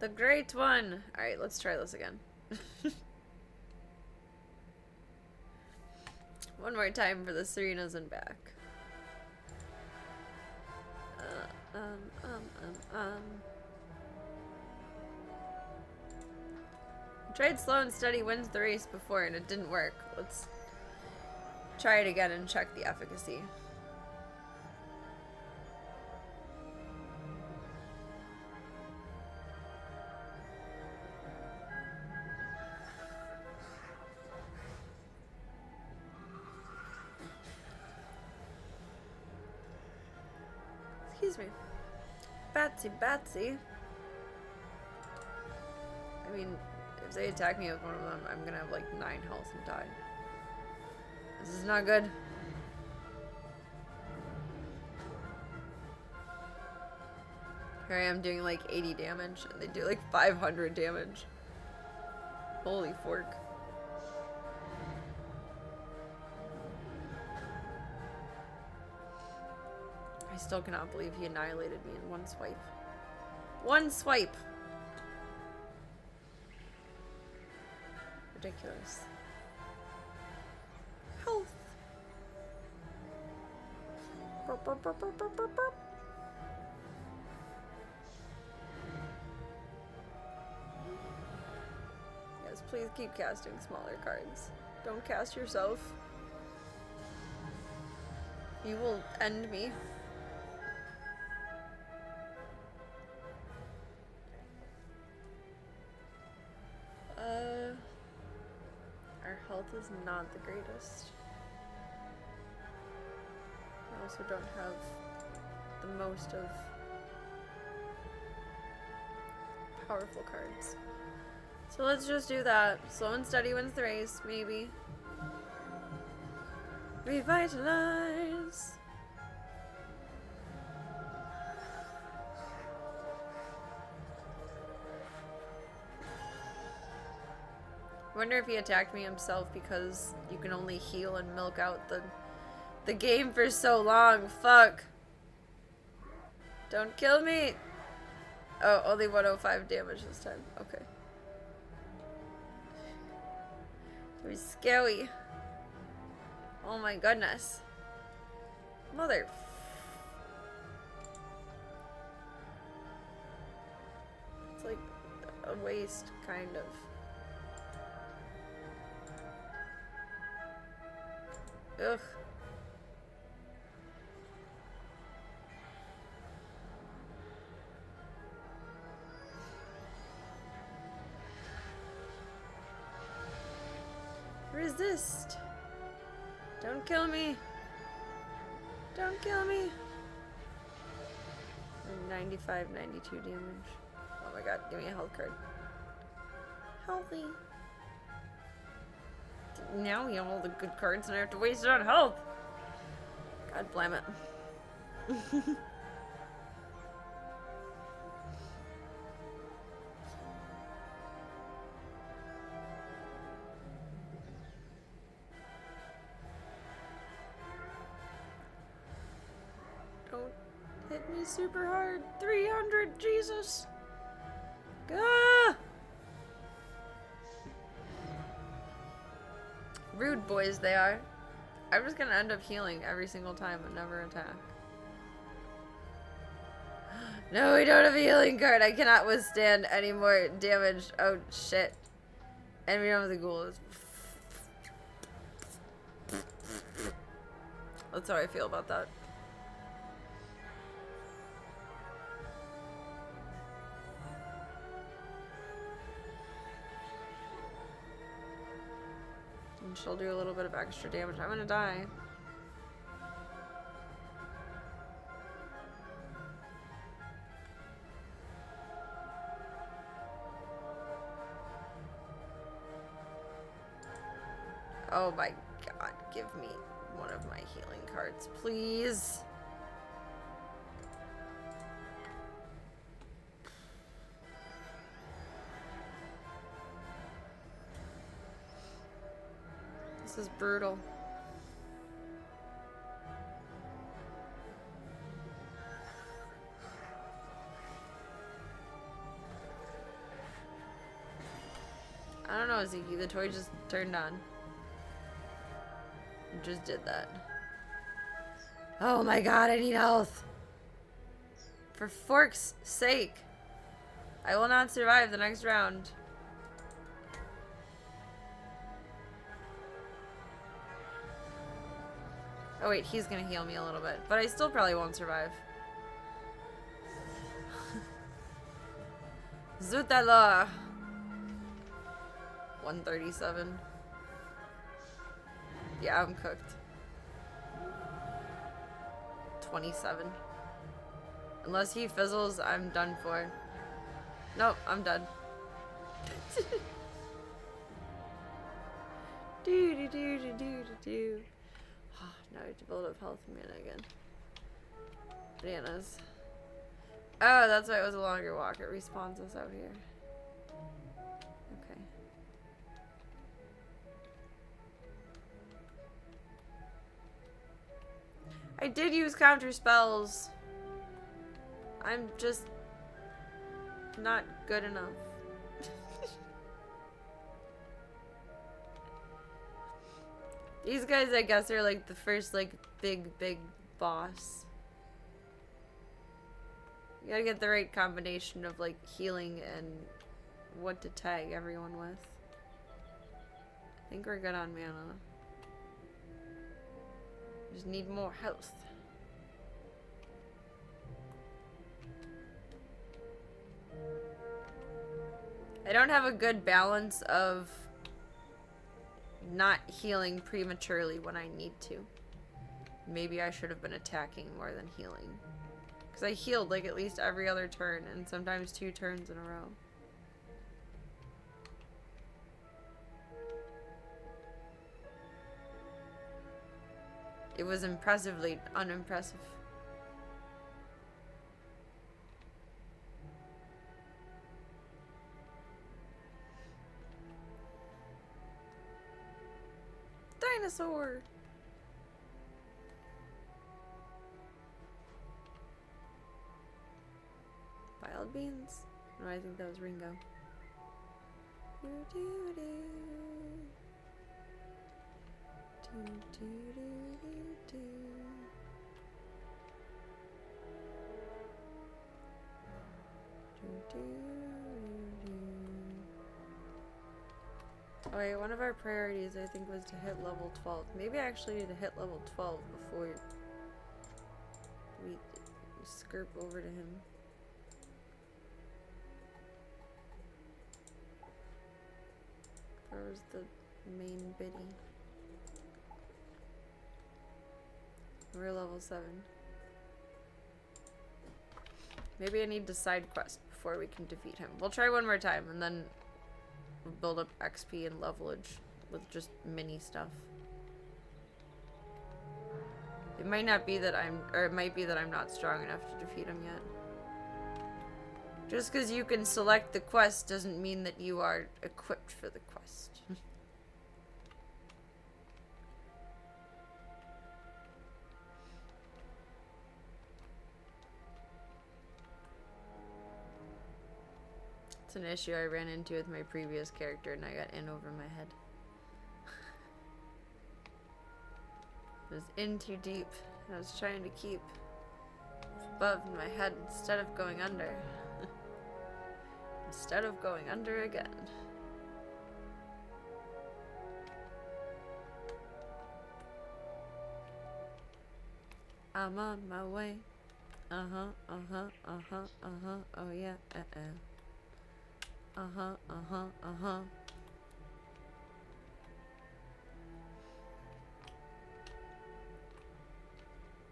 The great one. Alright, let's try this again. One more time for the Serenas and back. Tried slow and steady wins the race before and it didn't work. Let's try it again and check the efficacy. Excuse me. Batsy. I mean, if they attack me with one of them, I'm gonna have like 9 health and die. This is not good. Here I am doing like 80 damage, and they do like 500 damage. Holy fork. I still cannot believe he annihilated me in one swipe. One swipe! Ridiculous. Health! Burp, burp, burp, burp, burp, burp, burp. Yes, please keep casting smaller cards. Don't cast yourself. You will end me. Our health is not the greatest. I also don't have the most of powerful cards. So let's just do that. Slow and steady wins the race, maybe. Revitalize! I wonder if he attacked me himself because you can only heal and milk out the game for so long. Fuck. Don't kill me. Oh, only 105 damage this time. Okay. It was scary. Oh my goodness. Mother. It's like a waste, kind of. Ugh. resist. Don't kill me. Don't kill me. 95, 92 damage. Oh my god, give me a health card. Healthy. Now we have all the good cards and I have to waste it on health. God blame it. Don't hit me super hard. 300, Jesus. Ah! Rude boys they are. I'm just gonna end up healing every single time and never attack. No, we don't have a healing card. I cannot withstand any more damage. Oh, shit. And we don't have the ghouls. That's how I feel about that. And she'll do a little bit of extra damage. I'm gonna die. Oh my god, give me one of my healing cards, please. This is brutal. I don't know, Ziki, the toy just turned on. Just did that. Oh my god, I need health. For fork's sake. I will not survive the next round. Oh wait, he's gonna heal me a little bit. But I still probably won't survive. Zutala. 137. Yeah, I'm cooked. 27. Unless he fizzles, I'm done for. Nope, I'm done. Do do do do do do. Now I have to build up health mana again. Bananas. Oh, that's why it was a longer walk. It respawns us out here. Okay. I did use counter spells. I'm just not good enough. These guys, I guess, are like the first like big boss. You gotta get the right combination of like healing and what to tag everyone with. I think we're good on mana. Just need more health. I don't have a good balance of not healing prematurely when I need to. Maybe I should have been attacking more than healing. Because I healed like at least every other turn and sometimes 2 turns in a row. It was impressively unimpressive. Dinosaur! Wild beans? No, I think that was Ringo. Oh wait, one of our priorities I think was to hit level 12. Maybe I actually need to hit level 12 before we skirp over to him. Where was the Main biddy. We're level 7. Maybe I need to side quest before we can defeat him. We'll try one more time and then we'll build up XP and levelage with just mini stuff. It might not be that it might be that I'm not strong enough to defeat him yet. Just because you can select the quest doesn't mean that you are equipped for the quest. It's an issue I ran into with my previous character and I got in over my head. It was in too deep. I was trying to keep above my head instead of going under. Instead of going under again. I'm on my way. Uh-huh, uh-huh, uh-huh, uh-huh, oh yeah, uh-huh, uh-huh, uh-huh.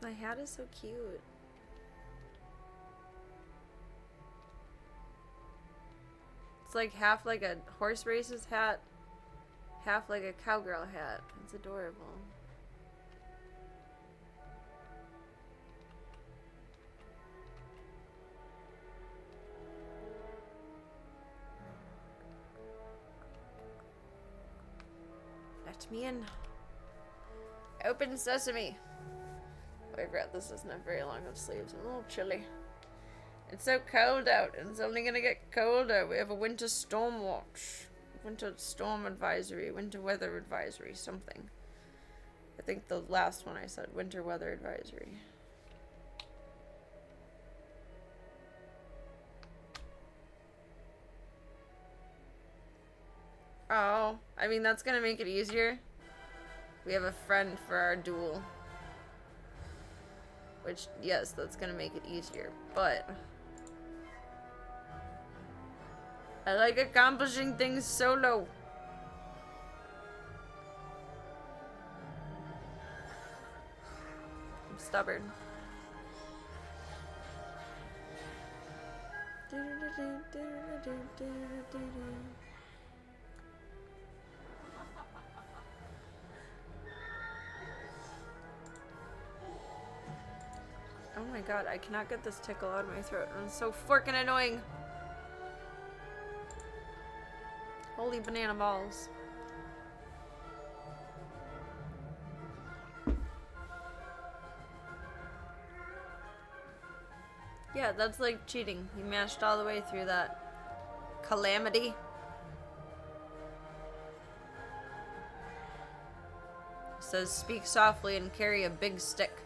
My hat is so cute. It's like half like a horse racer's hat, half like a cowgirl hat. It's adorable. Let me in. Open sesame. I regret this doesn't have very long of sleeves. I'm a little chilly. It's so cold out, and it's only gonna get colder. We have a winter storm watch. Winter storm advisory, winter weather advisory, something. I think the last one I said, winter weather advisory. Oh, I mean, that's gonna make it easier. We have a friend for our duel. Which, yes, that's gonna make it easier, but I like accomplishing things solo. I'm stubborn. Oh my god, I cannot get this tickle out of my throat. It's so forking annoying. Holy banana balls. Yeah, that's like cheating. You mashed all the way through that. Calamity. It says speak softly and carry a big stick.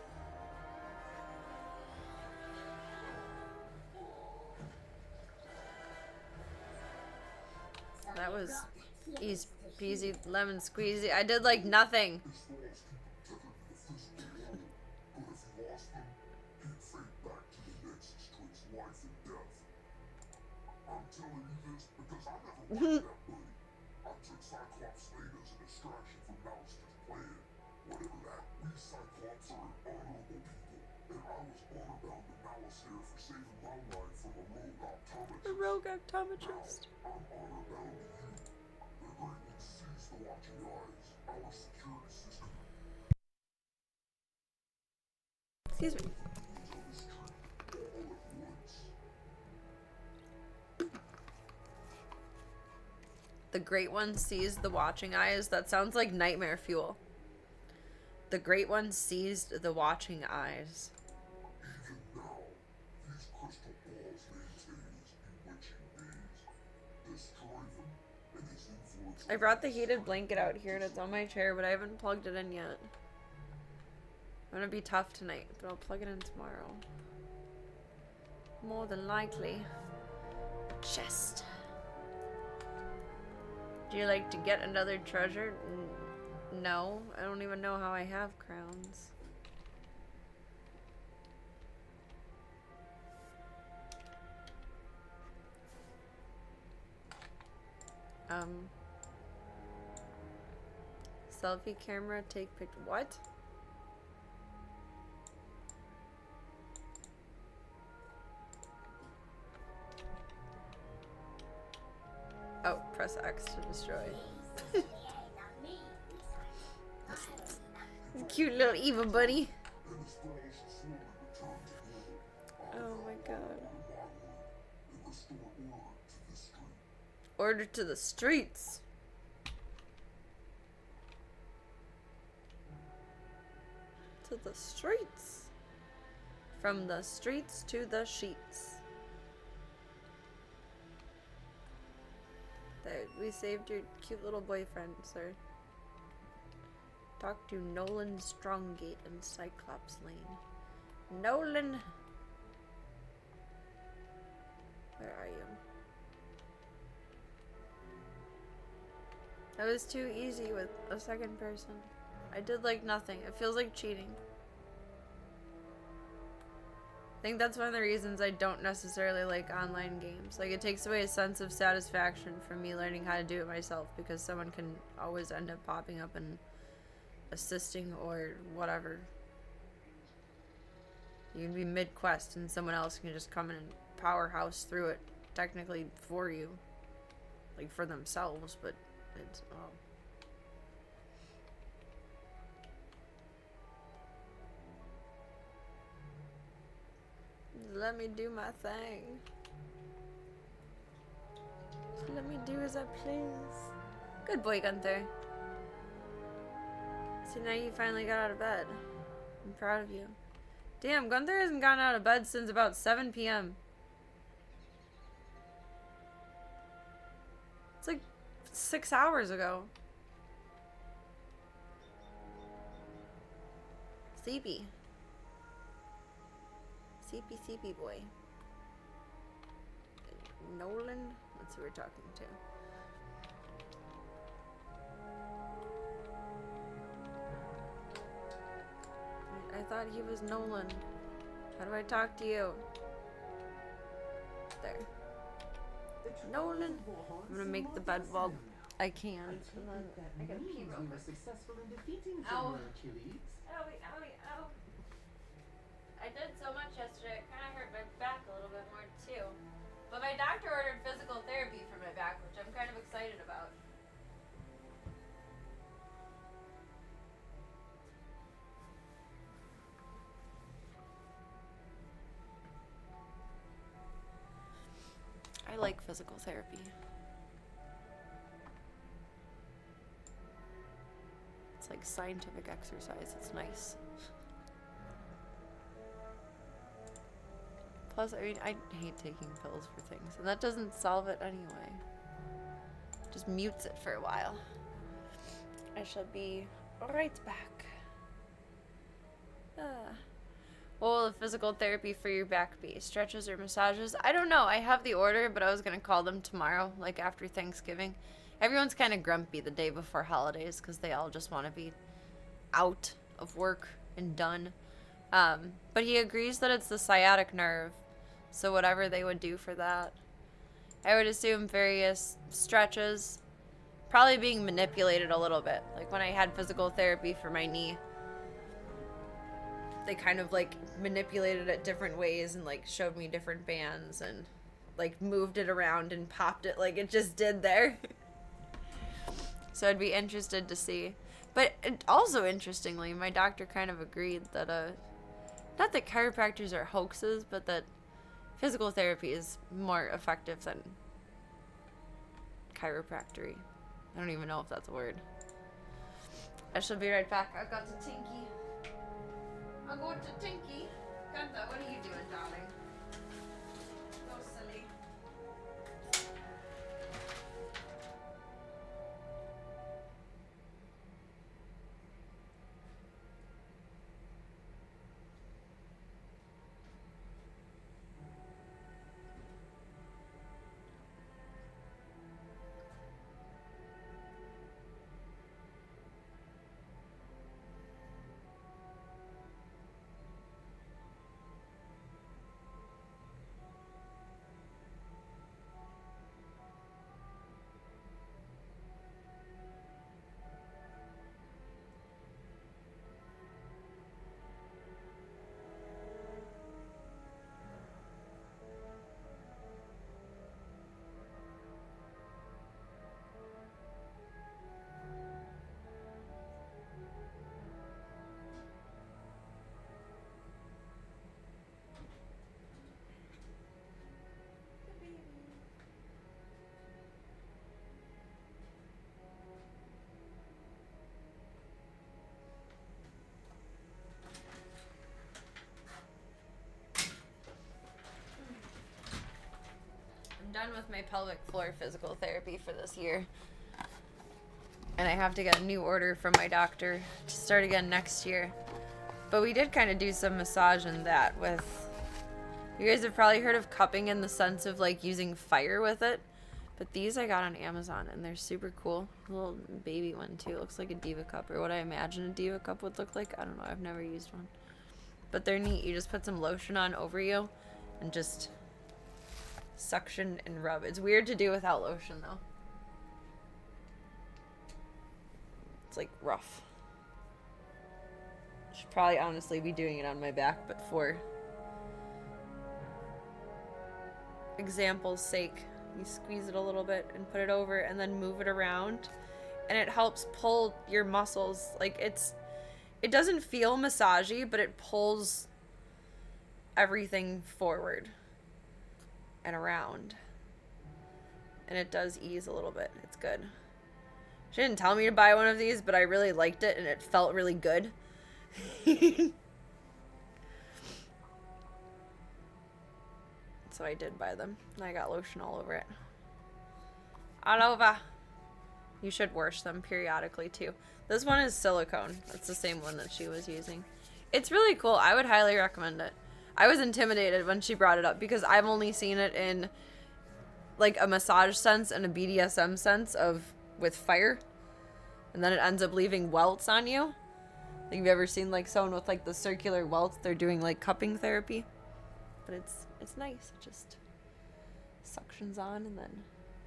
That was easy peasy lemon squeezy. I did like nothing. A rogue optometrist. Excuse me. The Great One seized the watching eyes. That sounds like nightmare fuel. The Great One seized the watching eyes. I brought the heated blanket out here and it's on my chair, but I haven't plugged it in yet. I'm gonna be tough tonight, but I'll plug it in tomorrow. More than likely. Chest. Do you like to get another treasure? No, I don't even know how I have crowns. Selfie camera, take picture. What? Oh, press X to destroy. Cute little Eva bunny. Oh my god. Order to the streets. To the streets. From the streets to the sheets. There, we saved your cute little boyfriend, sir. Talk to Nolan Stronggate in Cyclops Lane. Nolan! Where are you? That was too easy with a second person. I did like nothing. It feels like cheating. I think that's one of the reasons I don't necessarily like online games. Like, it takes away a sense of satisfaction from me learning how to do it myself, because someone can always end up popping up and assisting or whatever. You can be mid-quest and someone else can just come in and powerhouse through it, technically for you. Like, for themselves, but it's, oh. Let me do my thing. Let me do as I please. Good boy, Gunther. So now you finally got out of bed. I'm proud of you. Damn, Gunther hasn't gotten out of bed since about 7 p.m. It's like 6 hours ago. Sleepy. Sleepy boy. Nolan? That's who we're talking to. I thought he was Nolan. How do I talk to you? There. Nolan. I'm gonna make the bed while I can. And then I gotta pee real quick. Ow. Owie, owie, ow. I did so much yesterday, it kind of hurt my back a little bit more too. But my doctor ordered physical therapy for my back, which I'm kind of excited about. I like physical therapy. It's like scientific exercise, it's nice. Plus, I mean, I hate taking pills for things, and that doesn't solve it anyway. Just mutes it for a while. I shall be right back. What will the physical therapy for your back be? Stretches or massages? I don't know. I have the order, but I was going to call them tomorrow, like after Thanksgiving. Everyone's kind of grumpy the day before holidays because they all just want to be out of work and done. But he agrees that it's the sciatic nerve, so whatever they would do for that. I would assume various stretches, probably being manipulated a little bit. Like when I had physical therapy for my knee, they kind of like manipulated it different ways and like showed me different bands and like moved it around and popped it like it just did there. So I'd be interested to see. But also interestingly, my doctor kind of agreed that not that chiropractors are hoaxes, but that physical therapy is more effective than chiropractic. I don't even know if that's a word. I shall be right back. I've got to Tinky. I'll go to Tinky. Gunther, what are you doing, darling? Go silly. done with my pelvic floor physical therapy for this year. And I have to get a new order from my doctor to start again next year. But we did kind of do some massage in that with... You guys have probably heard of cupping in the sense of like using fire with it. But these I got on Amazon and they're super cool. A little baby one too. It looks like a Diva cup, or what I imagine a Diva cup would look like. I don't know. I've never used one. But they're neat. You just put some lotion on over you and just suction and rub. It's weird to do without lotion though. It's like rough. Should probably honestly be doing it on my back, but for example's sake, you squeeze it a little bit and put it over and then move it around, and it helps pull your muscles. Like it doesn't feel massagey, but it pulls everything forward and around, and it does ease a little bit. It's good. She didn't tell me to buy one of these, but I really liked it and it felt really good. So I did buy them. And I got lotion all over it. All over. You should wash them periodically too. This one is silicone. That's the same one that she was using. It's really cool. I would highly recommend it. I was intimidated when she brought it up because I've only seen it in like a massage sense and a BDSM sense of with fire, and then it ends up leaving welts on you. Like, have you ever seen like someone with like the circular welts? They're doing like cupping therapy, but it's nice. It just suctions on and then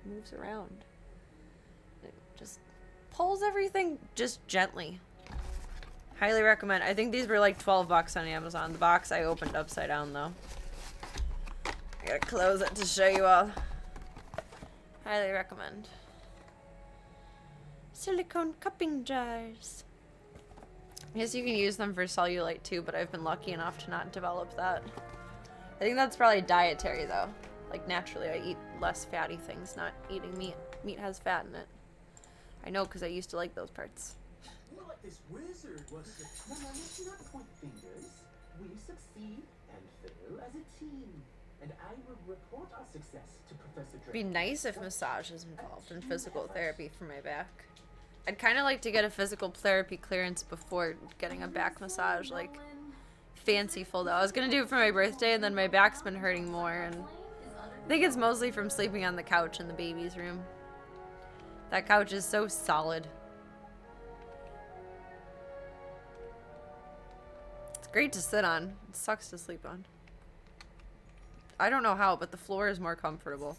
moves around. It just pulls everything just gently. Highly recommend. I think these were like $12 on Amazon. The box I opened upside down though. I gotta close it to show you all. Highly recommend. Silicone cupping jars. I guess you can use them for cellulite too, but I've been lucky enough to not develop that. I think that's probably dietary though. Like naturally I eat less fatty things, not eating meat. Meat has fat in it. I know because I used to like those parts. Not like this wizard was. No, let's not point fingers. We succeed and fail as a team. And I will report our success to Professor Drake. It'd be nice if massage is involved in physical therapy for my back. I'd kind of like to get a physical therapy clearance before getting a back massage, like fanciful though. I was gonna do it for my birthday and then my back's been hurting more, and I think it's mostly from sleeping on the couch in the baby's room. That couch is so solid. It's great to sit on. It sucks to sleep on. I don't know how, but the floor is more comfortable.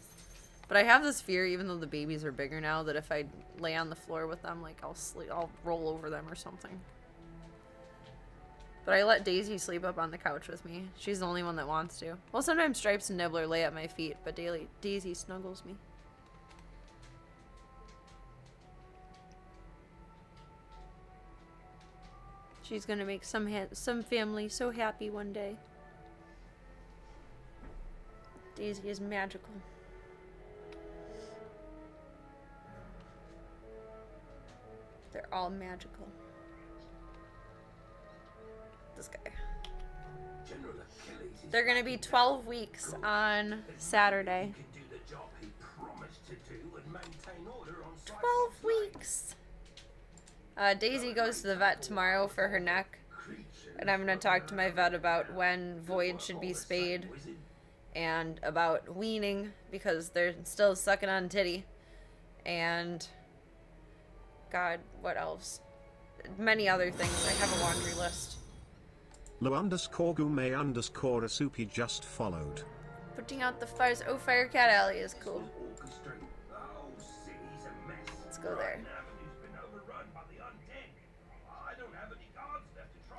But I have this fear, even though the babies are bigger now, that if I lay on the floor with them, like I'll roll over them or something. But I let Daisy sleep up on the couch with me. She's the only one that wants to. Well, sometimes Stripes and Nibbler lay at my feet, but Daisy snuggles me. She's gonna make some family so happy one day. Daisy is magical. They're all magical. This guy. They're gonna be 12 weeks on Saturday. 12 weeks. Daisy goes to the vet tomorrow for her neck, and I'm gonna talk to my vet about when Void should be spayed and about weaning because they're still sucking on titty. And God, what else? Many other things. I have a laundry list. Lo_gourmet_asupi just followed. Putting out the fires. Oh, Firecat Alley is cool. Let's go there.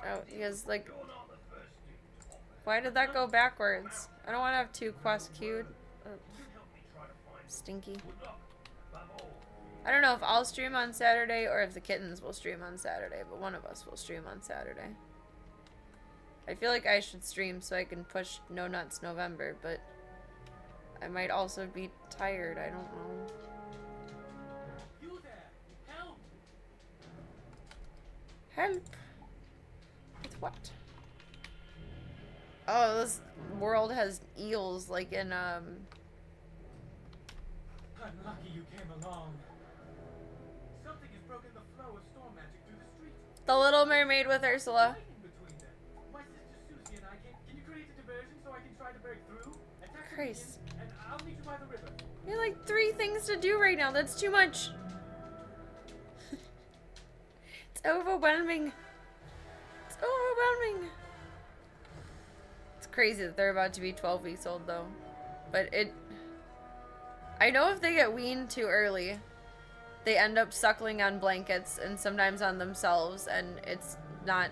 Oh, he has like... Why did that go backwards? I don't want to have two quests queued. Stinky. I don't know if I'll stream on Saturday or if the kittens will stream on Saturday, but one of us will stream on Saturday. I feel like I should stream so I can push No Nuts November, but I might also be tired. I don't know. You there! Help! Help! With what? Oh, this world has eels like in I'm lucky you came along. Something has broken the flow of storm magic through the streets. The Little Mermaid with Ursula. Right in between them. My sister Susie and I can you create a diversion so I can try to break through? Attack the Christ. minions, and I'll meet you by the river. You have like 3 things to do right now. That's too much. It's overwhelming. It's overwhelming. It's crazy that they're about to be 12 weeks old though. But I know if they get weaned too early, they end up suckling on blankets and sometimes on themselves, and it's not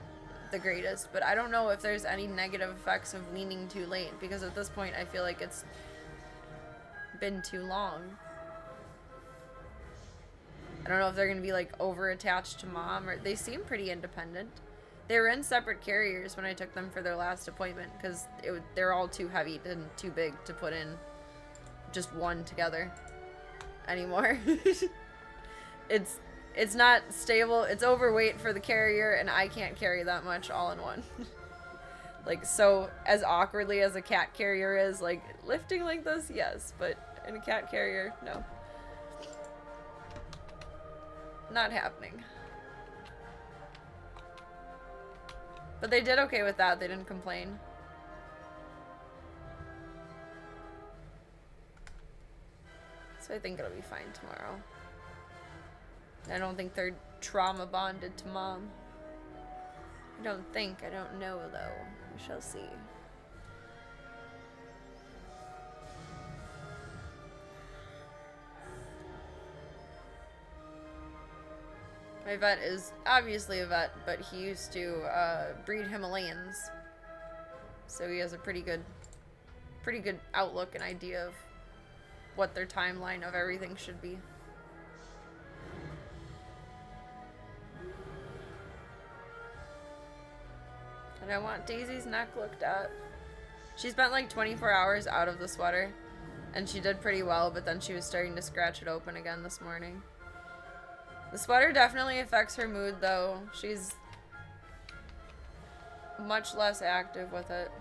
the greatest. But I don't know if there's any negative effects of weaning too late, because at this point I feel like it's been too long. I don't know if they're gonna be like over attached to mom, or they seem pretty independent. They were in separate carriers when I took them for their last appointment because they're all too heavy and too big to put in just one together anymore. It's not stable. It's overweight for the carrier, and I can't carry that much all in one. Like, so as awkwardly as a cat carrier is, like lifting like this, yes, but in a cat carrier, no. Not happening. But they did okay with that. They didn't complain. So I think it'll be fine tomorrow. I don't think they're trauma bonded to mom. I don't think. I don't know though. We shall see. My vet is obviously a vet, but he used to breed Himalayans. So he has a pretty good outlook and idea of what their timeline of everything should be. And I want Daisy's neck looked at. She spent like 24 hours out of the sweater, and she did pretty well, but then she was starting to scratch it open again this morning. The sweater definitely affects her mood, though. She's much less active with it.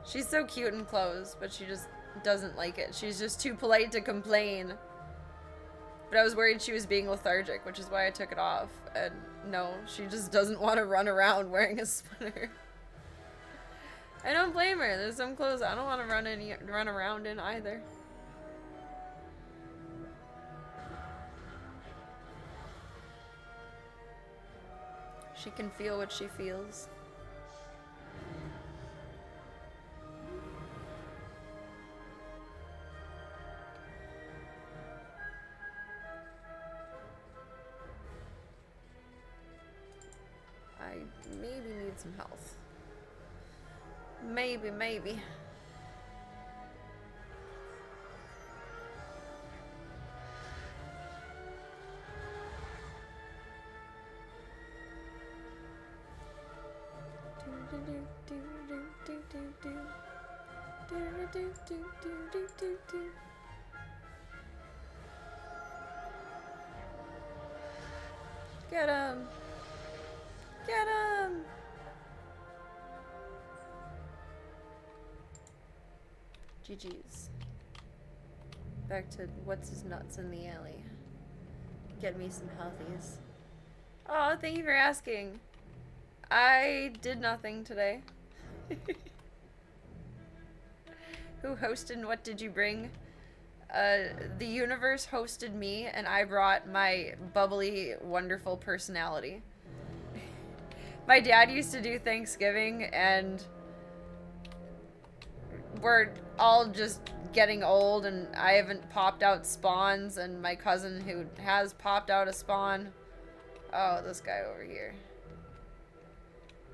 She's so cute in clothes, but she just doesn't like it. She's just too polite to complain. But I was worried she was being lethargic, which is why I took it off. And no, she just doesn't want to run around wearing a sweater. I don't blame her. There's some clothes I don't want to run around in either. She can feel what she feels. I maybe need some health. Maybe. Get him! Get him! GG's. Back to what's his nuts in the alley. Get me some healthies. Oh, thank you for asking. I did nothing today. Who hosted and what did you bring? The universe hosted me, and I brought my bubbly, wonderful personality. My dad used to do Thanksgiving, and we're all just getting old, and I haven't popped out spawns, and my cousin who has popped out a spawn, oh, this guy over here,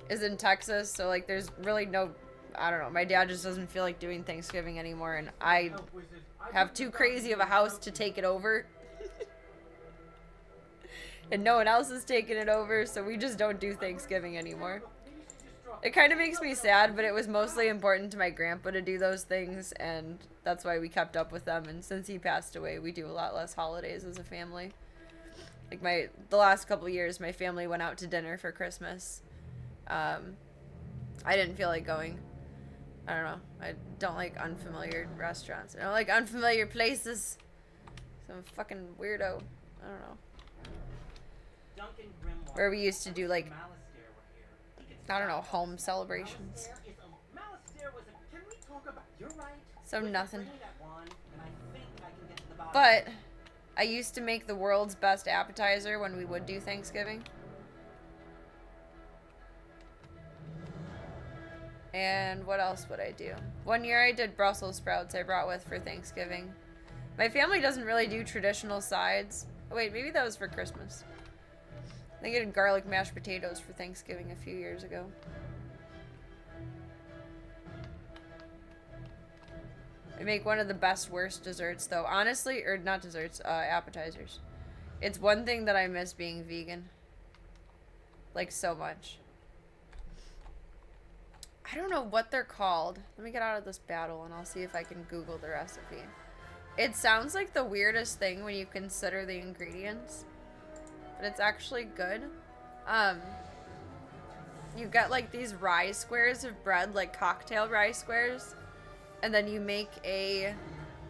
is in Texas, so like there's really no, I don't know, my dad just doesn't feel like doing Thanksgiving anymore, and I have too crazy of a house to take it over. And no one else is taking it over, so we just don't do Thanksgiving anymore. It kind of makes me sad, but it was mostly important to my grandpa to do those things, and that's why we kept up with them. And since he passed away, we do a lot less holidays as a family. Like the last couple of years, my family went out to dinner for Christmas. I didn't feel like going. I don't know. I don't like unfamiliar restaurants. I don't like unfamiliar places. So I'm a fucking weirdo. I don't know. Duncan Grimoire. Where we used to do like, Malistaire were here. He could I don't know, stop home us. celebrations. Malistaire was a. Can we talk about? You're right. So We're nothing. bringing that one, and I think I can get to the bottom. But I used to make the world's best appetizer when we would do Thanksgiving. And what else would I do? One year I did Brussels sprouts I brought with for Thanksgiving. My family doesn't really do traditional sides. Oh wait, maybe that was for Christmas. I think I did garlic mashed potatoes for Thanksgiving a few years ago. I make one of the best worst desserts though. Honestly, or not desserts, appetizers. It's one thing that I miss being vegan. Like so much. I don't know what they're called. Let me get out of this battle and I'll see if I can Google the recipe. It sounds like the weirdest thing when you consider the ingredients. But it's actually good. You get like these rye squares of bread, like cocktail rye squares. And then you make a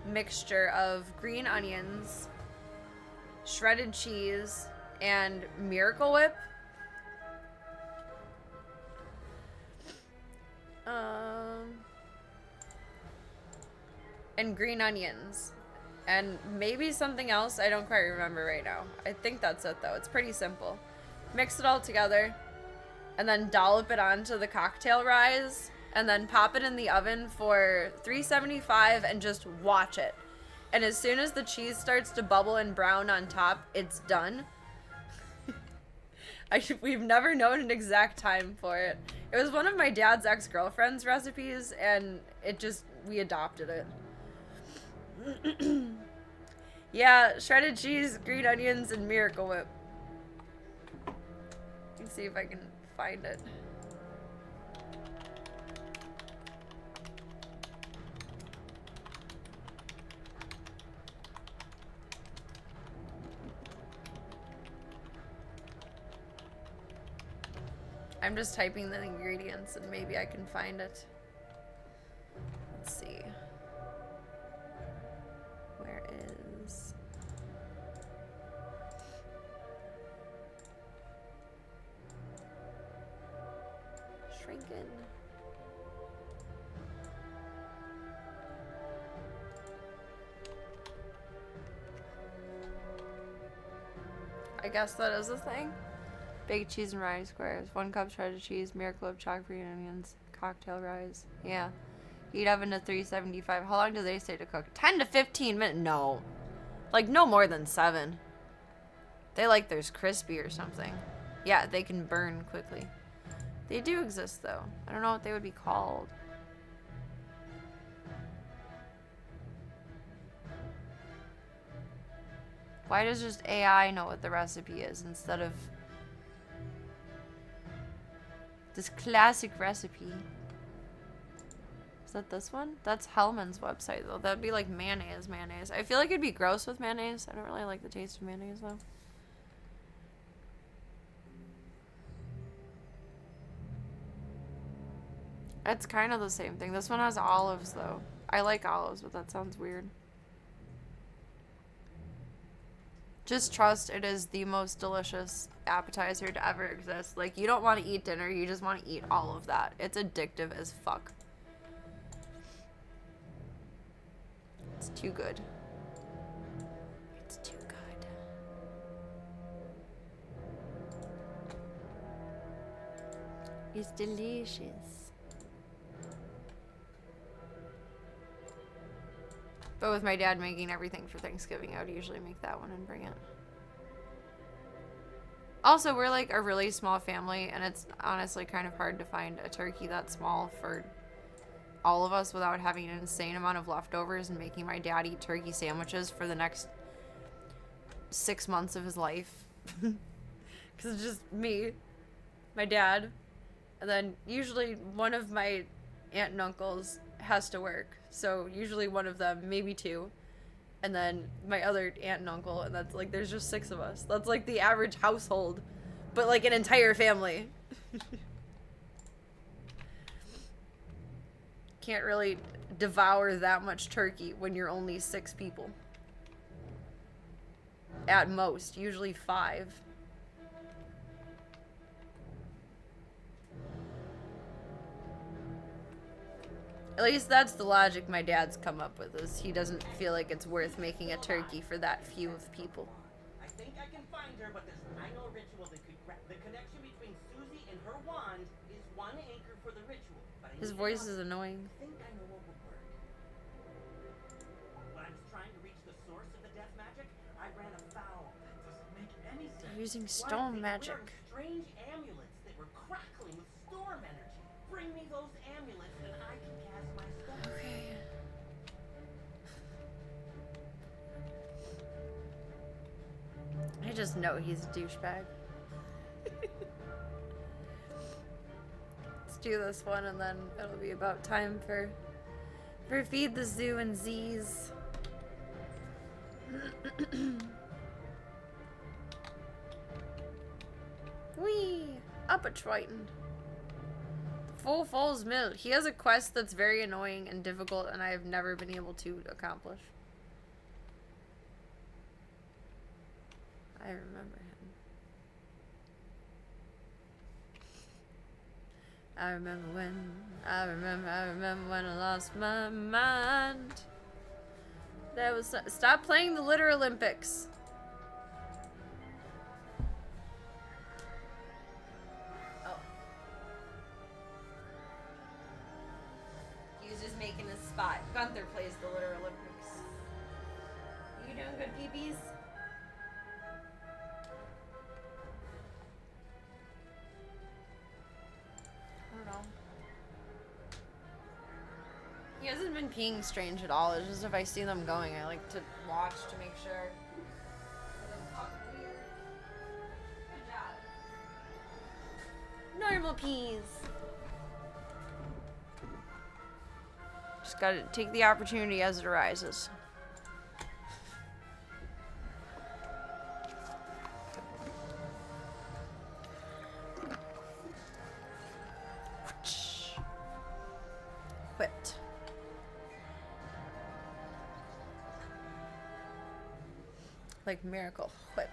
mixture of green onions, shredded cheese, and Miracle Whip. And green onions. And maybe something else. I don't quite remember right now. I think that's it though. It's pretty simple. Mix it all together. And then dollop it onto the cocktail ryes. And then pop it in the oven for 375 and just watch it. And as soon as the cheese starts to bubble and brown on top, it's done. We've never known an exact time for it. It was one of my dad's ex-girlfriend's recipes, and we adopted it. Yeah, shredded cheese, green onions, and Miracle Whip. Let's see if I can find it. I'm just typing the ingredients and maybe I can find it. Let's see. Where is... Shrinking. I guess that is a thing. Baked cheese and rye squares. 1 cup shredded cheese, Miracle Whip, chopped green onions, cocktail ryes. Yeah. Heat oven to 375. How long do they say to cook? 10 to 15 minutes? No. Like, no more than 7. They like theirs crispy or something. Yeah, they can burn quickly. They do exist, though. I don't know what they would be called. Why does just AI know what the recipe is instead of this classic recipe? Is that this one? That's Hellman's website, though. That'd be like mayonnaise. I feel like it'd be gross with mayonnaise. I don't really like the taste of mayonnaise, though. It's kind of the same thing. This one has olives, though. I like olives, but that sounds weird. Just trust it is the most delicious appetizer to ever exist. Like, you don't want to eat dinner, you just want to eat all of that. It's addictive as fuck. It's too good. It's too good. It's delicious. But with my dad making everything for Thanksgiving, I would usually make that one and bring it. Also, we're like a really small family, and it's honestly kind of hard to find a turkey that small for all of us without having an insane amount of leftovers and making my dad eat turkey sandwiches for the next 6 months of his life. Because it's just me, my dad, and then usually one of my aunt and uncles has to work. So usually one of them, maybe 2. And then my other aunt and uncle, and that's like, there's just 6 of us. That's like the average household, but like an entire family. can't really devour that much turkey when you're only 6 people. At most, usually 5. At least that's the logic my dad's come up with, is he doesn't feel like it's worth making a turkey for that few of people. I think I can find her, but I know a ritual that could the connection between Susie and her wand is one anchor for the ritual. But His voice is annoying. I think I know what would work. When I was trying to reach the source of the death magic, I ran afoul. That doesn't make any sense. They're using Why storm are they magic. wearing strange amulets that were crackling with storm energy? Bring me those amulets and I can cast my spell. Okay. I just know he's a douchebag. Let's do this one and then it'll be about time for Feed the Zoo and Z's. Whee! Up a Triton. Full Falls Mill. He has a quest that's very annoying and difficult and I have never been able to accomplish. I remember him. I remember when I lost my mind. That was stop playing the Litter Olympics. Oh. He was just making a spot. Gunther plays the Litter Olympics. You doing good, peepees? I don't know. He hasn't been peeing strange at all. It's just if I see them going, I like to watch to make sure. Good job. Normal peas. Just gotta take the opportunity as it arises. Whipped. Like Miracle Whip.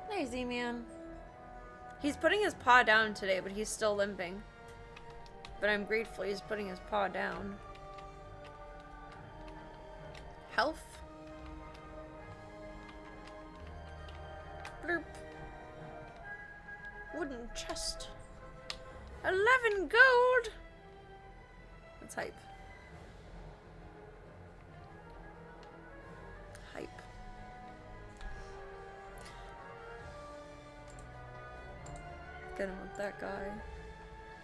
Hey, Z-Man. He's putting his paw down today, but he's still limping. But I'm grateful he's putting his paw down. Health. Blurp. Wooden chest. 11 gold! Let's hype. Hype. Get him with that guy.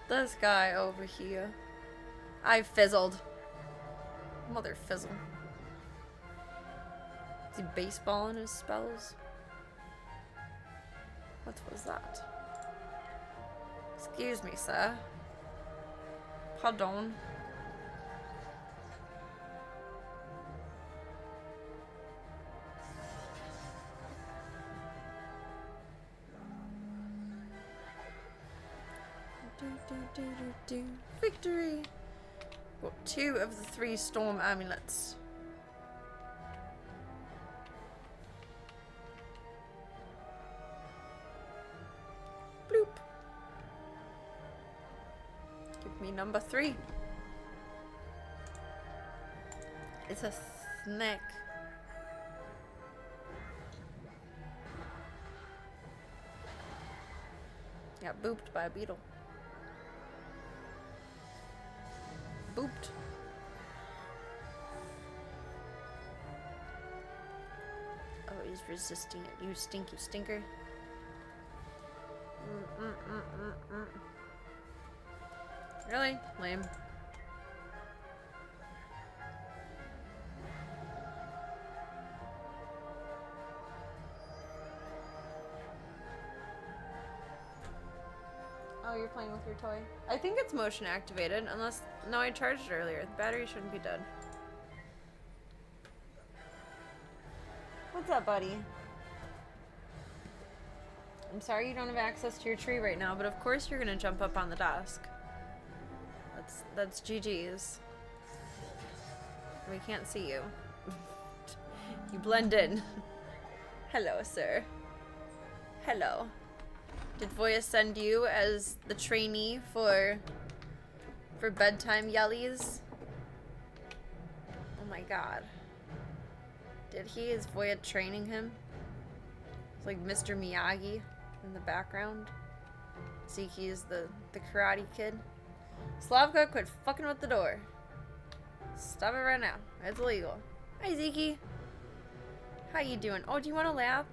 This guy over here. I fizzled. Mother fizzle. Is he baseballing his spells? What was that? Excuse me, sir. Pardon. Victory! Got 2 of the 3 storm amulets. Bloop. Give me number 3. It's a snake. Got booped by a beetle. Booped. Oh, he's resisting it. You stinky stinker. Really? Lame. Oh, you're playing with your toy? I think it's motion activated, unless... No, I charged it earlier. The battery shouldn't be dead. What's up, buddy? I'm sorry you don't have access to your tree right now, but of course you're gonna jump up on the desk. That's GG's. We can't see you. You blend in. Hello, sir. Hello. Did Voya send you as the trainee for bedtime yellies? Oh my god. Did he? Is Voya training him? It's like Mr. Miyagi in the background. Ziki is the karate kid. Slavka, quit fucking with the door. Stop it right now. It's illegal. Hi, Ziki. How you doing? Oh, do you want a lap?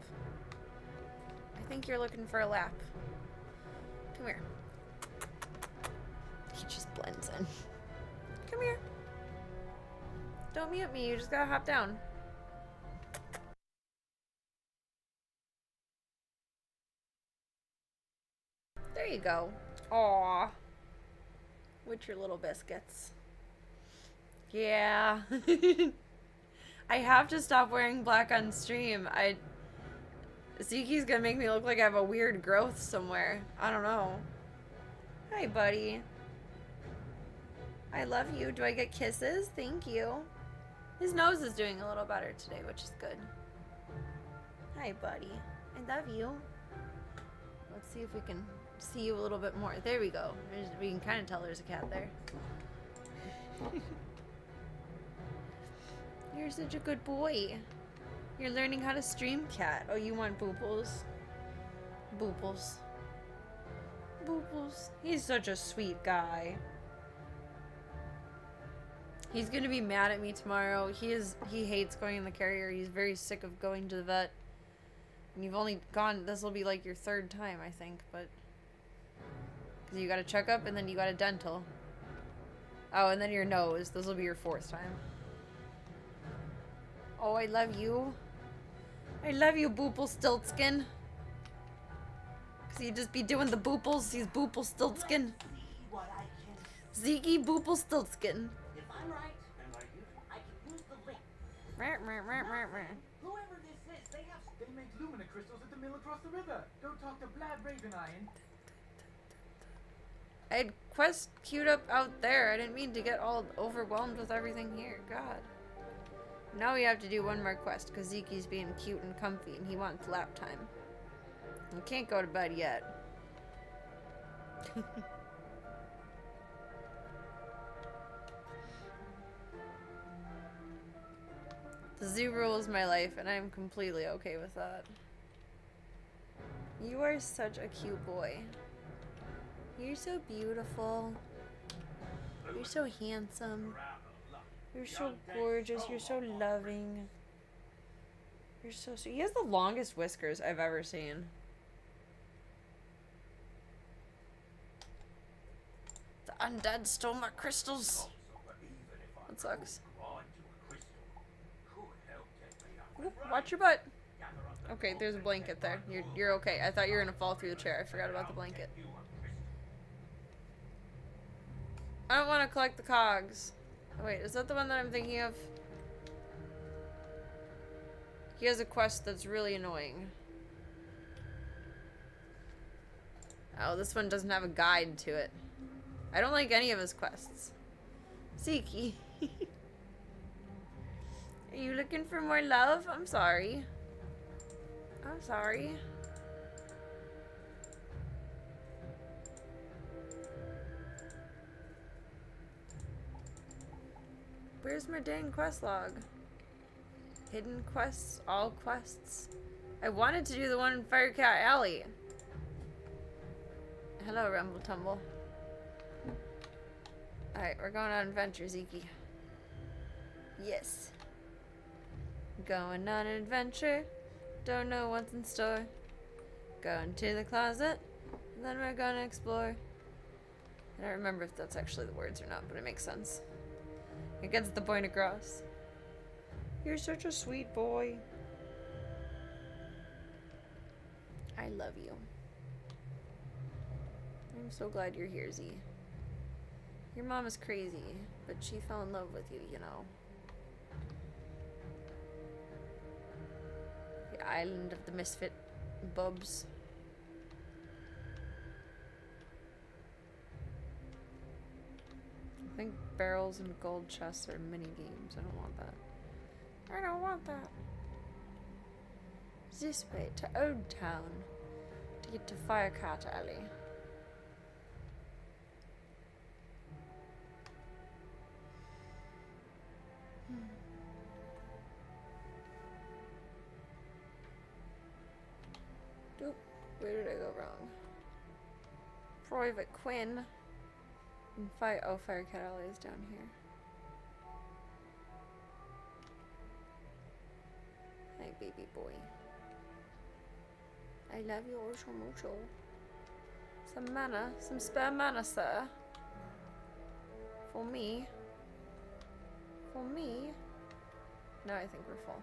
I think you're looking for a lap. Come here. He just blends in. Come here. Don't mute me. You just gotta hop down. There you go. Aww. With your little biscuits. Yeah. I have to stop wearing black on stream. Ziki's gonna make me look like I have a weird growth somewhere. I don't know. Hi, buddy. I love you. Do I get kisses? Thank you. His nose is doing a little better today, which is good. Hi, buddy. I love you. Let's see if we can see you a little bit more. There we go. We can kind of tell there's a cat there. You're such a good boy. You're learning how to stream, cat. Oh, you want Booples? Booples. Booples. He's such a sweet guy. He's gonna be mad at me tomorrow. He hates going in the carrier. He's very sick of going to the vet. And you've only gone, this will be like your third time, I think, but... Because you got a checkup and then you got a dental. Oh, and then your nose. This will be your fourth time. Oh, I love you. I love you, Boople Stiltskin. Because you just be doing the booples. He's Boople Stiltskin. Ziki Boople Stiltskin. If I'm right, I can use the link. Whoever this is, they make lumina crystals at the mill across the river. Go talk to Blad Raveneye. I had quest queued up out there. I didn't mean to get all overwhelmed with everything here. God. Now we have to do one more quest because Ziki's being cute and comfy and he wants lap time. We can't go to bed yet. The zoo rules my life and I'm completely okay with that. You are such a cute boy. You're so beautiful. You're so handsome. You're so gorgeous. You're so loving. You're so sweet. He has the longest whiskers I've ever seen. The undead stole my crystals. That sucks. Ooh, watch your butt. Okay, there's a blanket there. You're okay. I thought you were gonna fall through the chair. I forgot about the blanket. I don't want to collect the cogs. Oh, wait, is that the one that I'm thinking of? He has a quest that's really annoying. Oh, this one doesn't have a guide to it. I don't like any of his quests. Ziki. Are you looking for more love? I'm sorry. I'm sorry. Where's my dang quest log? Hidden quests, all quests. I wanted to do the one in Firecat Alley. Hello, Rumble Tumble. Alright, we're going on adventure, Ziki. Yes. Going on an adventure. Don't know what's in store. Going to the closet. And then we're gonna explore. I don't remember if that's actually the words or not, but it makes sense. It gets the point across. You're such a sweet boy. I love you. I'm so glad you're here, Z. Your mom is crazy, but she fell in love with you, you know. The island of the misfit bubs. I think barrels and gold chests are mini games. I don't want that. I don't want that. This way to Old Town to get to Firecat Alley. Oop, where did I go wrong? Private Quinn. And Firecat Alley is down here. Hey, baby boy. I love you so mucho. Some mana, some spare mana, sir. For me. For me. No, I think we're full.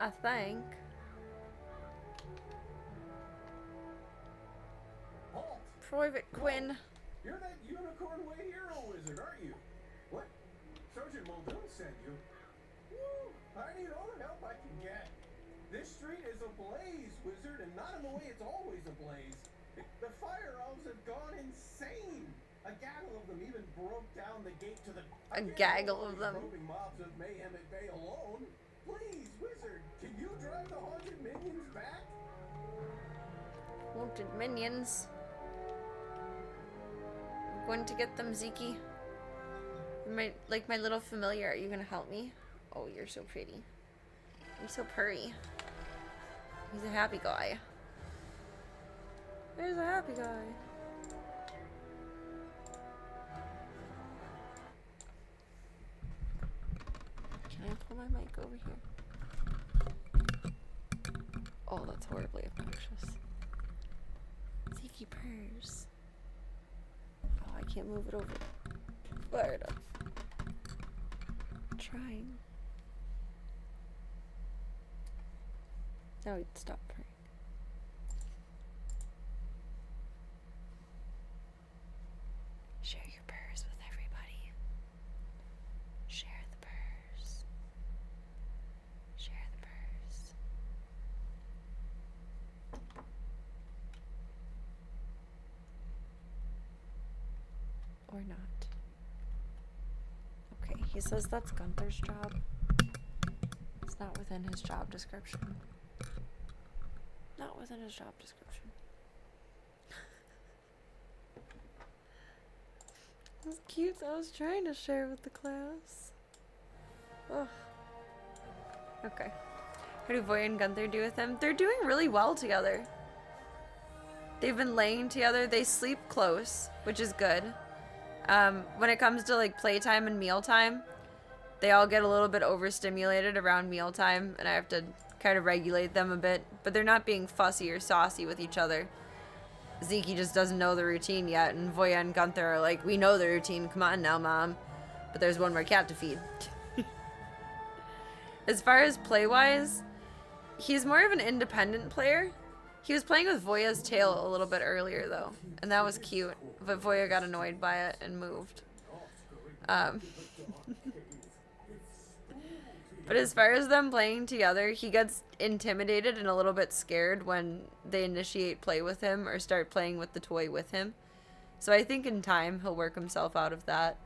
I think. Halt! Private Quinn. You're that unicorn way hero wizard, aren't you? What? Sergeant Muldoon sent you? Woo! I need all the help I can get. This street is ablaze, wizard, and not in the way it's always ablaze. The fire elves have gone insane. A gaggle of them even broke down the gate to the... A gaggle of them. Roving mobs of mayhem at bay alone. Please, wizard, can you drive the haunted minions back? Haunted minions. I'm going to get them, Ziki. Like my little familiar, are you gonna help me? Oh, you're so pretty. You're so purry. He's a happy guy. There's a happy guy. Can I pull my mic over here? Oh, that's horribly obnoxious. Ziki purrs. Oh, I can't move it over. Fire it up. Trying. Now he'd stop purring. Share your purrs with everybody. Share the purrs. Share the purrs. Or not. Okay, he says that's Gunther's job. It's not within his job description. Not within his job description. That's cute. I was trying to share with the class. Ugh. Okay. How do Voya and Gunther do with him? They're doing really well together. They've been laying together. They sleep close, which is good. When it comes to like playtime and mealtime, they all get a little bit overstimulated around mealtime, and I have to kind of regulate them a bit. But they're not being fussy or saucy with each other. Ziki just doesn't know the routine yet, and Voya and Gunther are like, we know the routine, come on now, Mom. But there's one more cat to feed. As far as play-wise, he's more of an independent player. He was playing with Voya's tail a little bit earlier, though, and that was cute, but Voya got annoyed by it and moved. But as far as them playing together, he gets intimidated and a little bit scared when they initiate play with him or start playing with the toy with him. So I think in time he'll work himself out of that.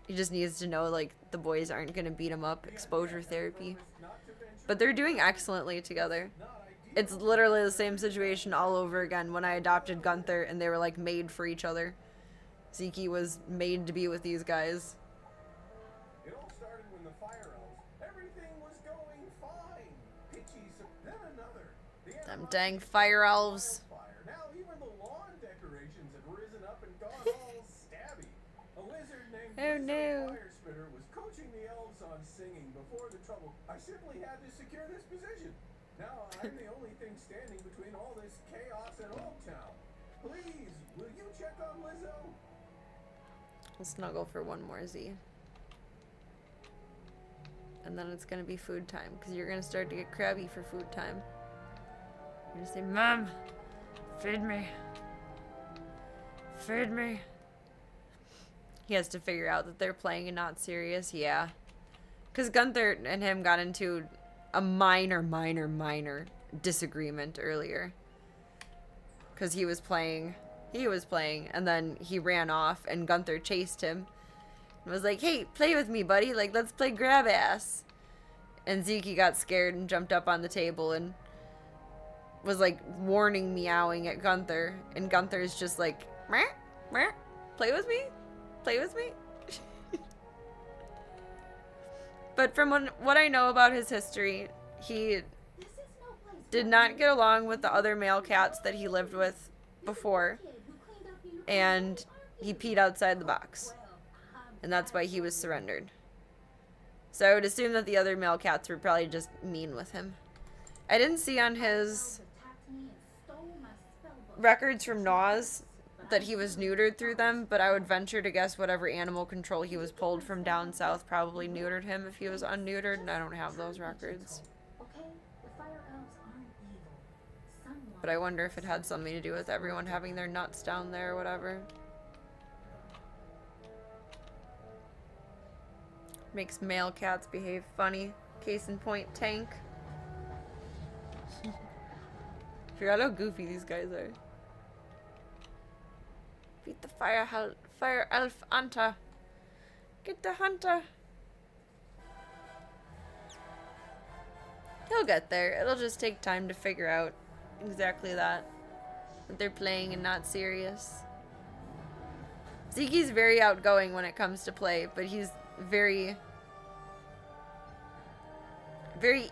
He just needs to know, like, the boys aren't going to beat him up. Exposure therapy. But they're doing excellently together. It's literally the same situation all over again when I adopted Gunther and they were, like, made for each other. Ziki was made to be with these guys. It all started when the fire elves. Everything was going fine. Pitchy, then another. Them dang fire elves. Now even the lawn decorations have risen up and gone all stabby. A wizard named Fire Spitter was coaching the elves on singing before the trouble. I simply had to secure this position. Now I'm the only thing standing between all this chaos and Old Town. Please, will you check on Lizzo? We'll snuggle for one more, Z. And then it's gonna be food time, because you're gonna start to get crabby for food time. You're gonna say, Mom, feed me. Feed me. He has to figure out that they're playing and not serious, yeah. Because Gunther and him got into a minor disagreement earlier. Because he was playing, and then he ran off, and Gunther chased him. and was like, hey, play with me, buddy. Like, let's play grab ass. And Zeke got scared and jumped up on the table and was like warning meowing at Gunther. And Gunther's just like, meh, meh, play with me? Play with me? But from what I know about his history, he did not get along with the other male cats that he lived with before. And he peed outside the box. And that's why he was surrendered. So I would assume that the other male cats were probably just mean with him. I didn't see on his records from Naws that he was neutered through them, but I would venture to guess whatever animal control he was pulled from down south probably neutered him if he was unneutered, and I don't have those records. But I wonder if it had something to do with everyone having their nuts down there or whatever. Makes male cats behave funny. Case in point, Tank. Forgot how goofy these guys are. Beat the fire elf Anta. Get the hunter. He'll get there. It'll just take time to figure out exactly that. That they're playing and not serious. Zeke's very outgoing when it comes to play, but he's very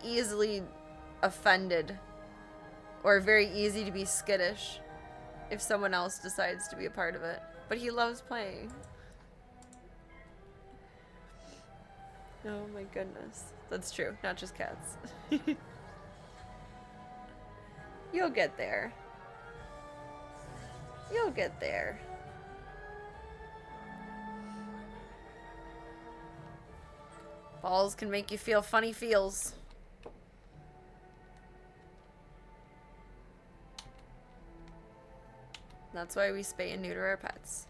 easily offended or very easy to be skittish if someone else decides to be a part of it. But he loves playing. Oh my goodness. That's true. Not just cats. You'll get there. You'll get there. Balls can make you feel funny feels. That's why we spay and neuter our pets.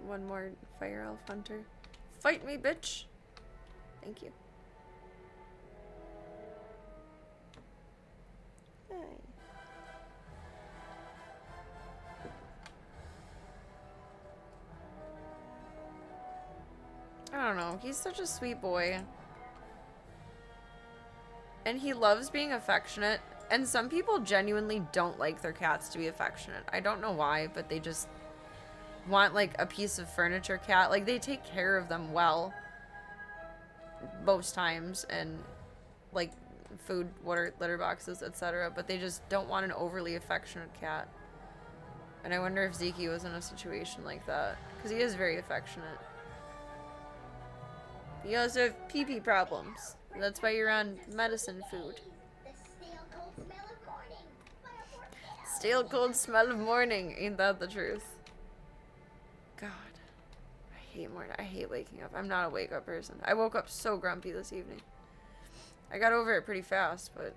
One more fire elf hunter. Fight me, bitch! Thank you. Hey. I don't know. He's such a sweet boy. And he loves being affectionate. And some people genuinely don't like their cats to be affectionate. I don't know why, but they just want like a piece of furniture cat. Like they take care of them well most times, and like food, water, litter boxes, etc. But they just don't want an overly affectionate cat. And I wonder if Zeke was in a situation like that, because he is very affectionate. You also have pee-pee problems. That's why you're on medicine food. Stale cold smell of morning. Ain't that the truth? God. I hate morning. I hate waking up. I'm not a wake up person. I woke up so grumpy this evening. I got over it pretty fast, but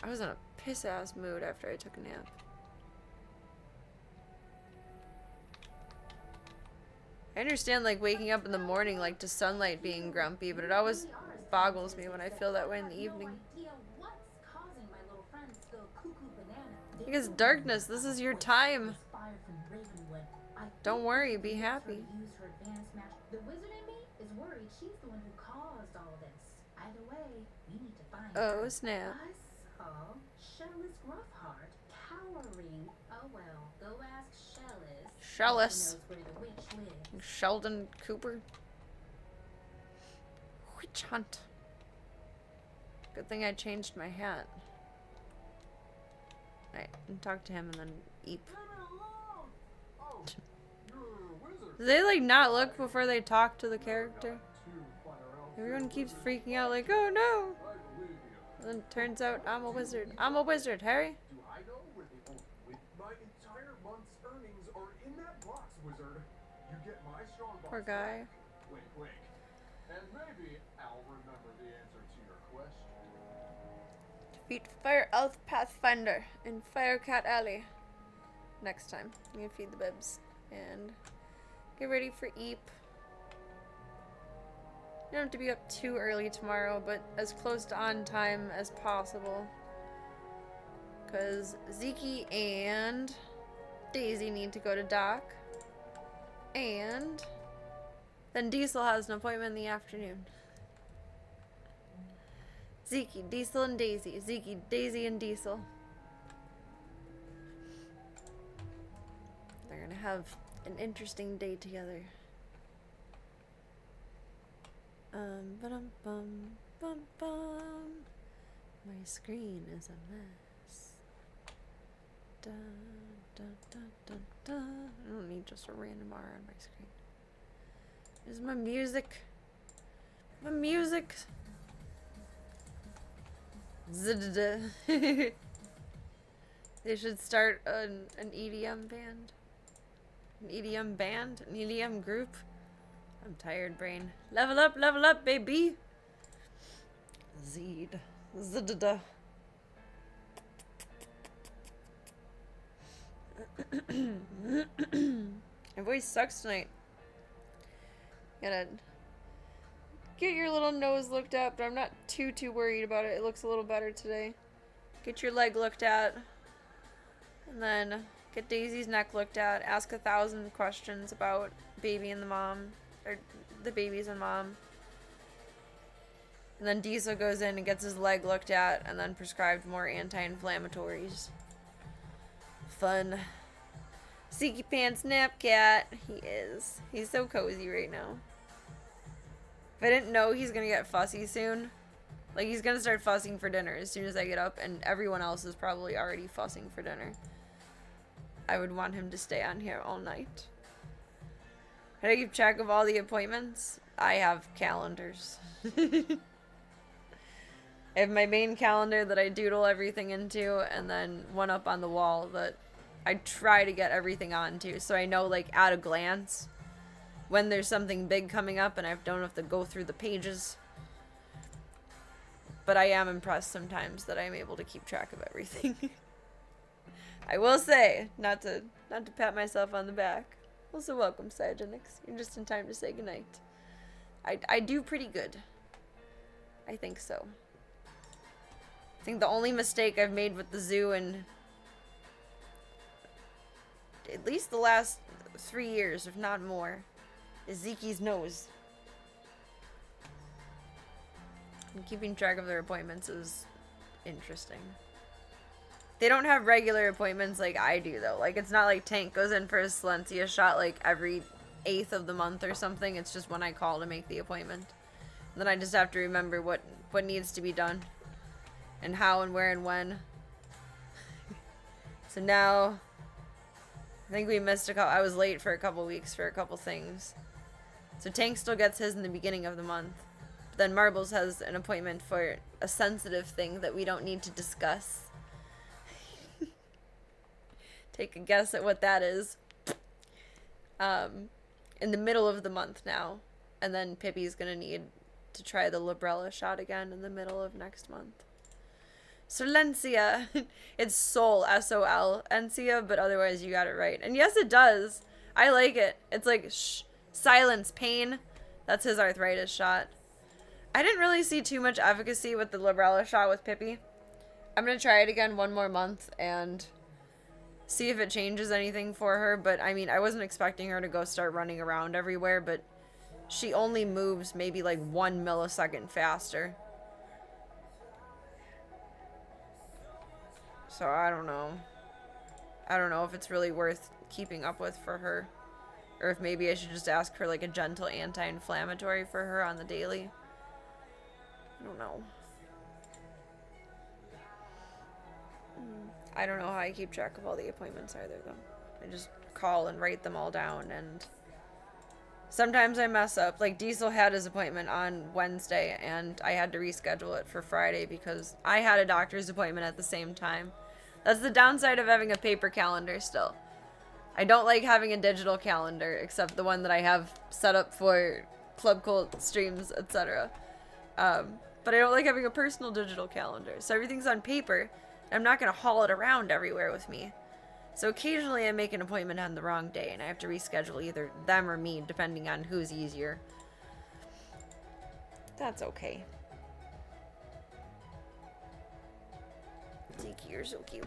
I was in a piss ass mood after I took a nap. I understand like waking up in the morning like to sunlight being grumpy, but it always boggles me when I feel that way in the evening. Because darkness, this is your time. Don't worry, be happy. The wizard in me is worried she's the one who caused all this. Either way, we need to find Oh, her. snap. I saw Shellis Gruffheart cowering. Oh well, go ask Shellis. Shellis. She knows where the witch lives. Sheldon Cooper. Witch hunt. Good thing I changed my hat. Alright, and talk to him and then eep. Do they like not look before they talk to the character? Everyone keeps freaking out like, oh no! And then it turns out I'm a wizard. I'm a wizard, Harry. Do I know where they own my entire month's earnings are in that box, wizard. You get my strong box. Poor guy. Wink, wink. And maybe I'll remember the answer to your question. Defeat Fire Elf Pathfinder in Firecat Alley. Next time. I'm gonna feed the bibs. And get ready for Eep. You don't have to be up too early tomorrow, but as close to on time as possible. Because Zeke and Daisy need to go to Doc. And then Diesel has an appointment in the afternoon. Zeke, Diesel, and Daisy. Zeke, Daisy, and Diesel. They're gonna have an interesting day together. Ba-dum-bum, bum-bum. My screen is a mess. Da, da, da, da, da. I don't need just a random R on my screen. Is my music? My music. They should start an EDM band. An EDM band? An EDM group? I'm tired, brain. Level up, baby! Zed. Zda. My voice sucks tonight. Gotta get your little nose looked at, but I'm not too worried about it. It looks a little better today. Get your leg looked at. And then get Daisy's neck looked at. Ask 1,000 questions about baby and the mom. Or the babies and mom. And then Diesel goes in and gets his leg looked at and then prescribed more anti-inflammatories. Fun. Seeky Pants Nap Cat. He is. He's so cozy right now. If I didn't know he's gonna get fussy soon, like he's gonna start fussing for dinner as soon as I get up, and everyone else is probably already fussing for dinner, I would want him to stay on here all night. How do I keep track of all the appointments? I have calendars. I have my main calendar that I doodle everything into, and then one up on the wall that I try to get everything onto, so I know, like, at a glance when there's something big coming up and I don't have to go through the pages. But I am impressed sometimes that I'm able to keep track of everything. I will say, not to pat myself on the back. Also, welcome, Cygenix. You're just in time to say goodnight. I do pretty good. I think so. I think the only mistake I've made with the zoo in at least the last 3 years, if not more, is Zeke's nose. And keeping track of their appointments is interesting. They don't have regular appointments like I do, though. Like, it's not like Tank goes in for his Silencia shot, like, every 8th of the month or something. It's just when I call to make the appointment. And then I just have to remember what needs to be done. And how and where and when. So now, I think we missed I was late for a couple weeks for a couple things. So Tank still gets his in the beginning of the month. But then Marbles has an appointment for a sensitive thing that we don't need to discuss. Take a guess at what that is. In the middle of the month now. And then Pippi's gonna need to try the Librela shot again in the middle of next month. Silencia. It's Sol, S-O-L, Encia, but otherwise you got it right. And yes, it does. I like it. It's like, shh, silence, pain. That's his arthritis shot. I didn't really see too much efficacy with the Librela shot with Pippi. I'm going to try it again one more month and see if it changes anything for her. But, I mean, I wasn't expecting her to go start running around everywhere, but she only moves maybe like 1 millisecond faster. So I don't know. I don't know if it's really worth keeping up with for her. Or if maybe I should just ask for like a gentle anti-inflammatory for her on the daily. I don't know. I don't know how I keep track of all the appointments either, though. I just call and write them all down, and sometimes I mess up. Like, Diesel had his appointment on Wednesday, and I had to reschedule it for Friday because I had a doctor's appointment at the same time. That's the downside of having a paper calendar still. I don't like having a digital calendar, except the one that I have set up for Club Cult streams, etc. But I don't like having a personal digital calendar. So everything's on paper. I'm not going to haul it around everywhere with me. So occasionally I make an appointment on the wrong day, and I have to reschedule either them or me, depending on who's easier. That's okay. Zeke, you're so cute.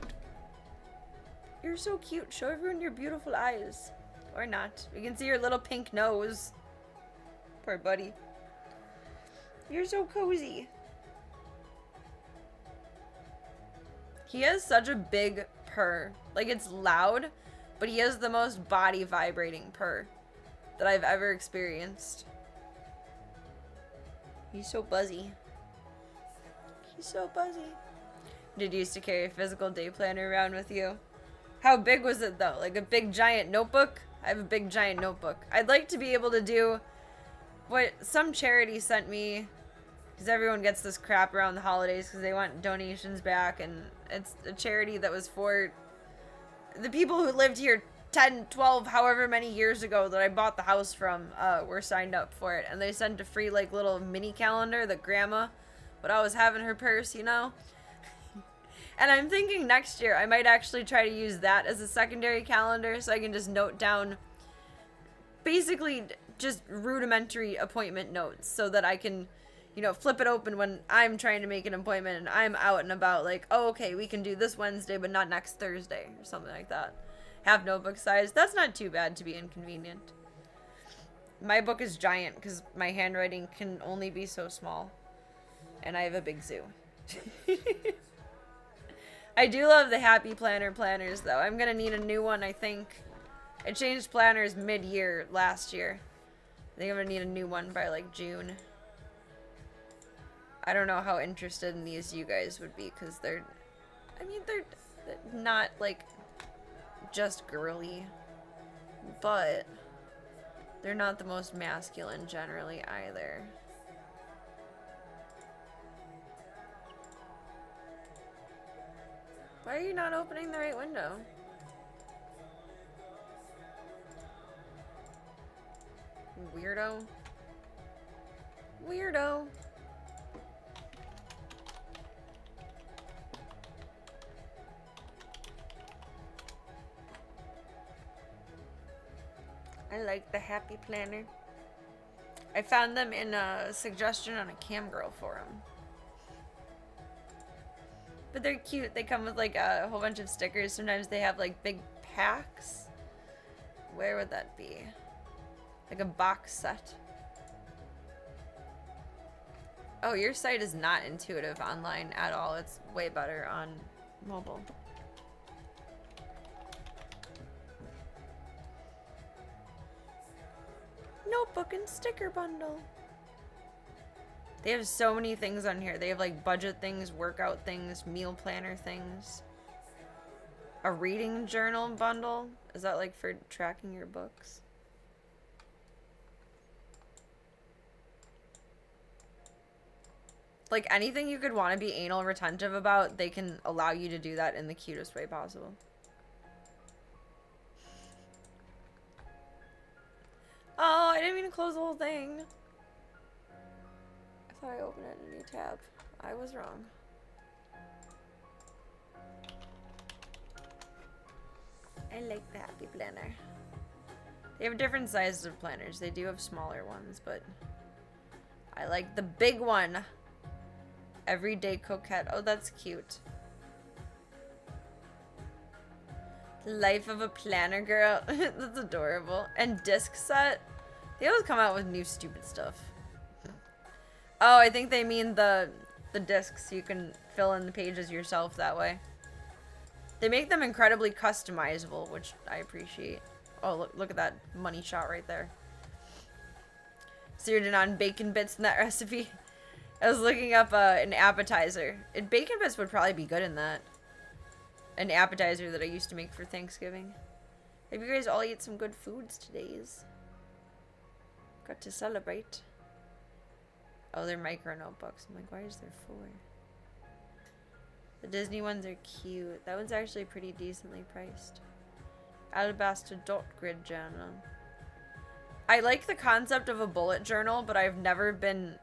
You're so cute. Show everyone your beautiful eyes. Or not. We can see your little pink nose. Poor buddy. You're so cozy. He has such a big purr. Like, it's loud, but he has the most body vibrating purr that I've ever experienced. He's so buzzy. He's so buzzy. Did you used to carry a physical day planner around with you? How big was it though? Like a big giant notebook? I have a big giant notebook. I'd like to be able to do what some charity sent me, because everyone gets this crap around the holidays because they want donations back, and it's a charity that was for the people who lived here 10, 12, however many years ago that I bought the house from, were signed up for it, and they sent a free like little mini calendar that grandma would always have in her purse, you know? And I'm thinking next year I might actually try to use that as a secondary calendar so I can just note down basically just rudimentary appointment notes so that I can, you know, flip it open when I'm trying to make an appointment and I'm out and about, like, oh, okay, we can do this Wednesday but not next Thursday or something like that. Half notebook size. That's not too bad to be inconvenient. My book is giant because my handwriting can only be so small. And I have a big zoo. I do love the Happy Planner planners, though. I'm going to need a new one, I think. I changed planners mid-year last year. I think I'm going to need a new one by, like, June. I don't know how interested in these you guys would be, because they're... I mean, they're not, like, just girly. But they're not the most masculine generally either. Why are you not opening the right window? Weirdo. Weirdo. I like the Happy Planner. I found them in a suggestion on a Camgirl forum. But they're cute. They come with like a whole bunch of stickers. Sometimes they have like big packs. Where would that be? Like a box set. Oh, your site is not intuitive online at all. It's way better on mobile. Notebook and sticker bundle. They have so many things on here. They have like budget things, workout things, meal planner things. A reading journal bundle. Is that like for tracking your books? Like anything you could want to be anal retentive about, they can allow you to do that in the cutest way possible. Oh, I didn't mean to close the whole thing. I thought I opened it in a new tab. I was wrong. I like the Happy Planner. They have different sizes of planners. They do have smaller ones, but I like the big one. Everyday Coquette. Oh, that's cute. Life of a Planner Girl. That's adorable. And disc set. They always come out with new stupid stuff. Oh, I think they mean the discs. You can fill in the pages yourself that way. They make them incredibly customizable, which I appreciate. Oh, look at that money shot right there. Seared on bacon bits in that recipe. I was looking up an appetizer. And bacon bits would probably be good in that. An appetizer that I used to make for Thanksgiving. Have you guys all eat some good foods today's? Got to celebrate. Oh, they're micro notebooks. I'm like, why is there 4? The Disney ones are cute. That one's actually pretty decently priced. Alabaster dot grid journal. I like the concept of a bullet journal, but I've never been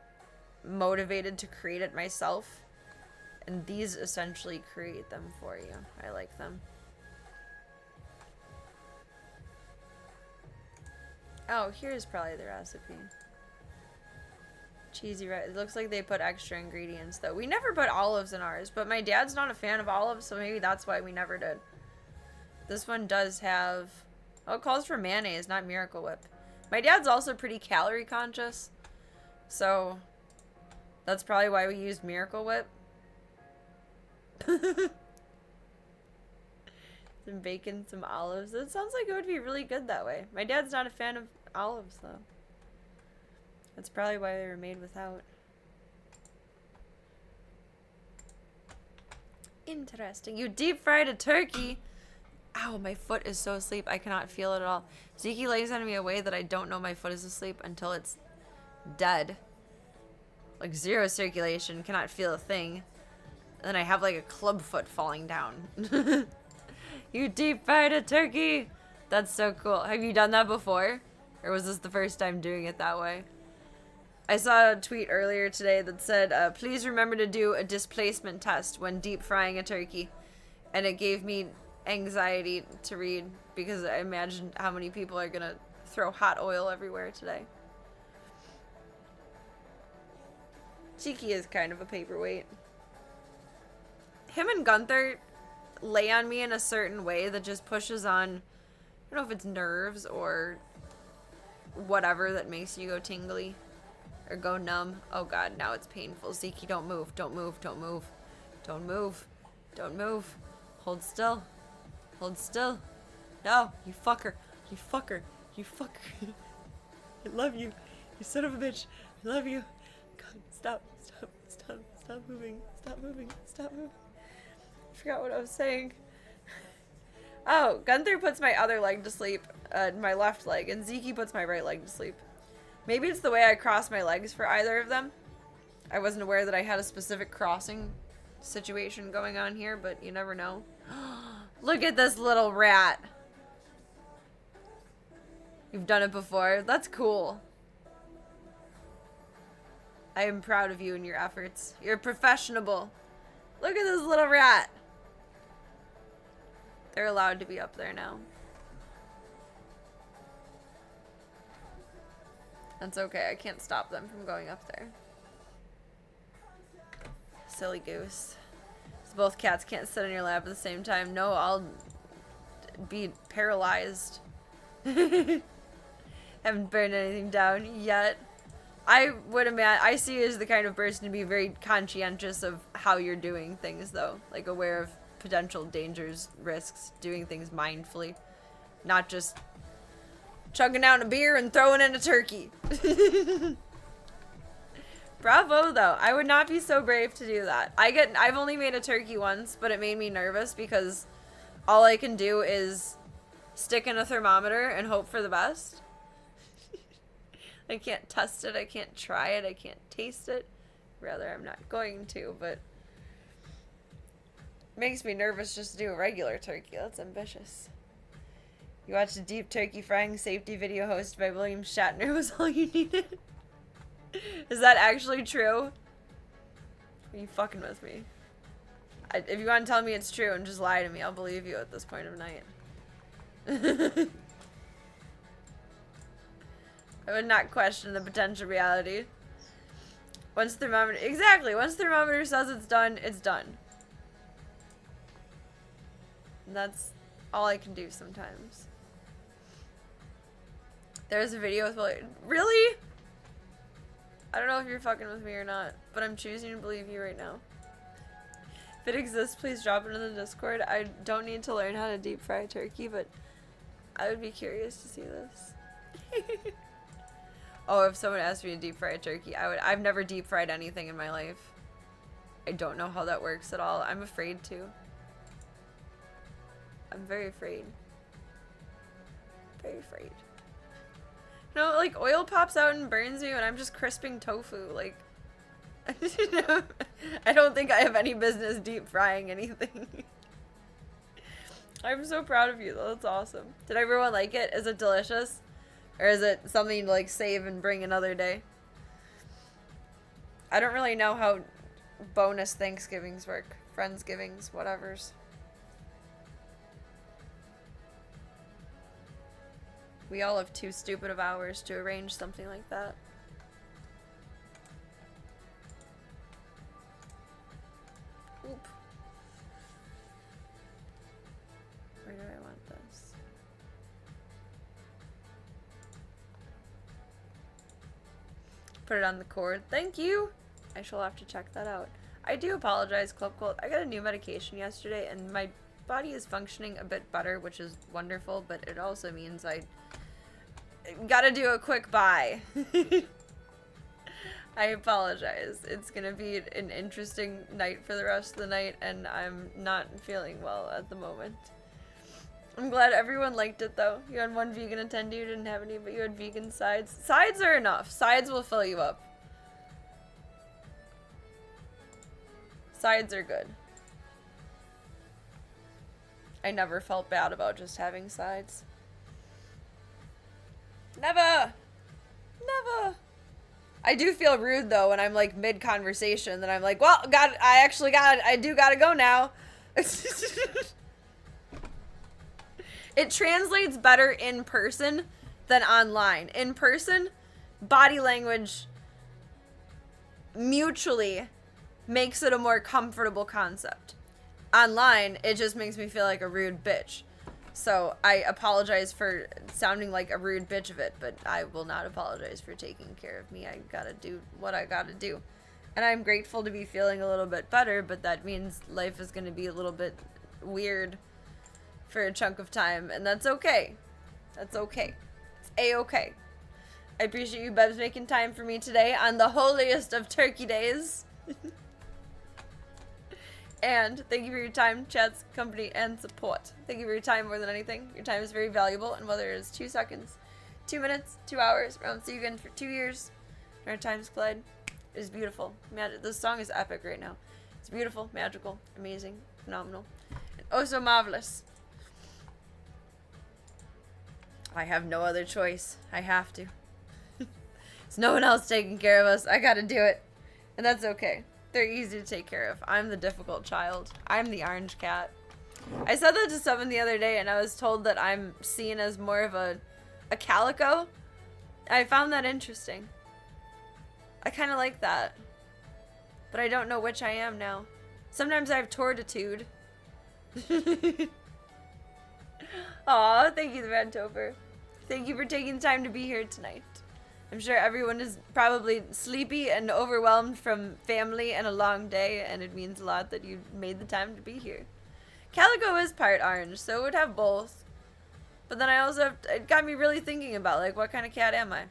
motivated to create it myself. And these essentially create them for you. I like them. Oh, here's probably the recipe. Cheesy red. It looks like they put extra ingredients though. We never put olives in ours, but my dad's not a fan of olives, so maybe that's why we never did. This one does have... Oh, it calls for mayonnaise, not Miracle Whip. My dad's also pretty calorie conscious, so that's probably why we used Miracle Whip. Some bacon, some olives. That sounds like it would be really good that way. My dad's not a fan of olives, though. That's probably why they were made without. Interesting. You deep fried a turkey? Ow, my foot is so asleep. I cannot feel it at all. Zeke lays on me a way that I don't know my foot is asleep until it's dead. Like zero circulation, cannot feel a thing. And then I have like a club foot falling down. You deep fried a turkey? That's so cool. Have you done that before? Or was this the first time doing it that way? I saw a tweet earlier today that said, please remember to do a displacement test when deep frying a turkey. And it gave me anxiety to read because I imagined how many people are gonna throw hot oil everywhere today. Cheeky is kind of a paperweight. Him and Gunther lay on me in a certain way that just pushes on, I don't know if it's nerves or whatever that makes you go tingly or go numb. Oh god, now it's painful. Zeke, don't move, don't move, don't move, don't move, don't move. Hold still. Hold still. No, you fucker. You fucker. You fucker. I love you. You son of a bitch. I love you. God, stop. Stop. Stop. Stop moving. Stop moving. Stop moving. I forgot what I was saying. Oh, Gunther puts my other leg to sleep. My left leg. And Zeke puts my right leg to sleep. Maybe it's the way I cross my legs for either of them. I wasn't aware that I had a specific crossing situation going on here, but you never know. Look at this little rat. You've done it before. That's cool. I am proud of you and your efforts. You're professional. Look at this little rat. They're allowed to be up there now. That's okay. I can't stop them from going up there. Silly goose. So both cats can't sit on your lap at the same time. No, I'll be paralyzed. Haven't burned anything down yet. I would imagine, I see you as the kind of person to be very conscientious of how you're doing things, though. Like, aware of potential dangers, risks, doing things mindfully. Not just chugging down a beer and throwing in a turkey. Bravo, though. I would not be so brave to do that. I've only made a turkey once, but it made me nervous because all I can do is stick in a thermometer and hope for the best. I can't test it, I can't try it, I can't taste it. Rather, I'm not going to, but it makes me nervous just to do a regular turkey. That's ambitious. You watched a deep turkey frying safety video hosted by William Shatner was all you needed. Is that actually true? Are you fucking with me? If you want to tell me it's true and just lie to me, I'll believe you at this point of night. I would not question the potential reality. Once the thermometer... Exactly! Once the thermometer says it's done, it's done. And that's all I can do sometimes. There's a video with William... Really? I don't know if you're fucking with me or not, but I'm choosing to believe you right now. If it exists, please drop it in the Discord. I don't need to learn how to deep fry turkey, but I would be curious to see this. Oh, if someone asked me to deep fry a turkey, I've never deep fried anything in my life. I don't know how that works at all. I'm afraid to. I'm very afraid. Very afraid. You know, like, oil pops out and burns me when I'm just crisping tofu. Like, I don't think I have any business deep frying anything. I'm so proud of you, though. That's awesome. Did everyone like it? Is it delicious? Or is it something to, like, save and bring another day? I don't really know how bonus Thanksgivings work. Friendsgivings, whatevers. We all have too stupid of hours to arrange something like that. Put it on the cord. Thank you. I shall have to check that out. I do apologize, Club Cold. I got a new medication yesterday, and my body is functioning a bit better, which is wonderful, but it also means I gotta do a quick bye. I apologize. It's gonna be an interesting night for the rest of the night, and I'm not feeling well at the moment. I'm glad everyone liked it, though. You had one vegan attendee, you didn't have any, but you had vegan sides. Sides are enough. Sides will fill you up. Sides are good. I never felt bad about just having sides. Never! Never! I do feel rude, though, when I'm, like, mid-conversation, then I'm like, well, I do gotta go now. It translates better in person than online. In person, body language mutually makes it a more comfortable concept. Online, it just makes me feel like a rude bitch. So I apologize for sounding like a rude bitch of it, but I will not apologize for taking care of me. I gotta do what I gotta do. And I'm grateful to be feeling a little bit better, but that means life is gonna be a little bit weird for a chunk of time, and that's okay. That's okay. It's A-okay. I appreciate you, Bebs, making time for me today on the holiest of turkey days. And thank you for your time, chats, company, and support. Thank you for your time more than anything. Your time is very valuable, and whether it is 2 seconds, 2 minutes, 2 hours, I won't see you again for 2 years, and our times collide, it is beautiful. This song is epic right now. It's beautiful, magical, amazing, phenomenal, and oh so marvelous. I have no other choice. I have to. There's no one else taking care of us. I gotta do it. And that's okay. They're easy to take care of. I'm the difficult child. I'm the orange cat. I said that to someone the other day, and I was told that I'm seen as more of a calico. I found that interesting. I kind of like that. But I don't know which I am now. Sometimes I have tortitude. Aw, thank you, the Red Topher. Thank you for taking the time to be here tonight. I'm sure everyone is probably sleepy and overwhelmed from family and a long day, and it means a lot that you made the time to be here. Calico is part orange, so it would have both. But then I also it got me really thinking about, like, what kind of cat am I?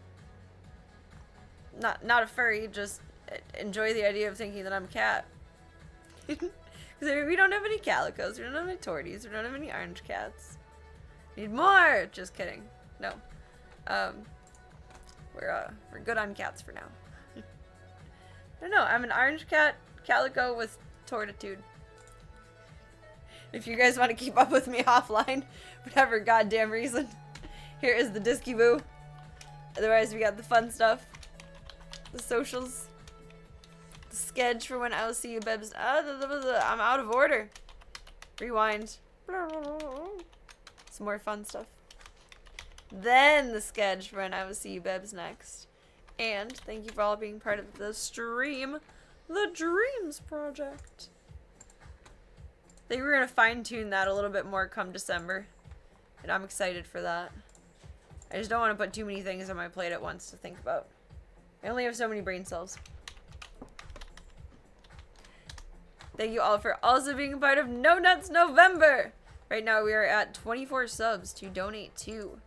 Not a furry, just enjoy the idea of thinking that I'm a cat. Because we don't have any calicos, we don't have any torties, we don't have any orange cats. Need more! Just kidding. No. We're good on cats for now. I don't know, I'm an orange cat, calico with tortitude. If you guys want to keep up with me offline, whatever goddamn reason, here is the Disky Boo. Otherwise, we got the fun stuff, the socials, the sketch for when I'll see you, Bebs. I'm out of order. Rewind. Some more fun stuff. Then the sketch for when I will see you, Bebs, next. And thank you for all being part of the stream, the Dreams Project. I think we're going to fine-tune that a little bit more come December. And I'm excited for that. I just don't want to put too many things on my plate at once to think about. I only have so many brain cells. Thank you all for also being a part of No Nuts November! Right now we are at 24 subs to donate to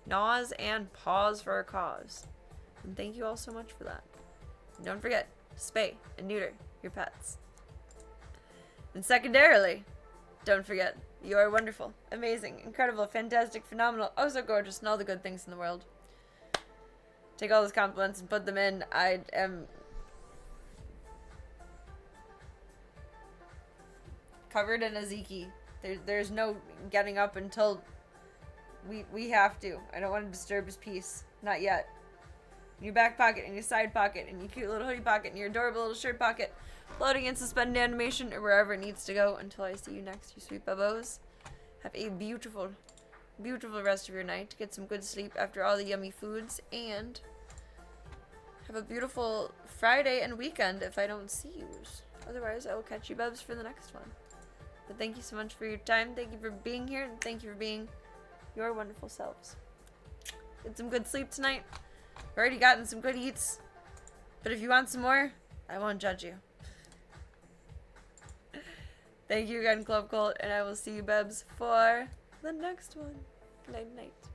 Naws and Paws for a Cause. And thank you all so much for that. And don't forget, spay and neuter your pets. And secondarily, don't forget, you are wonderful, amazing, incredible, fantastic, phenomenal, oh so gorgeous, and all the good things in the world. Take all those compliments and put them in. I am covered in Aziki. There's no getting up until we have to. I don't want to disturb his peace. Not yet. In your back pocket, in your side pocket, in your cute little hoodie pocket, in your adorable little shirt pocket, floating in suspended animation, or wherever it needs to go until I see you next, you sweet bubbos. Have a beautiful, beautiful rest of your night. Get some good sleep after all the yummy foods, and have a beautiful Friday and weekend if I don't see you. Otherwise, I will catch you, Bubs, for the next one. But thank you so much for your time. Thank you for being here, and thank you for being your wonderful selves. Get some good sleep tonight. Already gotten some good eats. But if you want some more, I won't judge you. Thank you again, Club Cult, and I will see you, Bebs, for the next one. Night night.